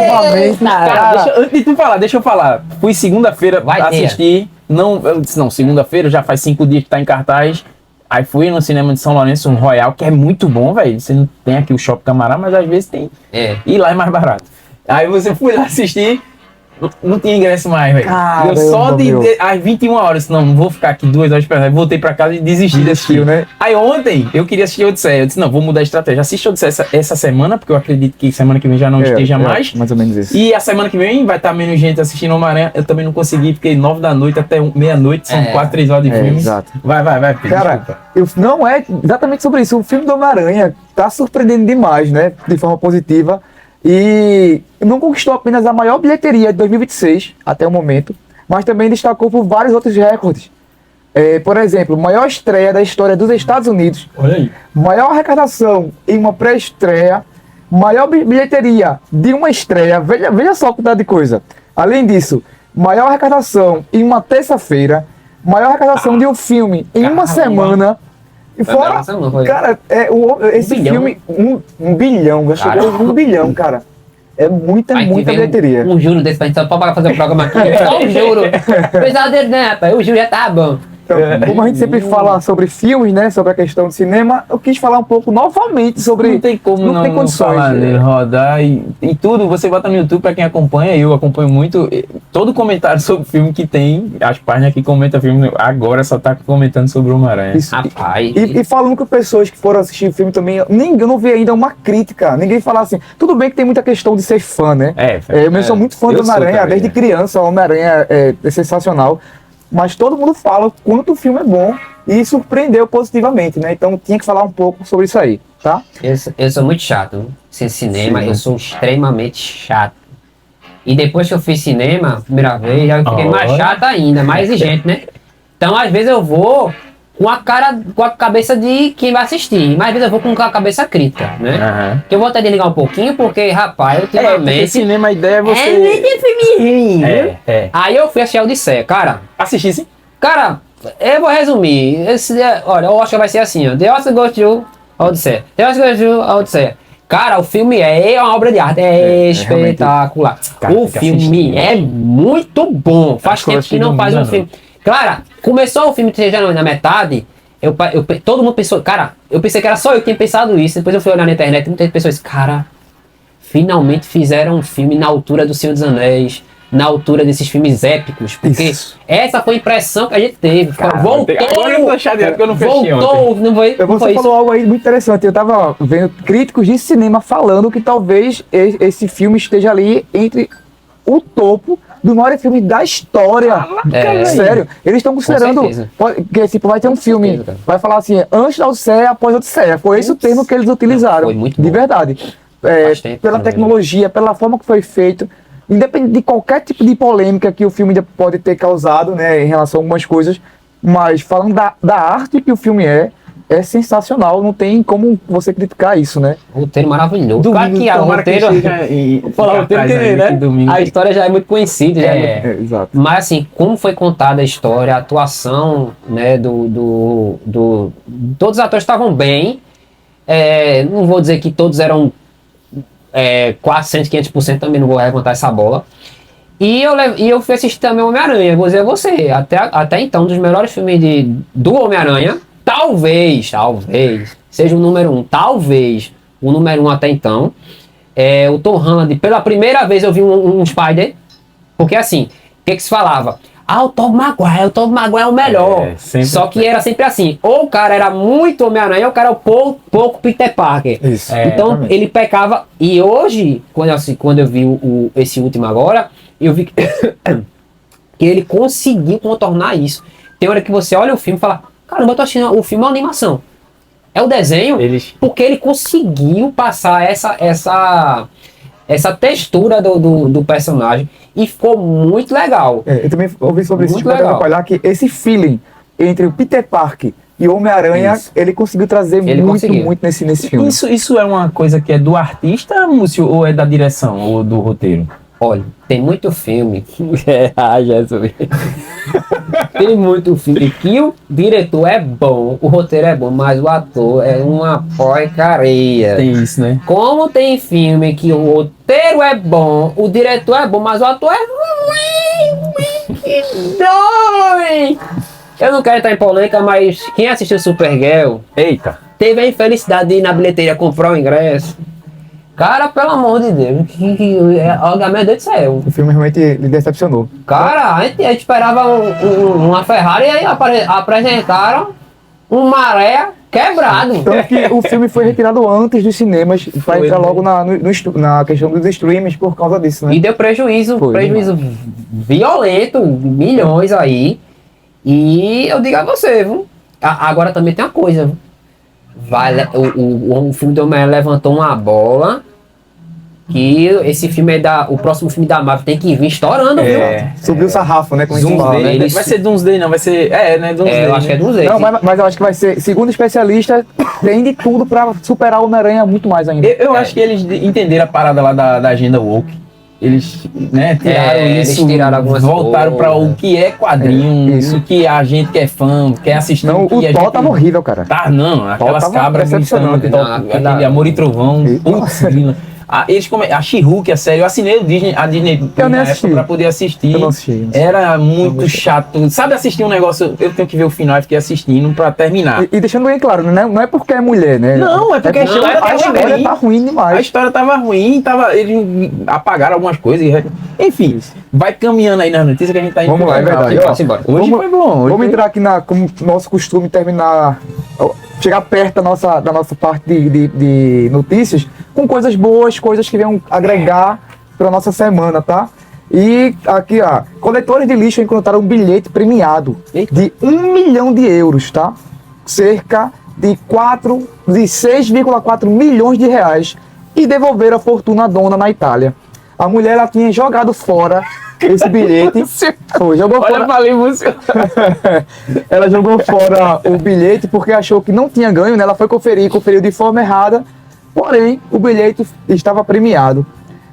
Novamente, cara. Antes de tu falar, deixa eu falar. Fui segunda-feira Vai ter. assistir. Eu disse, não, segunda-feira já faz 5 dias que tá em cartaz. Aí fui no cinema de São Lourenço, um Royal, que é muito bom, velho. Você não tem aqui o Shopping Camará, mas às vezes tem. E lá é mais barato. Aí você foi lá assistir. Não tinha ingresso mais, velho. Eu só às 21 horas, não vou ficar aqui 2 horas esperando. Aí voltei pra casa e desisti de assistir, né? Aí ontem eu queria assistir Odisseia. Eu disse, não, vou mudar a estratégia. Assisti Odisseia essa semana, porque eu acredito que semana que vem já não esteja mais. Mais ou menos isso. E a semana que vem vai estar menos gente assistindo Homem-Aranha. Eu também não consegui, fiquei 9 da noite até meia-noite, são 4, 3 horas de filme. Exato. Vai, Pedro, Cara, desculpa. não é exatamente sobre isso. O filme do Homem-Aranha tá surpreendendo demais, né? De forma positiva. E não conquistou apenas a maior bilheteria de 2026 até o momento, mas também destacou por vários outros recordes. Por exemplo, maior estreia da história dos Estados Unidos, Olha aí. maior arrecadação em uma pré-estreia, maior bilheteria de uma estreia. Veja só a quantidade de coisa. Além disso, maior arrecadação em uma terça-feira, maior arrecadação de um filme em uma semana. E fora, cara, esse filme, 1 bilhão, gastou 1 bilhão, cara. É muita bilheteria. Um juro desse pra gente só pra fazer um programa aqui. Só um juro. Apesar dele, né, rapaz? O juro já tá bom. Então, como a gente sempre fala sobre filmes, né? Sobre a questão do cinema, eu quis falar um pouco novamente sobre. Não tem como não, tem condições. falar dele, rodar e tudo. Você bota no YouTube, pra quem acompanha, eu acompanho muito. Todo comentário sobre filme que tem, as páginas que comentam filme agora só tá comentando sobre o Homem-Aranha. Isso. Rapaz. E falando com pessoas que foram assistir o filme também, eu não vi ainda uma crítica. Ninguém fala assim. Tudo bem que tem muita questão de ser fã, né? Eu mesmo sou muito fã do Homem-Aranha, desde criança. O Homem-Aranha é sensacional. Mas todo mundo fala o quanto o filme é bom e surpreendeu positivamente, né? Então tinha que falar um pouco sobre isso aí, tá? Eu sou muito chato. Sem cinema, Sim. eu sou extremamente chato. E depois que eu fiz cinema, primeira vez, já fiquei mais Olha. chato ainda, mais exigente, né? Então, às vezes eu vou com a cabeça de quem vai assistir, mas às vezes eu vou com a cabeça crítica, né? Aham. Que eu vou até desligar um pouquinho, porque, rapaz, Porque ultimamente... cinema, a ideia é É você... muito filme ruim, viu? É. Aí eu fui assistir a Odisseia, cara. Assistir sim? Cara, eu vou resumir. Olha, eu acho que vai ser assim, ó. The Oscar Goes to Odisseia. The Oscar Goes to Odisseia. Cara, o filme é uma obra de arte, é espetacular. Cara, O tem que filme assistir. é muito bom. Faz Acho que eu tempo assisti que não faz um domingo à filme. Cara, começou o filme já na metade. Todo mundo pensou, cara, eu pensei que era só eu que tinha pensado isso. Depois eu fui olhar na internet e muita gente pensou isso. Cara, finalmente fizeram um filme na altura do Senhor dos Anéis, na altura desses filmes épicos. Porque essa foi a impressão que a gente teve. Voltou. Agora eu tô chateado porque eu não fechei ontem. Voltou, não foi, não Você foi isso. falou algo aí muito interessante. Eu tava vendo críticos de cinema falando que talvez esse filme esteja ali entre o topo do maior filme da história. Sério. Eles estão considerando certeza. que tipo, vai ter um filme, certeza, cara. vai falar assim, antes da Odisseia, após a Odisseia. Foi esse o termo que eles utilizaram. Foi muito de bom. verdade. Faz tempo Pela também. tecnologia, pela forma que foi feito. Independente de qualquer tipo de polêmica que o filme ainda pode ter causado, né, em relação a algumas coisas, mas falando da arte que o filme é sensacional, não tem como você criticar isso, né? Roteiro maravilhoso. Domingo, Claro que a tomara que roteiro. esteja em Vou falar o roteiro cartaz que, aí, né? que domingo. A história já é muito conhecida. já é muito- Exato. Mas assim, como foi contada a história, a atuação, né, todos os atores estavam bem. Não vou dizer que todos eram 400, 500%, também não vou levantar essa bola. E eu fui assistir também o Homem-Aranha, vou dizer a você, até então, um dos melhores filmes do Homem-Aranha, talvez, seja o número 1, talvez o número 1 até então. O Tom Holland, pela primeira vez eu vi um Spider, porque assim, o que se falava? O Tobey Maguire é o melhor. Sempre. Só que era sempre assim, ou o cara era muito Homem-Aranha, ou o cara era pouco Peter Parker. Isso. Então exatamente. ele pecava, e hoje, quando eu vi esse último agora, eu vi que ele conseguiu contornar isso. Tem hora que você olha o filme e fala, caramba, eu tô assistindo o filme, é uma animação. É o desenho, porque ele conseguiu passar essa textura do personagem e ficou muito legal. Eu também ouvi sobre isso Muito de Pedro legal. Palhar, que esse feeling entre o Peter Parker e o Homem-Aranha, Isso. ele conseguiu trazer Ele muito conseguiu. nesse filme. Isso é uma coisa que é do artista, Múcio, ou é da direção, ou do roteiro? Olha, tem muito filme. Jesus. Tem muito filme que o diretor é bom, o roteiro é bom, mas o ator é uma porcaria. Tem isso, né? Como tem filme que o roteiro é bom, o diretor é bom, mas o ator é ruim. Eu não quero entrar em polêmica, mas quem assistiu Supergirl Eita. teve a infelicidade de ir na bilheteria comprar o ingresso. Cara, pelo amor de Deus, olha, meu Deus do céu. O filme realmente lhe decepcionou. Cara, a gente esperava uma Ferrari e aí apresentaram um Maré quebrado. Tanto que o filme foi retirado antes dos cinemas para Foi, entrar né? logo na questão dos streams por causa disso, né? E deu prejuízo Foi, violento, milhões aí. E eu digo a você, viu? Agora também tem uma coisa, viu? O filme do Homem-Aranha levantou uma bola que esse filme o próximo filme da Marvel tem que vir estourando, viu? Subiu o sarrafo, né? Como a gente fala, Doomsday, né? Eles- vai ser Doomsday, não, vai ser... né? Doomsday. Eu acho que é né? dos Não, mas eu acho que vai ser, segundo especialista, tem de tudo para superar o Homem-Aranha muito mais ainda. Eu acho que eles entenderam a parada lá da agenda woke. Eles, né, tiraram Eles isso, tiraram algumas voltaram para coisas. o que é quadrinho, Isso. o que a gente que é fã, quer assistir. Não, que o a Thor gente... tava horrível, cara. Tá, não, aquelas tava cabras gritando, decepcionante. Não, aquele Amor e Trovão, E- putz, grila. A She-Hulk, a série, eu assinei a Disney Eu nem na assisti. época pra poder assistir. Eu não assisti. Era muito chato. Sabe assistir um negócio, eu tenho que ver o final e fiquei assistindo pra terminar. E deixando bem claro, não é porque é mulher, né? Não, é porque a história a história tá ruim A demais. história tava ruim, eles apagaram algumas coisas. Enfim, vai caminhando aí nas notícias que a gente tá indo. Vamos lá, é pro canal. verdade. Simbora. Hoje Vamos- foi bom. Hoje Vamos foi- entrar aqui como nosso costume, terminar, chegar perto da nossa parte de notícias com coisas boas, coisas que venham agregar para nossa semana, tá? E aqui, ó, coletores de lixo encontraram um bilhete premiado de 1 milhão de euros, tá? Cerca de 6,4 milhões de reais e devolveram a fortuna à dona na Itália. A mulher, ela tinha jogado fora esse bilhete. Jogou Olha, fora. falei, Múcio. Ela jogou fora o bilhete porque achou que não tinha ganho, né? Ela foi conferiu de forma errada, porém o bilhete estava premiado.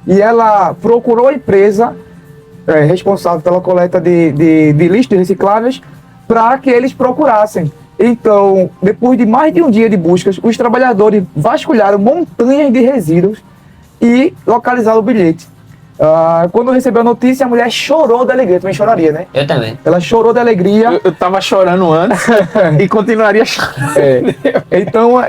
E ela procurou a empresa responsável pela coleta de lixo de recicláveis para que eles procurassem. Então, depois de mais de um dia de buscas, os trabalhadores vasculharam montanhas de resíduos e localizaram o bilhete. Quando recebeu a notícia, a mulher chorou de alegria. Também choraria, né? Eu também. Ela chorou de alegria. Eu tava chorando antes e continuaria chorando. Então,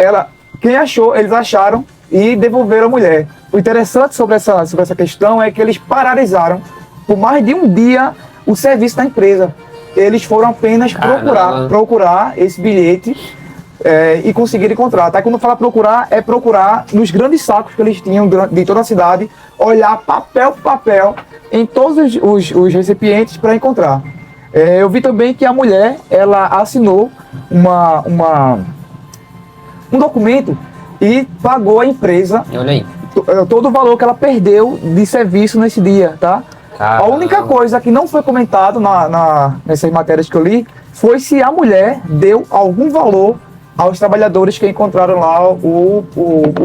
quem achou, eles acharam e devolveram a mulher. O interessante sobre essa questão é que eles paralisaram por mais de um dia o serviço da empresa. Eles foram apenas procurar esse bilhete e conseguiram encontrar. Tá? Quando fala procurar, é procurar nos grandes sacos que eles tinham de toda a cidade, olhar papel por papel em todos os recipientes para encontrar. Eu vi também que a mulher, ela assinou um documento e pagou à empresa Olha aí. todo o valor que ela perdeu de serviço nesse dia, tá? A única coisa que não foi comentado nessas matérias que eu li foi se a mulher deu algum valor aos trabalhadores que encontraram lá o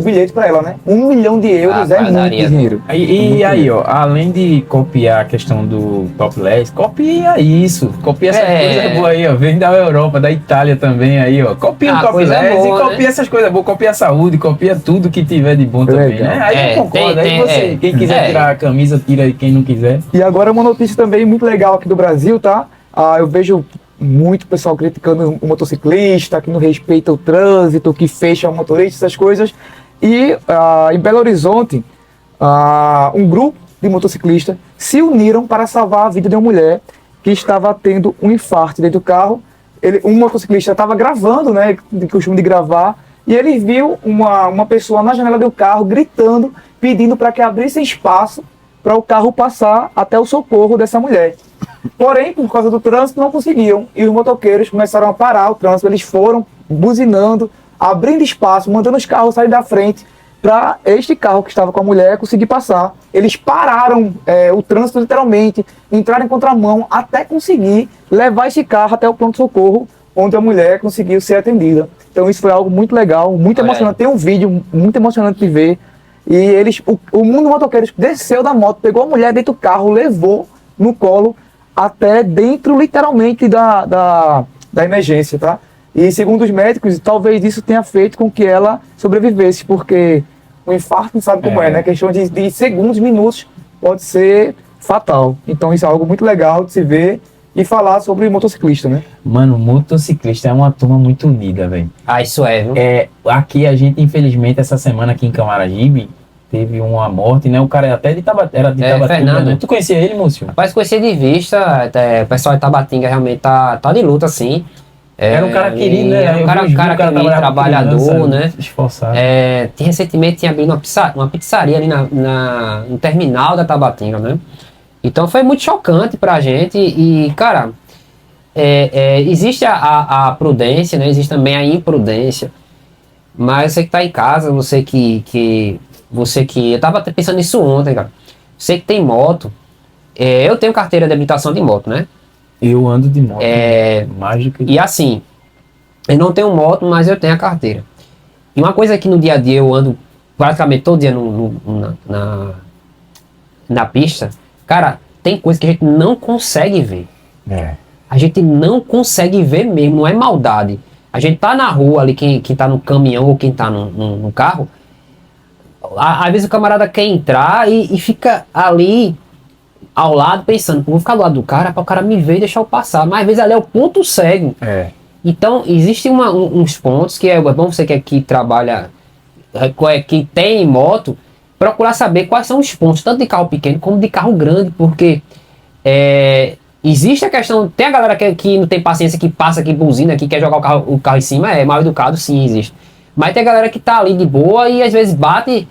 bilhete para ela, né? 1 milhão de euros é muito padaria. dinheiro. E aí, ó, além de copiar a questão do topless, copia isso. Copia essas coisas boas aí, ó. Vem da Europa, da Itália também aí, ó. Copia o coisa topless e boa, copia né? essas coisas boas. Copia a saúde, copia tudo que tiver de bom também, Legal. né? Aí eu concordo. Aí você, quem quiser tirar a camisa, tira aí. Quem não quiser. E agora uma notícia também muito legal aqui do Brasil, tá? Eu vejo muito pessoal criticando o motociclista, que não respeita o trânsito, que fecha o motorista, essas coisas. E em Belo Horizonte, um grupo de motociclistas se uniram para salvar a vida de uma mulher que estava tendo um infarto dentro do carro. Um motociclista estava gravando, né, de costume de gravar, e ele viu uma pessoa na janela do carro gritando, pedindo para que abrisse espaço para o carro passar até o socorro dessa mulher. Porém, por causa do trânsito, não conseguiam. E os motoqueiros começaram a parar o trânsito. Eles foram buzinando, abrindo espaço, mandando os carros saírem da frente para este carro que estava com a mulher conseguir passar. Eles pararam o trânsito literalmente, entraram em contramão até conseguir levar esse carro até o pronto-socorro, onde a mulher conseguiu ser atendida. Então isso foi algo muito legal, muito emocionante. Tem um vídeo muito emocionante de ver. E o mundo motoqueiros desceu da moto, pegou a mulher dentro do carro, levou no colo até dentro, literalmente, da emergência, tá? E segundo os médicos, talvez isso tenha feito com que ela sobrevivesse, porque o infarto, não sabe como é, né? Questão de segundos, minutos, pode ser fatal. Então isso é algo muito legal de se ver e falar sobre motociclista, né? Mano, motociclista é uma turma muito unida, velho. Isso viu? Aqui a gente, infelizmente, essa semana aqui em Camaragibe, teve uma morte, né? O cara até era de Tabatinga, Fernando. né? Tu conhecia ele, Múcio? Rapaz, conheci de vista, o pessoal de Tabatinga realmente tá de luta, assim. Era um cara querido, né? Era um Eu cara vi os vídeos, o cara querido, trabalhava com trabalhador, criança, né? Esforçado. Recentemente tinha abrido uma pizzaria ali no terminal da Tabatinga, né? Então foi muito chocante pra gente e, cara, existe a prudência, né? Existe também a imprudência. Mas você que tá em casa, você que eu tava até pensando nisso ontem, cara. Você que tem moto, eu tenho carteira de habilitação de moto, né? Eu ando de moto. Mais do que... E assim, eu não tenho moto, mas eu tenho a carteira. E uma coisa que no dia a dia eu ando praticamente todo dia na pista, cara, tem coisa que a gente não consegue ver. A gente não consegue ver mesmo, não é maldade. A gente tá na rua ali, quem tá no caminhão ou quem tá no carro, às vezes o camarada quer entrar e fica ali ao lado pensando, pô, vou ficar do lado do cara para o cara me ver e deixar eu passar. Mas às vezes ali é o ponto cego. Então, existem uns pontos que é bom você que trabalha, que tem moto, procurar saber quais são os pontos, tanto de carro pequeno como de carro grande, porque existe a questão, tem a galera que não tem paciência, que passa, que buzina, que quer jogar o carro em cima, é mal educado, sim, existe. Mas tem a galera que tá ali de boa e às vezes bate,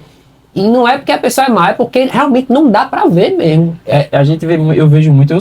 e não é porque a pessoa é má, é porque realmente não dá pra ver mesmo. A gente vê, eu vejo muito,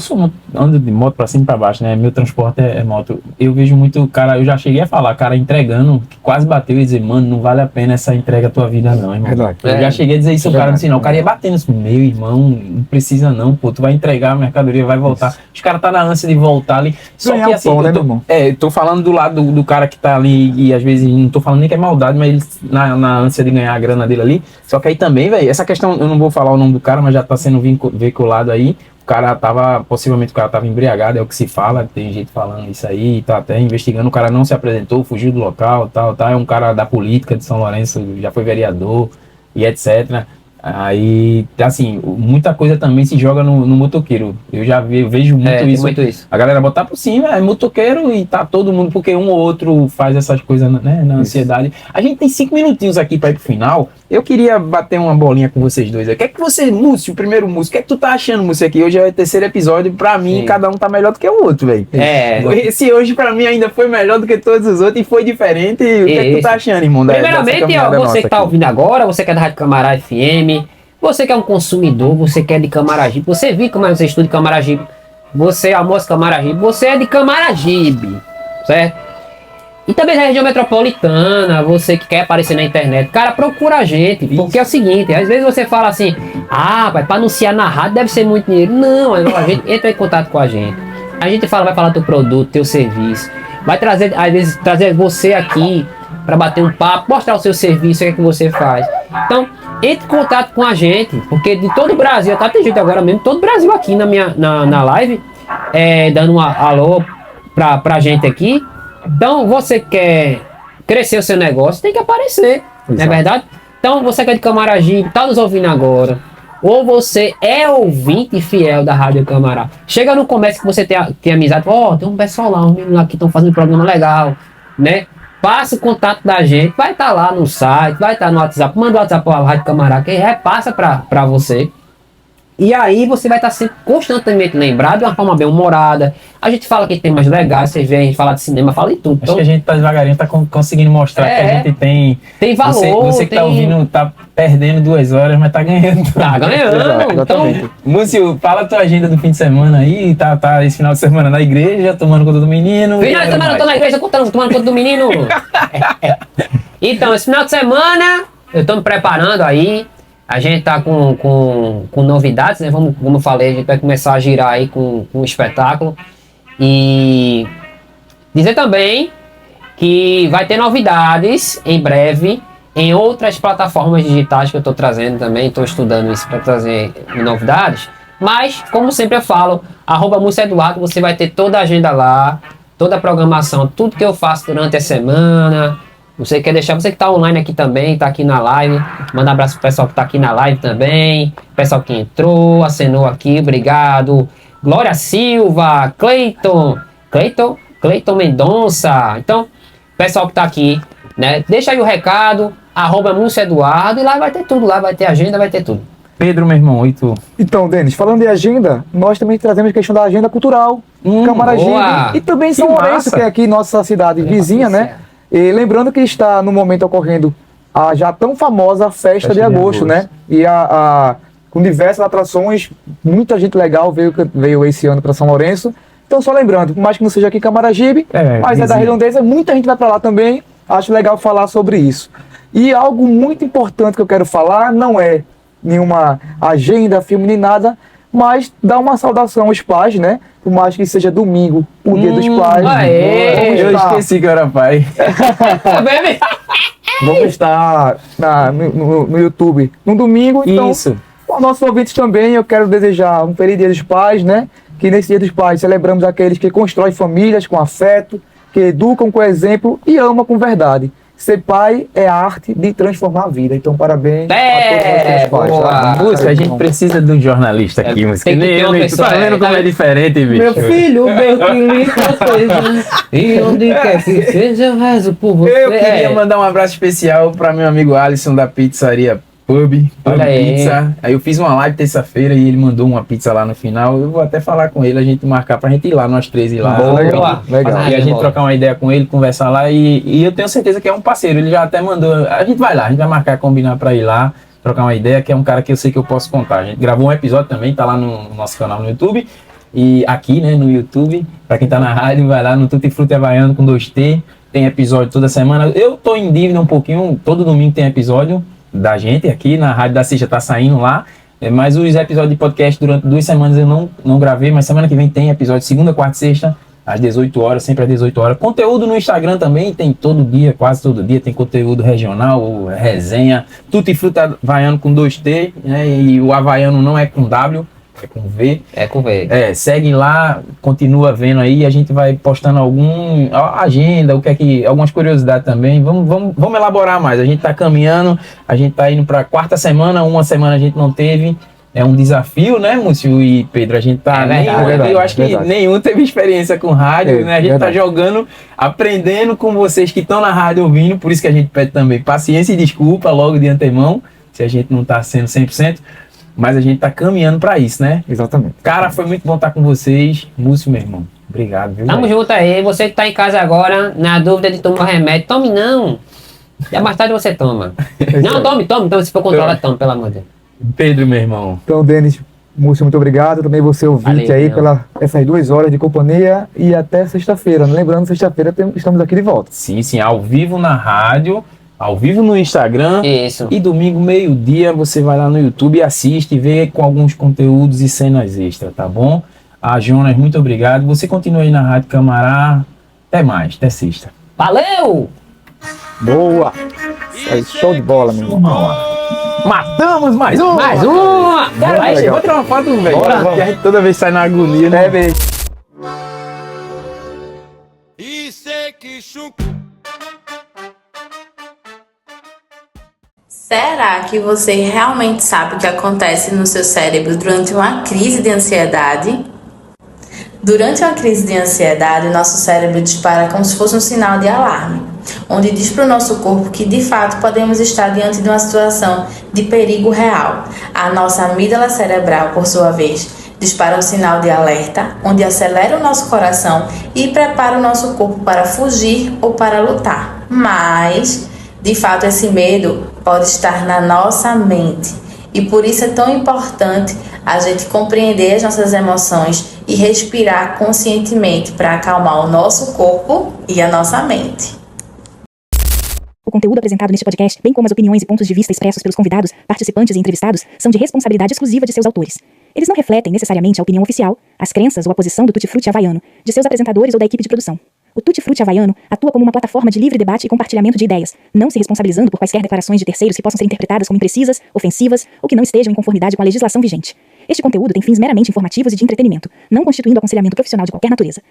ando de moto pra cima e pra baixo, né? Meu transporte é moto. Eu vejo muito cara, eu já cheguei a falar, cara entregando, que quase bateu e dizer, mano, não vale a pena essa entrega a tua vida não, irmão. Verdade. Eu já cheguei a dizer isso, o cara disse, não, o cara ia batendo assim, meu irmão, não precisa não, pô, tu vai entregar a mercadoria, vai voltar. Os caras tá na ânsia de voltar ali. Só Ganhar que o assim, pão, né, eu meu irmão? eu tô falando do lado do cara que tá ali, e às vezes não tô falando nem que é maldade, mas ele na ânsia de ganhar a grana dele ali. Só que aí também, velho, essa questão, eu não vou falar o nome do cara, mas já tá sendo veiculado aí. O cara possivelmente o cara tava embriagado, é o que se fala, tem gente falando isso aí, tá até investigando, o cara não se apresentou, fugiu do local, tal, é um cara da política de São Lourenço, já foi vereador e etc. Aí, assim, muita coisa também se joga no motoqueiro. Eu vejo muito isso. A galera botar por cima, é motoqueiro e tá todo mundo, porque um ou outro faz essas coisas, né, na ansiedade. A gente tem 5 minutinhos aqui para ir pro final. Eu queria bater uma bolinha com vocês dois. O que é que você, Múcio, o primeiro Múcio, o que é que tu tá achando, Múcio, aqui? Hoje é o 3º episódio, pra mim, cada um tá melhor do que o outro, velho. Esse hoje, pra mim, ainda foi melhor do que todos os outros e foi diferente. O que é que tu tá achando, irmão? Primeiramente, você que tá ouvindo agora, você que é da Rádio Camará FM, você que é um consumidor, você que é de Camaragibe, você viu como você estuda em Camaragibe, você almoça em Camaragibe, você é de Camaragibe, certo? E também da região metropolitana, você que quer aparecer na internet, cara, procura a gente, porque é o seguinte, às vezes você fala assim, pai, para anunciar na rádio deve ser muito dinheiro. Não, a gente entra em contato com a gente vai falar teu produto, teu serviço, vai trazer, às vezes, trazer você aqui para bater um papo, mostrar o seu serviço, o que é que você faz. Então, entre em contato com a gente, porque de todo o Brasil, tá, tem gente agora mesmo, todo o Brasil aqui na live, dando um alô pra gente aqui. Então, você quer crescer o seu negócio, tem que aparecer, não é verdade? Então, você que é de Camaragibe, tá nos ouvindo agora, ou você é ouvinte fiel da Rádio Camará, chega no comércio que você tem amizade, tem um pessoal lá, uns meninos lá que estão fazendo um programa legal, né? Passa o contato da gente, vai estar lá no site, vai estar no WhatsApp, manda o WhatsApp para a Rádio Camará, que repassa para você. E aí você vai estar sempre constantemente lembrado de uma forma bem humorada. A gente fala que tem mais legais, vocês veem, a gente fala de cinema, fala de tudo. Acho que a gente tá devagarinho, tá conseguindo mostrar que a gente tem valor. Você que tá ouvindo, tá perdendo 2 horas, mas tá ganhando. Tá ganhando. Então, Múcio, fala a tua agenda do fim de semana aí, tá esse final de semana na igreja, tomando conta do menino. Final de semana eu tô na igreja tomando conta do menino. Então, esse final de semana eu tô me preparando aí. A gente tá com novidades, né? Como eu falei, a gente vai começar a girar aí com um espetáculo. E dizer também que vai ter novidades em breve em outras plataformas digitais que eu tô trazendo também. Tô estudando isso para trazer novidades. Mas, como sempre eu falo, @MúcioEduardo, você vai ter toda a agenda lá, toda a programação, tudo que eu faço durante a semana. Você quer deixar, você que tá online aqui também, tá aqui na live, manda um abraço pro pessoal que tá aqui na live também, pessoal que entrou, acenou aqui, obrigado. Glória Silva, Cleiton Mendonça. Então, pessoal que tá aqui, né, deixa aí o recado, @MúcioEduardo, e lá vai ter tudo, lá vai ter agenda, vai ter tudo. Pedro, meu irmão, e tu? Então, Denis, falando de agenda, nós também trazemos a questão da agenda cultural, Camaragibe, boa. e também São Lourenço, que é aqui nossa cidade vizinha, né? E lembrando que está no momento ocorrendo a já tão famosa Festa de Agosto, né? E com diversas atrações, muita gente legal veio esse ano para São Lourenço. Então, só lembrando, por mais que não seja aqui em Camaragibe, mas é da redondeza, muita gente vai para lá também. Acho legal falar sobre isso. E algo muito importante que eu quero falar não é nenhuma agenda, filme, nem nada, mas dar uma saudação aos pais, né? Por mais que seja domingo, o dia dos pais. Eu esqueci que eu era pai. Vamos estar no YouTube no domingo. Então, Isso. para nossos ouvintes também, eu quero desejar um feliz dia dos pais, né? Que nesse dia dos pais celebramos aqueles que constroem famílias com afeto, que educam com exemplo e amam com verdade. ser pai é a arte de transformar a vida. Então, parabéns É, a todos os boa. pais. Tá? Música, a gente precisa de um jornalista aqui, música. Tem que ter uma Tu pessoa, tá vendo como é diferente, bicho? Meu filho, meu que e onde quer que seja, eu rezo por você. Eu queria mandar um abraço especial para meu amigo Alisson da pizzaria Pub Olha aí. Pizza. Aí eu fiz uma live terça-feira e ele mandou uma pizza lá no final. Eu vou até falar com ele, a gente marcar pra gente ir lá, nós três ir lá. Boa, Boa. legal. E a gente trocar uma ideia com ele, conversar lá e eu tenho certeza que é um parceiro. Ele já até mandou. A gente vai lá, a gente vai marcar, combinar pra ir lá, trocar uma ideia, que é um cara que eu sei que eu posso contar. A gente gravou um episódio também, tá lá no nosso canal no YouTube. E aqui, né, no YouTube, pra quem tá na rádio, vai lá no Tutti Frutti Havaiano com 2T. Tem episódio toda semana. Eu tô em dívida um pouquinho, todo domingo tem episódio da gente aqui na Rádio da Cista, tá saindo lá. Mas os episódios de podcast durante 2 semanas eu não gravei, mas semana que vem tem episódio segunda, quarta e sexta, às 18 horas, sempre às 18 horas. Conteúdo no Instagram também, tem todo dia, quase todo dia, tem conteúdo regional, resenha, Tutti Frutti Havaiano com 2T, né? E o Havaiano não é com W, é com V. É com V. Segue lá, continua vendo aí, a gente vai postando a agenda, algumas curiosidades também. Vamos elaborar mais. A gente tá caminhando, a gente tá indo pra 4ª semana, uma semana a gente não teve. É um desafio, né, Múcio e Pedro? A gente tá. É verdade, eu acho que nenhum teve experiência com rádio, né? A gente tá jogando, aprendendo com vocês que estão na rádio ouvindo, por isso que a gente pede também paciência e desculpa logo de antemão, se a gente não tá sendo 100%. Mas a gente tá caminhando pra isso, né? Exatamente. Cara, foi muito bom estar com vocês. Múcio, meu irmão. Obrigado, viu? Tamo velho? junto aí. Você que tá em casa agora, na dúvida de tomar remédio, tome não. E mais tarde você toma. Não, tome. Então, se for controlado, tome, pelo amor de Deus. Pedro, meu irmão. Então, Denis, Múcio, muito obrigado. Também você ouvinte Valeu, aí Daniel. essas 2 horas de companhia e até sexta-feira. Lembrando, sexta-feira estamos aqui de volta. Sim, ao vivo na rádio, ao vivo no Instagram. Isso. E domingo, meio-dia, você vai lá no YouTube e assiste e vê com alguns conteúdos e cenas extras, tá bom? A Jonas, muito obrigado. Você continua aí na Rádio Camará. Até mais, até sexta. Valeu! Boa! Aí, show de bola, meu irmão. Matamos mais um! Mais uma! Cara, Legal. vou tirar uma foto, velho. Bora, Porque a gente toda vez sai na agonia, né? Bebe. Isso que chuco. Será que você realmente sabe o que acontece no seu cérebro durante uma crise de ansiedade? Durante uma crise de ansiedade, nosso cérebro dispara como se fosse um sinal de alarme, onde diz para o nosso corpo que de fato podemos estar diante de uma situação de perigo real. A nossa amígdala cerebral, por sua vez, dispara um sinal de alerta, onde acelera o nosso coração e prepara o nosso corpo para fugir ou para lutar. Mas, de fato, esse medo pode estar na nossa mente. E por isso é tão importante a gente compreender as nossas emoções e respirar conscientemente para acalmar o nosso corpo e a nossa mente. O conteúdo apresentado neste podcast, bem como as opiniões e pontos de vista expressos pelos convidados, participantes e entrevistados, são de responsabilidade exclusiva de seus autores. Eles não refletem necessariamente a opinião oficial, as crenças ou a posição do Tutti Frutti Havaiano, de seus apresentadores ou da equipe de produção. O Tutti Frutti Havaiano atua como uma plataforma de livre debate e compartilhamento de ideias, não se responsabilizando por quaisquer declarações de terceiros que possam ser interpretadas como imprecisas, ofensivas ou que não estejam em conformidade com a legislação vigente. Este conteúdo tem fins meramente informativos e de entretenimento, não constituindo aconselhamento profissional de qualquer natureza.